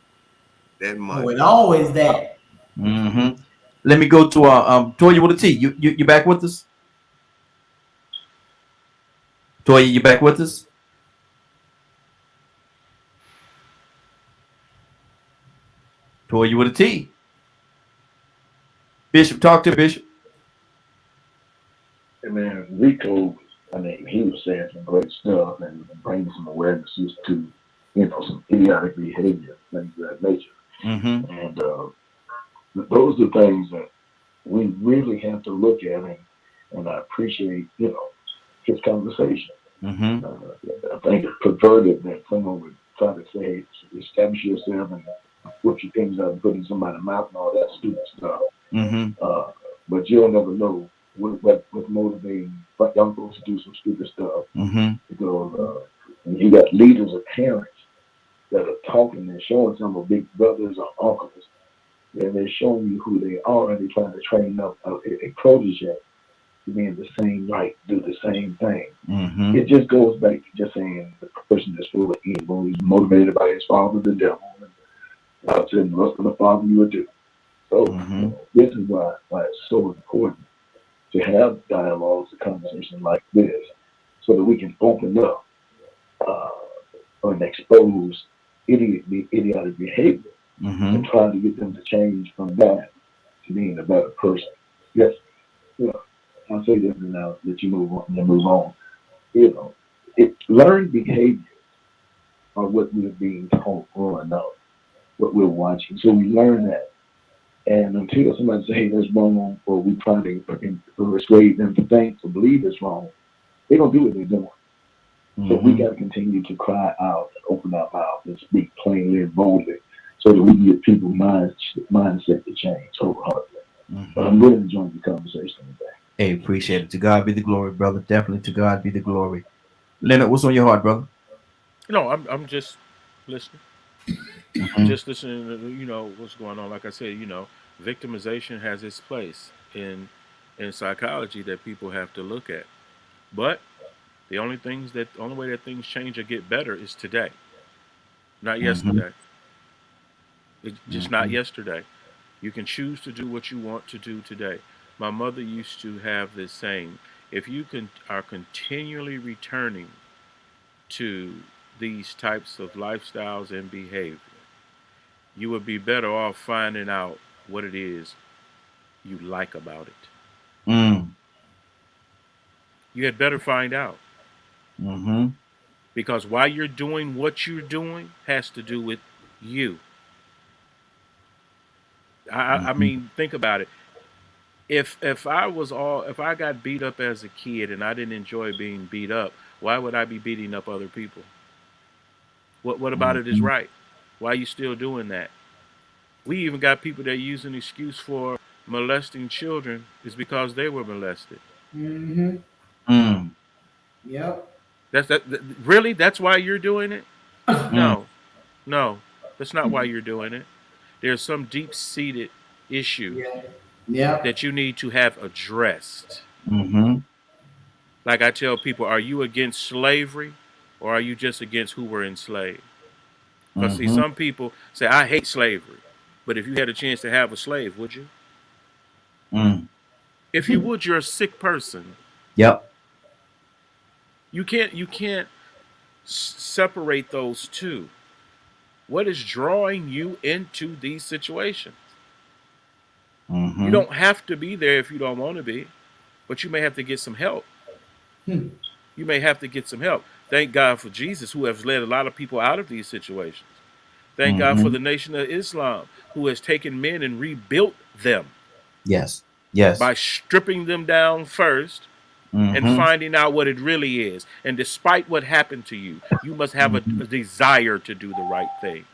that money. Oh, it always that. Let me go to Toya with a T. You back with us? Toya, you back with us? Toya with a T. Bishop, talk to Bishop. And man, Rico, I mean, he was saying some great stuff and bringing some awarenesses to, you know, some idiotic behavior, things of that nature. And those are things that we really have to look at, and I appreciate, you know, his conversation. I think it's perverted that someone would try to say, establish yourself and put your things out and put in somebody's mouth and all that stupid stuff. But you'll never know what's motivating young folks to do some stupid stuff. Because you got leaders of parents that are talking and showing some of big brothers or uncles, and they're showing you who they are, and they're trying to train up a protege to be in the same right, do the same thing. It just goes back to just saying the person is full of evil, he's motivated by his father, the devil, and God said, "Lust of the father you would do." So this is why it's so important to have dialogues, a conversation like this, so that we can open up and expose idiotic behavior and try to get them to change from that to being a better person. Yes, you know, I'll say this now that you move on. You know, learned behavior are what we're being taught growing up, what we're watching. So we learn that. And until somebody says, hey, that's wrong, or we try to persuade them to think or believe it's wrong, they don't do what they're doing. So we got to continue to cry out, open our mouth, and speak plainly and boldly, so that we can get people's mindset to change wholeheartedly. But I'm really enjoying the conversation today. Hey, appreciate it. To God be the glory, brother. Definitely to God be the glory. Leonard, what's on your heart, brother? No, I'm just listening. Mm-hmm. Just listening to what's going on. Like I said, victimization has its place in psychology that people have to look at. But the only way that things change or get better is today, not Mm-hmm. yesterday. It's just not yesterday. You can choose to do what you want to do today. My mother used to have this saying: if you are continually returning to these types of lifestyles and behavior, you would be better off finding out what it is you like about it. Mm. You had better find out, Mm-hmm. because why you're doing what you're doing has to do with you. I Mm-hmm. mean, think about it. If I got beat up as a kid and I didn't enjoy being beat up, why would I be beating up other people? What about it is Mm-hmm. right? Why are you still doing that? We even got people that use an excuse for molesting children is because they were molested. Mm-hmm. Mm. Yep. Really, that's why you're doing it? Mm. No, no, that's not why you're doing it. There's some deep-seated issues Yeah. Yep. that you need to have addressed. Mm-hmm. Like I tell people, are you against slavery or are you just against who were enslaved? Because, see, Mm-hmm. some people say, I hate slavery. But if you had a chance to have a slave, would you? Mm. If you would, you're a sick person. Yep. You can't separate those two. What is drawing you into these situations? You Mm-hmm. don't have to be there if you don't want to be, but you may have to get some help. Hmm. You may have to get some help. Thank God for Jesus, who has led a lot of people out of these situations. Thank God for Mm-hmm. the Nation of Islam, who has taken men and rebuilt them Yes. Yes. by stripping them down first and Mm-hmm. finding out what it really is. And despite what happened to you, you must have Mm-hmm. a desire to do the right thing.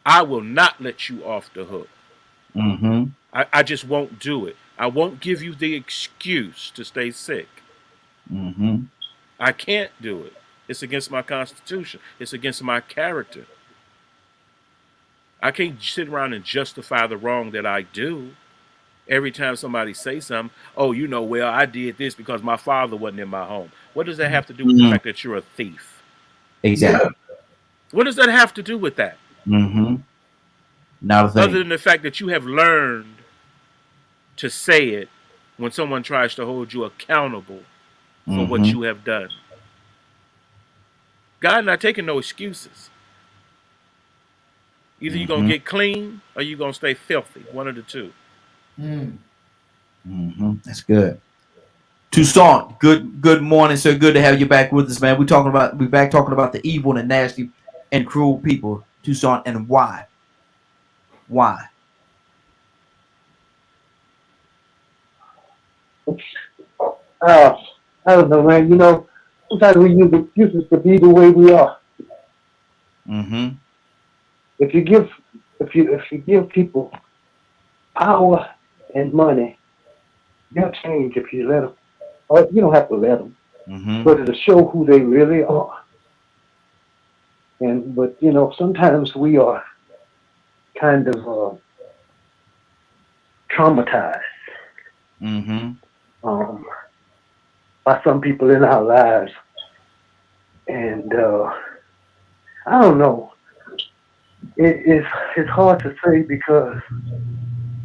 I will not let you off the hook. Mm-hmm. I just won't do it. I won't give you the excuse to stay sick. Mm-hmm. I can't do it. It's against my constitution. It's against my character. I can't sit around and justify the wrong that I do. Every time somebody say something, oh, well, I did this because my father wasn't in my home. What does that have to do with the Mm. fact that you're a thief? Yeah. Exactly. What does that have to do with that? Mm-hmm. Not a Other thing. than the fact that you have learned to say it when someone tries to hold you accountable for what Mm-hmm. you have done. God not taking no excuses. Either you're going Mm-hmm. to get clean or you're going to stay filthy. One of the two. Mm. Mm-hmm. That's good. Toussaint, good morning, sir. Good to have you back with us, man. We back talking about the evil and nasty and cruel people, Toussaint, and why. Why? Uh, I don't know, man. Sometimes we use excuses to be the way we are. Mm-hmm. If you give, if you give people power and money, they'll change if you let them. Or you don't have to let them, Mm-hmm. but it'll show who they really are. But sometimes we are kind of traumatized Mm-hmm. um, by some people in our lives, and I don't know. It's hard to say because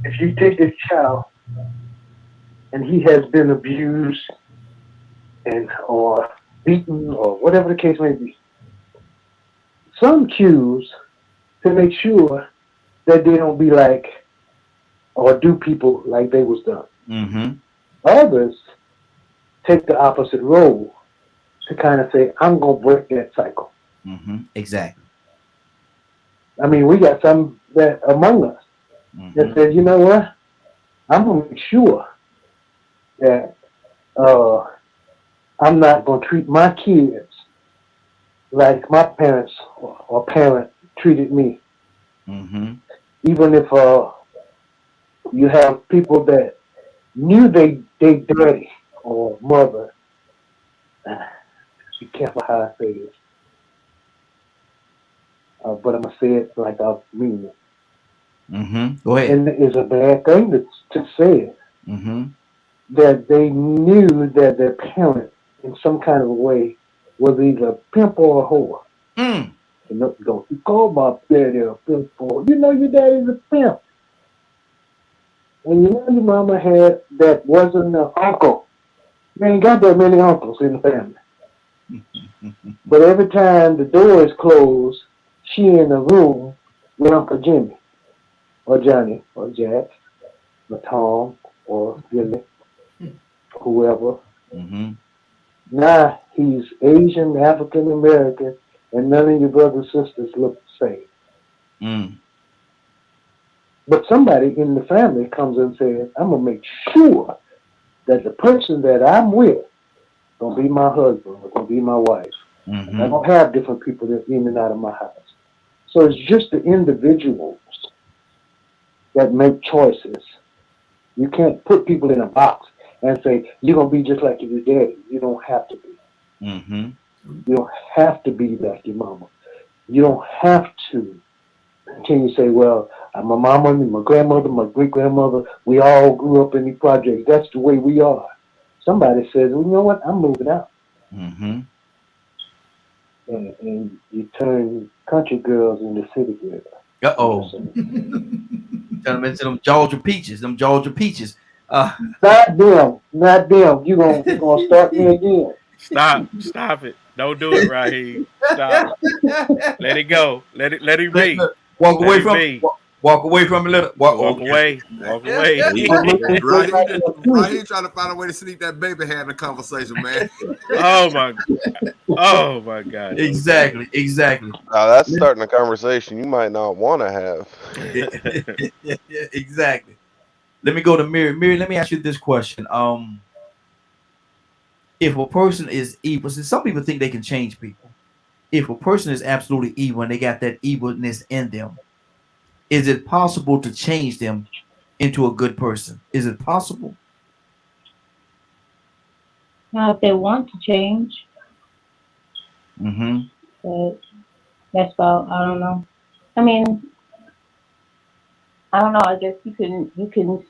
if you take this child and he has been abused and or beaten or whatever the case may be, some choose to make sure that they don't be like or do people like they was done. Mm-hmm. Others take the opposite role to kind of say, I'm gonna break that cycle. Mm-hmm. Exactly. I mean, we got some that among us that Mm-hmm. said, you know what? I'm gonna make sure that uh, I'm not gonna treat my kids like my parents or parent treated me. Mm-hmm. Even if you have people that knew they daddy or mother, be careful how I say this, but I'm gonna say it like I mean it. Mm-hmm. Go ahead. And it's a bad thing to say it, Mm-hmm. that they knew that their parent, in some kind of way, was either a pimp or a whore. Mm. And don't you call my daddy a pimp or you know your daddy's a pimp. And you know your mama had that wasn't an uncle. You ain't got that many uncles in the family. But every time the door is closed, she in the room with Uncle Jimmy or Johnny or Jack or Tom or Billy, whoever. Mm-hmm. Now he's Asian, African American, and none of your brothers and sisters look the same. Mm. But somebody in the family comes and says, I'm gonna make sure that the person that I'm with gonna be my husband or gonna be my wife. I'm not Mm-hmm. gonna have different people that in and out of my house. So it's just the individuals that make choices. You can't put people in a box and say, you're gonna be just like your daddy. You don't have to be. Mm-hmm. You don't have to be like your mama. You don't have to continue to say, well, my mama and my grandmother, my great grandmother, we all grew up in the projects. That's the way we are. Somebody says, well, you know what? I'm moving out. Mm-hmm. And you turn country girls into city girls. I'm just Uh-oh. saying. Turn them into them Georgia peaches. Them Georgia peaches. Not them. Not them. You gonna start me again. Stop it. Don't do it, Raheem. Stop. Let it go. Let it be. Look, walk Let away it from be. walk away from it. Let it walk. Walk Okay. away. Walk away. You gonna make me look Raheem, like an accused. Raheem trying to find a way to sneak that baby head in the conversation, man. oh my oh my gosh. Exactly. Exactly. Now that's starting a conversation you might not want to have. Exactly. Let me go to Mary. Mary, let me ask you this question. If a person is evil, see, some people think they can change people. If a person is absolutely evil and they got that evilness in them, is it possible to change them into a good person? Is it possible? Now, if they want to change, Mm-hmm. but that's about, I don't know. I mean, I don't know. I guess you can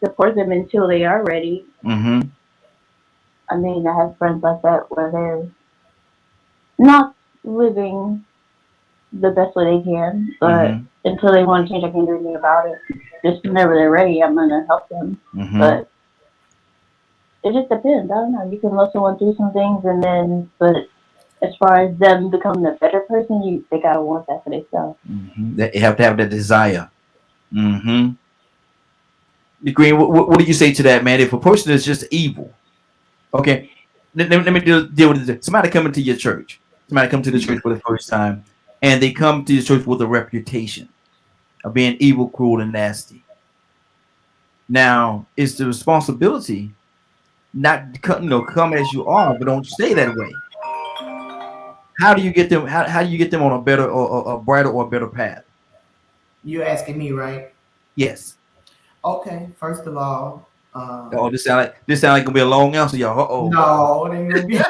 support them until they are ready. Mm-hmm. I mean, I have friends like that where they're not living the best way they can, but Mm-hmm. until they want to change, I can't do anything about it. Just whenever they're ready, I'm gonna help them. Mm-hmm. But it just depends. I don't know. You can let someone do some things, and then, but as far as them becoming a better person, they gotta want that for themselves. Mm-hmm. They have to have that desire. Mm-hmm. Green, what do you say to that, man? If a person is just evil, okay, let me deal with this. Somebody come into your church. Somebody come to the church for the first time, and they come to the church with a reputation of being evil, cruel, and nasty. Now, it's the responsibility not to come, come as you are, but don't stay that way. How do you get them? How do you get them on a better or a brighter or a better path? You're asking me, right? Yes. Okay, first of all, Oh, this sound like gonna be a long answer, y'all. Uh-oh. no, it ain't gonna be.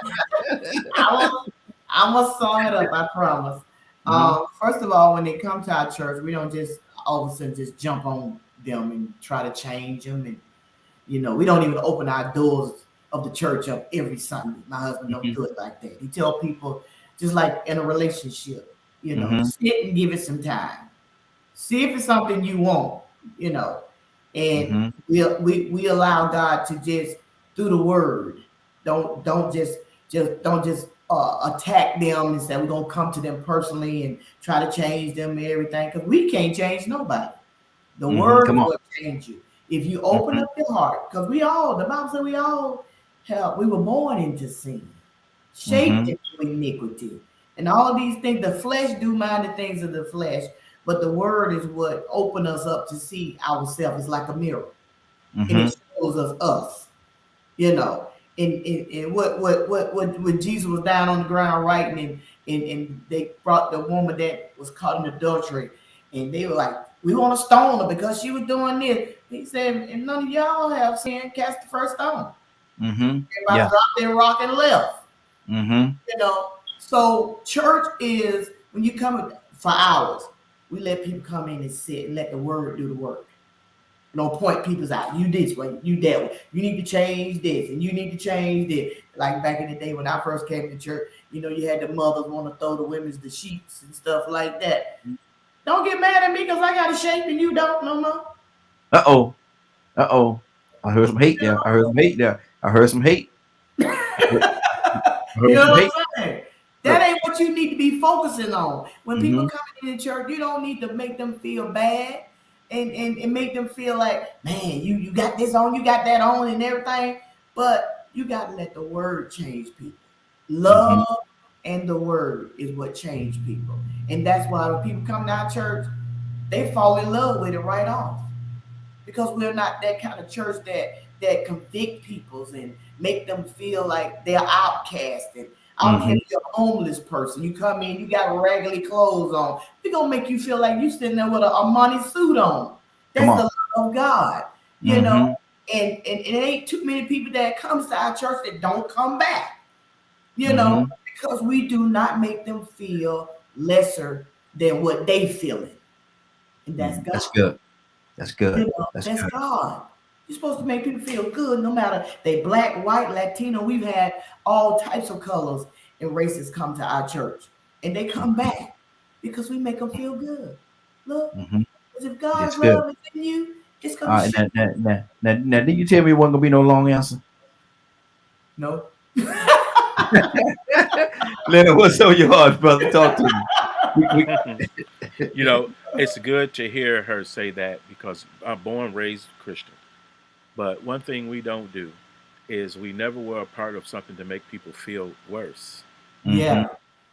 I'm gonna sum it up. I promise. Mm-hmm. First of all, when they come to our church, we don't just all of a sudden just jump on them and try to change them, and we don't even open our doors of the church up every Sunday. My husband don't do it like that. He tell people just like in a relationship, Mm-hmm. sit and give it some time. See if it's something you want, you know, and Mm-hmm. we allow God to just through the word. Don't just attack them and say we're gonna come to them personally and try to change them and everything because we can't change nobody. The Mm-hmm. word Come is on. what changes you. If you open Mm-hmm. up your heart, because the Bible said we were born into sin, shaped Mm-hmm. into iniquity. And all these things, the flesh do mind the things of the flesh, but the word is what open us up to see ourselves. It's like a mirror, and Mm-hmm. it shows us, you know. and when Jesus was down on the ground writing, and they brought the woman that was caught in adultery, and they were like, we want to stone her because she was doing this. He said, and none of y'all have sin, cast the first stone. Mm-hmm. Everybody Yeah. dropped their rock and left. Mm-hmm. You know, so church is when you come for hours, we let people come in and sit and let the word do the work. Don't point people's out. You this way, you that way. You need to change this, and you need to change this. Like back in the day when I first came to church, you know, you had the mothers want to throw the women's the sheets and stuff like that. Don't get mad at me because I got a shape and you don't no more. Uh-oh. Uh-oh. I heard some hate there. I heard some hate there. I heard some hate. I heard, I You heard know some what hate. I'm saying? That Look. ain't what you need to be focusing on. When people Mm-hmm. come into church, you don't need to make them feel bad and make them feel like, man, you got this on, you got that on and everything. But you got to let the word change people. Mm-hmm. Love and the word is what changed people. And that's why when people come to our church, they fall in love with it right off because we're not that kind of church that convict peoples and make them feel like they're outcast. And I don't care Mm-hmm. if you're a homeless person. You come in, you got raggedy clothes on. We're gonna make you feel like you sitting there with a money suit on. Come That's the on. love of God, you know. Mm-hmm. And it ain't too many people that comes to our church that don't come back, you know, Mm-hmm. because we do not make them feel lesser than what they feeling. And that's Mm-hmm. God. That's good. That's good. You know, That's that's good. God. You're supposed to make people feel good no matter they black, white, Latino. We've had all types of colors and races come to our church. And they come back because we make them feel good. Look, Mm-hmm. because if That's God's good. love is in you, it's gonna And show. now, did you tell me it wasn't gonna be no long answer? No. Leonard, what's on your heart, brother? Talk to me. We You know, it's good to hear her say that because I'm born raised Christian. But one thing we don't do is we never were a part of something to make people feel worse. mm-hmm. Yeah,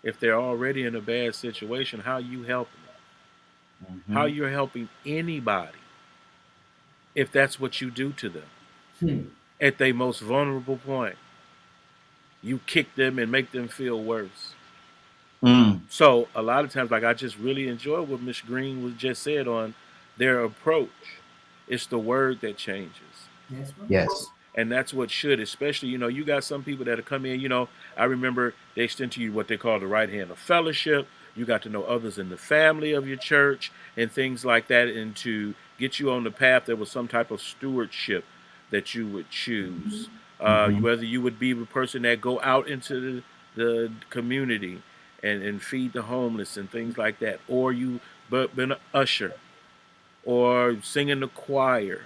If they're already in a bad situation, how you helping them? How Mm-hmm. you're helping anybody if that's what you do to them hmm. at their most vulnerable point. You kick them and make them feel worse. Mm. So a lot of times, like I just really enjoy what Miss Green was just said on their approach. It's the word that changes. That's right. Yes. And that's what should, especially, you got some people that come in, I remember they extend to you what they call the right hand of fellowship. You got to know others in the family of your church and things like that. And to get you on the path, there was some type of stewardship that you would choose. Mm-hmm. Whether you would be the person that go out into the community and feed the homeless and things like that, or you but been an usher or sing in the choir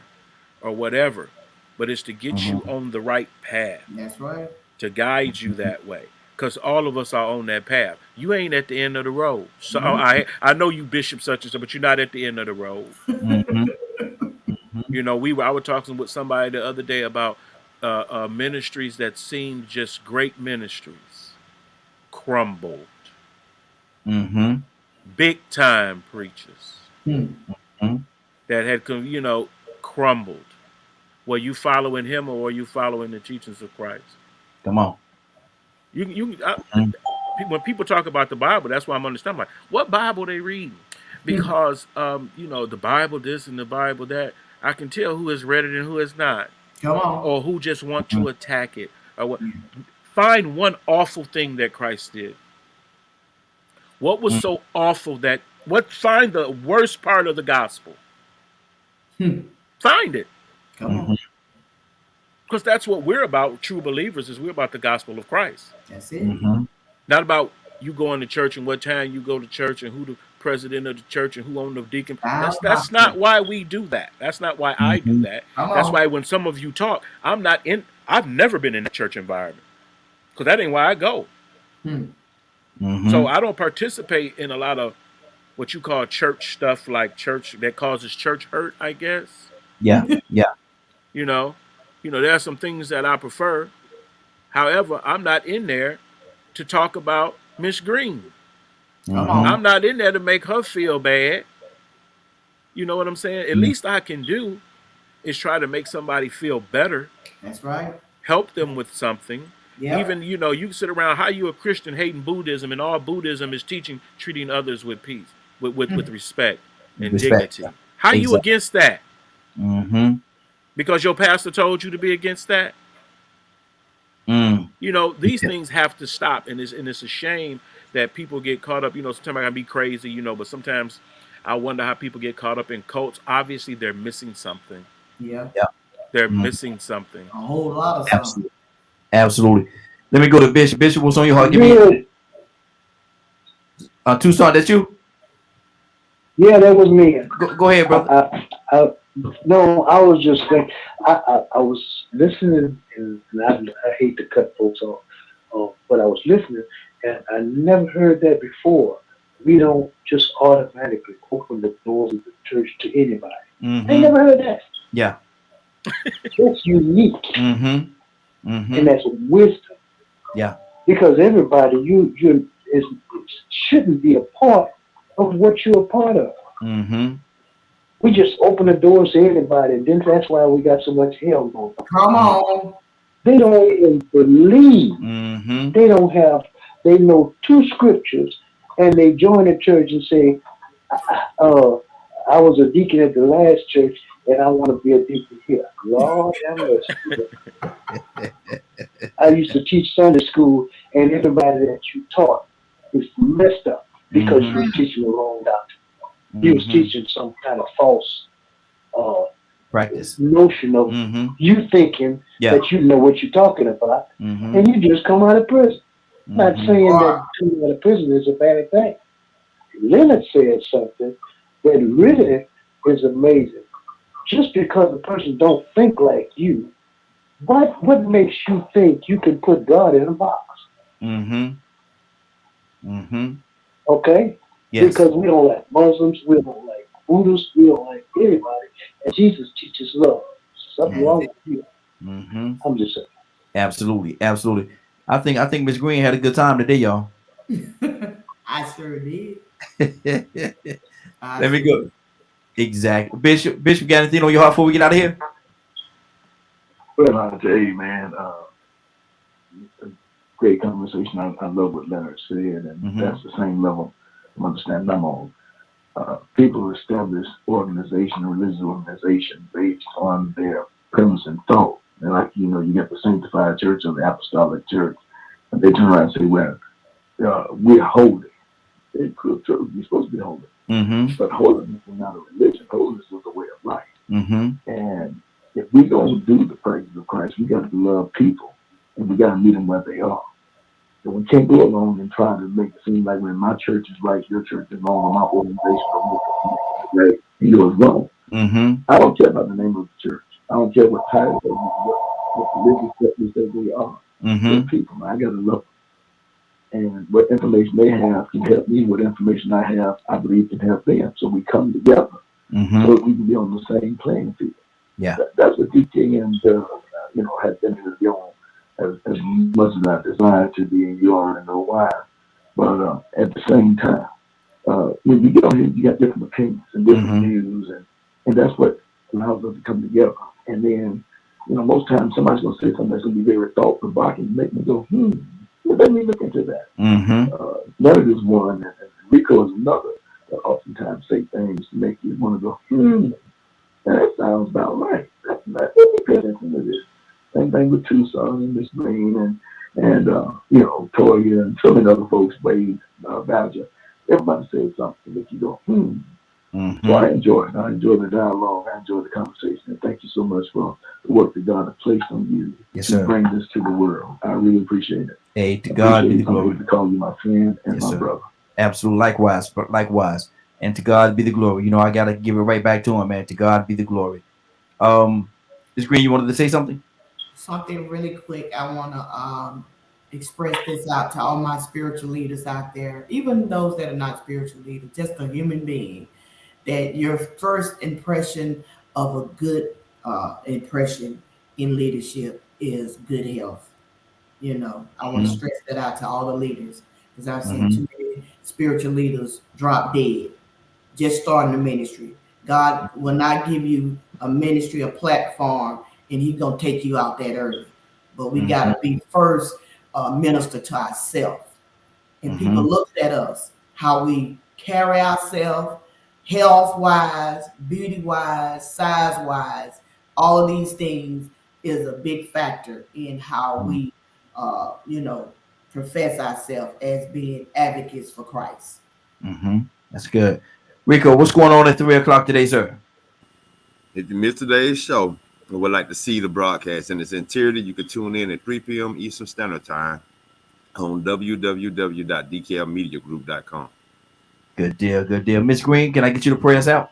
or whatever, but it's to get you Mm-hmm. on the right path, That's right. to guide you that way. Because all of us are on that path. You ain't at the end of the road. So No. I know you bishop such and such, but you're not at the end of the road. Mm-hmm. Mm-hmm. I was talking with somebody the other day about ministries that seemed just great ministries crumbled. Mm-hmm. Big time preachers Hmm. Mm-hmm. that had crumbled. Were you following him or were you following the teachings of Christ? Come on. You when people talk about the Bible, that's why I'm understanding. Like, what Bible they reading? Hmm. Because the Bible this and the Bible that. I can tell who has read it and who has not, Come on. or who just want Mm-hmm. to attack it, or what. Find one awful thing that Christ did. What was so awful that? What? Find the worst part of the gospel. Hmm. Find it, Come Mm-hmm. on. because that's what we're about. True believers is we're about the gospel of Christ. That's it. Mm-hmm. Not about you going to church and what time you go to church and who the president of the church and who owned the deacon. Our That's not gospel. why we do that. That's not why I do Mm-hmm. that. Come That's on. why when some of you talk, I'm not in. I've never been in a church environment because that ain't why I go. Hmm. So Mm-hmm. I don't participate in a lot of what you call church stuff, like church that causes church hurt. I guess Yeah. Yeah. you know, there are some things that I prefer. However, I'm not in there to talk about Miss Green. Come Mm-hmm. on. I'm not in there to make her feel bad. You know what I'm saying? At least I can do is try to make somebody feel better. That's right. help them with something. Yep. Even, you know, you can sit around, how you a Christian hating Buddhism, and all Buddhism is teaching treating others with peace, with respect and Respect. dignity. How you Exactly. against that? Mm-hmm. Because your pastor told you to be against that? Mm. You know, these things have to stop, and it's a shame that people get caught up. You know, sometimes I can be crazy, you know, but sometimes I wonder how people get caught up in cults. Obviously, they're missing something. Yeah. Yeah. They're Mm. missing something. A whole lot of something. Absolutely. Absolutely. Let me go to Bishop. Bishop, what's on your heart? Give me Really? Tucson. That's you. Yeah, that was me. Go ahead, brother. No, I was just thinking. I was listening, and I hate to cut folks off, but I was listening, and I never heard that before. We don't just automatically open the doors of the church to anybody. I Mm-hmm. never heard that. Yeah. That's unique, Mm-hmm. and Mm-hmm. that's wisdom. Yeah. Because everybody, shouldn't be a part of what you're a part of. Mm-hmm. We just open the doors to anybody, and then that's why we got so much hell going on. Come on. They don't even believe. Mm-hmm. They don't have. They know two scriptures, and they join the church and say, "Uh, I was a deacon at the last church, and I want to be a deacon here." Lord have mercy. I used to teach Sunday school, and everybody that you taught is messed up because you Mm-hmm. was teaching the wrong doctrine. You was Mm-hmm. teaching some kind of false uh, Practice. notion of Mm-hmm. you thinking Yeah. that you know what you're talking about, Mm-hmm. and you just come out of prison. Not Mm-hmm. saying Boy. that coming out of prison is a bad thing. Leonard said something that really is amazing. Just because a person don't think like you, what makes you think you can put God in a box? Mm-hmm. Mm-hmm. Okay? Yes. Because we don't like Muslims, we don't like Buddhists, we don't like anybody. And Jesus teaches love. Something That's wrong it. with you. Mm-hmm. I'm just saying. Absolutely. Absolutely. I think Miss Green had a good time today, y'all. I sure did. I Let me sure go. Exactly. Bishop, got anything on your heart before we get out of here? Well, I'll tell you, man, great conversation. I love what Leonard said, and Mm-hmm. that's the same level of understanding I'm on. People establish organization, religious organization based on their premise and thought. And like, you got the sanctified church or the apostolic church, and they turn around and say, well, we're holy. It's true, you're supposed to be holy. Mm-hmm. But holiness is not a religion. Holiness is a way of life. Mm-hmm. And if we don't do the praises of Christ, we got to love people, and we got to meet them where they are. So we can't go along and try to make it seem like when my church is right, your church is wrong, or my organization is right, and yours wrong. Mm-hmm. I don't care about the name of the church. I don't care what title they what religious that we say they are. Mm-hmm. They're people. I got to love them. And what information they have can help me. What information I have, I believe can help them. So we come together Mm-hmm. so that we can be on the same playing field. Yeah. That's what DKM does. Has been on as much as I desire to be, and you already know why. But at the same time, when you get on here, you got different opinions and different Mm-hmm. views, and that's what allows us to come together. And then, most times somebody's going to say something that's going to be very thought provoking, make me go, let me look into that. Mm-hmm. Leonard is one, and Rico is another. That oftentimes say things to make you want to go, that sounds about right. Let me pay attention to this. Same thing with Tucson and Miss Green and Toya and so many other folks, Wade, Badger. Everybody says something to make you go, So Mm-hmm. I enjoy it. I enjoy the dialogue. I enjoy the conversation. And thank you so much for the work that God has placed on you Yes, to sir. bring this to the world. I really appreciate it. Hey, to I God be appreciate the it. I'm able glory. to call you my friend and Yes, my sir. brother. Absolutely. Likewise. But likewise. And to God be the glory. I gotta give it right back to him, man. To God be the glory. Miss Green, you wanted to say something? something really quick. I want to express this out to all my spiritual leaders out there, even those that are not spiritual leaders, just a human being. That your first impression of a good impression in leadership is good health. I want to Mm-hmm. stress that out to all the leaders because I've seen Mm-hmm. too many spiritual leaders drop dead just starting the ministry. God will not give you a ministry, a platform, and He's gonna take you out that earth. but we got to be first minister to ourselves. And people look at us, how we carry ourselves, health wise, beauty wise, size wise. All of these things is a big factor in how we, profess ourselves as being advocates for Christ. That's good. Rico, what's going on at 3 o'clock today, sir? If you missed today's show or would like to see the broadcast in its entirety, you can tune in at 3 p.m. Eastern Standard Time on www.dklmediagroup.com. Good deal, good deal. Miss Green, can I get you to pray us out?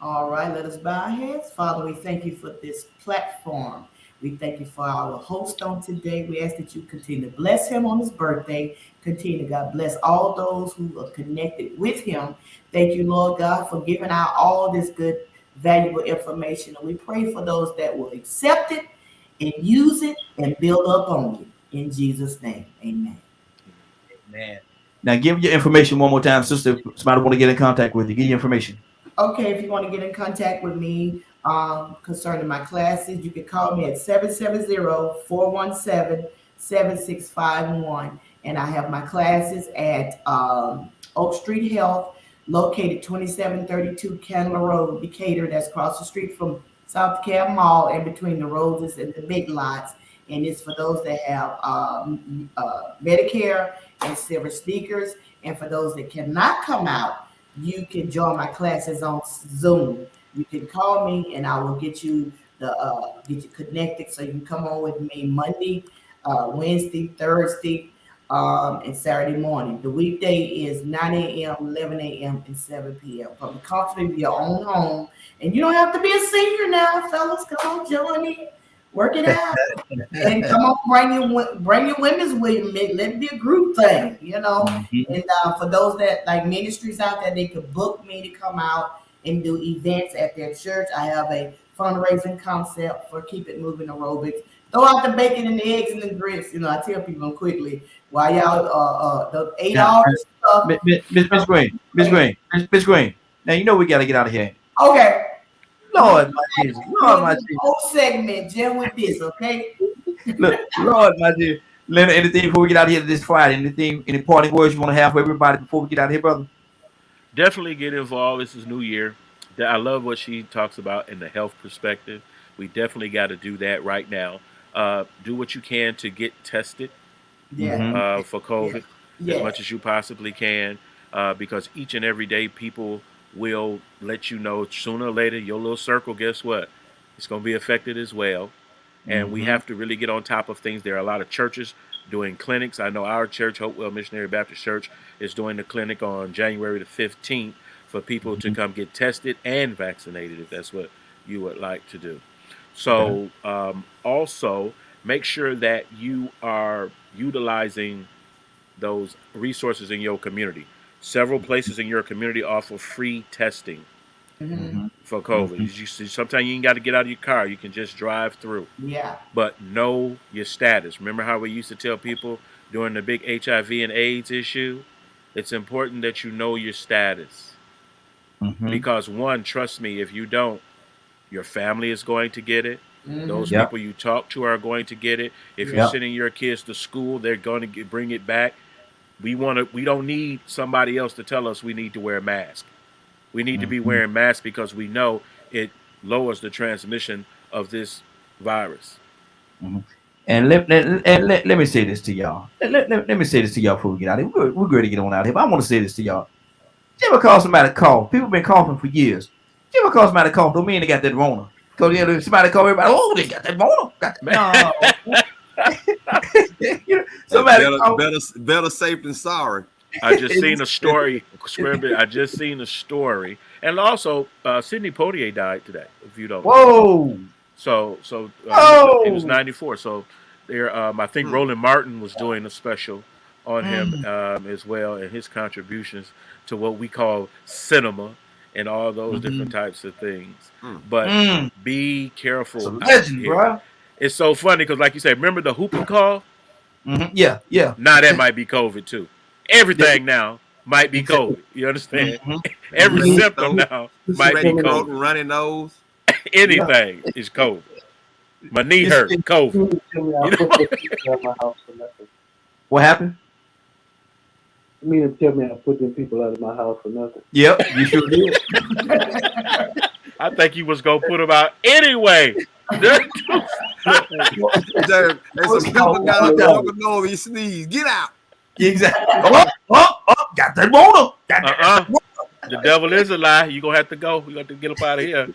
All right, let us bow our heads. Father, we thank you for this platform. We thank you for our host on today. We ask that you continue to bless him on his birthday. Continue to, God, bless all those who are connected with him. Thank you, Lord God, for giving out all this good, valuable information. And we pray for those that will accept it and use it and build up on it. In Jesus' name, amen. Man. Now give your information one more time, sister. If somebody want to get in contact with you, give your information. Okay, if you want to get in contact with me concerning my classes, you can call me at 770-417-7651. And I have my classes at Oak Street Health, located 2732 Candler Road, Decatur. That's across the street from South DeKalb Mall, in between the Roses and the Big Lots. And it's for those that have Medicare and Silver Sneakers. And for those that cannot come out, you can join my classes on Zoom. You can call me and I will get you connected so you can come on with me Monday, Wednesday, Thursday, and Saturday morning. The weekday is 9 a.m., 11 a.m., and 7 p.m. from the comfort of your own home. And you don't have to be a senior now, fellas. Come on, join me. Work it out. And come on, bring your women's with you. Let it be a group thing, And for those that like ministries out there, they could book me to come out and do events at their church. I have a fundraising concept for Keep It Moving Aerobics. Throw out the bacon and the eggs and the grits. I tell people quickly while y'all the 8 hours stuff. Miss Green. Now we got to get out of here. Okay. Lord, my Jesus. Lord, my Jesus. Whole segment, Jim, with this, okay? Look, Lord, my dear. Leonard, anything before we get out of here this Friday? Any parting words you want to have for everybody before we get out of here, brother? Definitely get involved. This is New Year. I love what she talks about in the health perspective. We definitely got to do that right now. Do what you can to get tested for COVID as much as you possibly can, because each and every day people will let you know sooner or later your little circle, guess what? It's going to be affected as well. And we have to really get on top of things. There are a lot of churches doing clinics. I know our church, Hopewell Missionary Baptist Church, is doing the clinic on January the 15th for people to come get tested and vaccinated if that's what you would like to do. So also make sure that you are utilizing those resources in your community. Several places in your community offer free testing for COVID. Sometimes you ain't got to get out of your car. You can just drive through. Yeah. But know your status. Remember how we used to tell people during the big HIV and AIDS issue? It's important that you know your status. Because one, trust me, if you don't, your family is going to get it. Those people you talk to are going to get it. If you're sending your kids to school, they're going to bring it back. We don't need somebody else to tell us we need to wear a mask. We need to be wearing masks because we know it lowers the transmission of this virus. And let me say this to y'all. Let me say this to y'all before we get out of here. We're going to get on out of here, but I want to say this to y'all. You ever call somebody to cough? People been coughing for years. You ever call somebody to cough? Don't mean they got that Rona. Because somebody call everybody, oh, they got that Rona. Better safe than sorry. I just seen a story. I just seen a story, and also Sidney Poitier died today. If you don't. Whoa. So he was 94. So there, I think Roland Martin was doing a special on him as well, and his contributions to what we call cinema and all those different types of things. But be careful. It's a legend, bro. It's so funny because, like you said, remember the whooping cough? Yeah. Now that might be COVID too. Everything now might be COVID. You understand? Every symptom now might be COVID. Running nose. Anything is COVID. My knee It's- hurt. COVID. You tell me I You know? put them people out of my house for nothing. What happened? You mean to tell me I put them people out of my house for nothing? Yep, you sure did. I think you was gonna put them out anyway. There's some people got up there looking over, he sneezed. Get out. Exactly. Got that Rona. Got that. The devil is a lie. You gonna have to go. You got to get up out of here.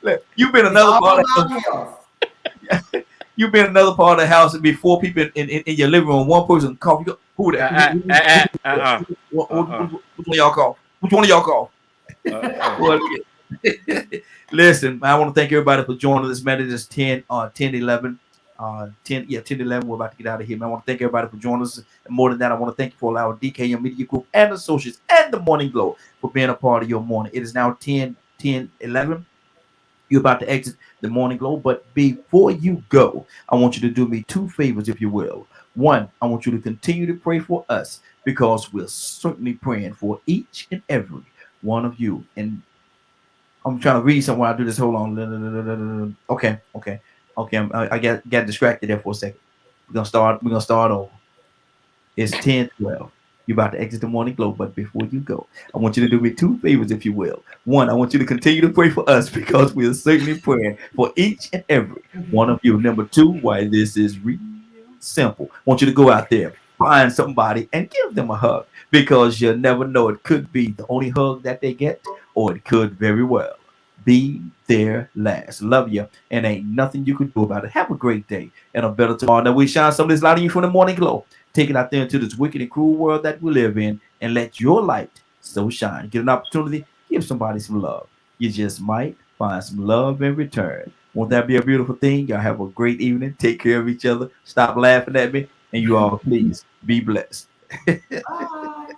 Look, you've been another part of you've been another part of the house and be 4 people in your living room. One person cough. You go, who that? Which one of y'all call? Which one of y'all call? Listen, I want to thank everybody for joining us, man. It is 10 11. 10 11. We're about to get out of here, man. I want to thank everybody for joining us. And more than that, I want to thank you for allowing DKM Media Group and Associates and the Morning Glow for being a part of your morning. It is now 10 11. You're about to exit the Morning Glow, but before you go, I want you to do me 2 favors, if you will. One, I want you to continue to pray for us because we're certainly praying for each and every one of you. And I'm trying to read somewhere. I do this. Hold on. Okay. I got distracted there for a second. We're gonna start over. It's 10 12. You're about to exit the Morning Glow, but before you go, I want you to do me 2 favors, if you will. One, I want you to continue to pray for us because we are certainly praying for each and every one of you. Number 2, why this is real simple. I want you to go out there, find somebody, and give them a hug because you never know. It could be the only hug that they get, or it could very well be their last. Love you, and ain't nothing you can do about it. Have a great day and a better tomorrow. Now we shine some of this light on you from the Morning Glow. Take it out there into this wicked and cruel world that we live in and let your light so shine. Get an opportunity, give somebody some love. You just might find some love in return. Won't that be a beautiful thing? Y'all have a great evening. Take care of each other. Stop laughing at me. And you all, please be blessed. Bye.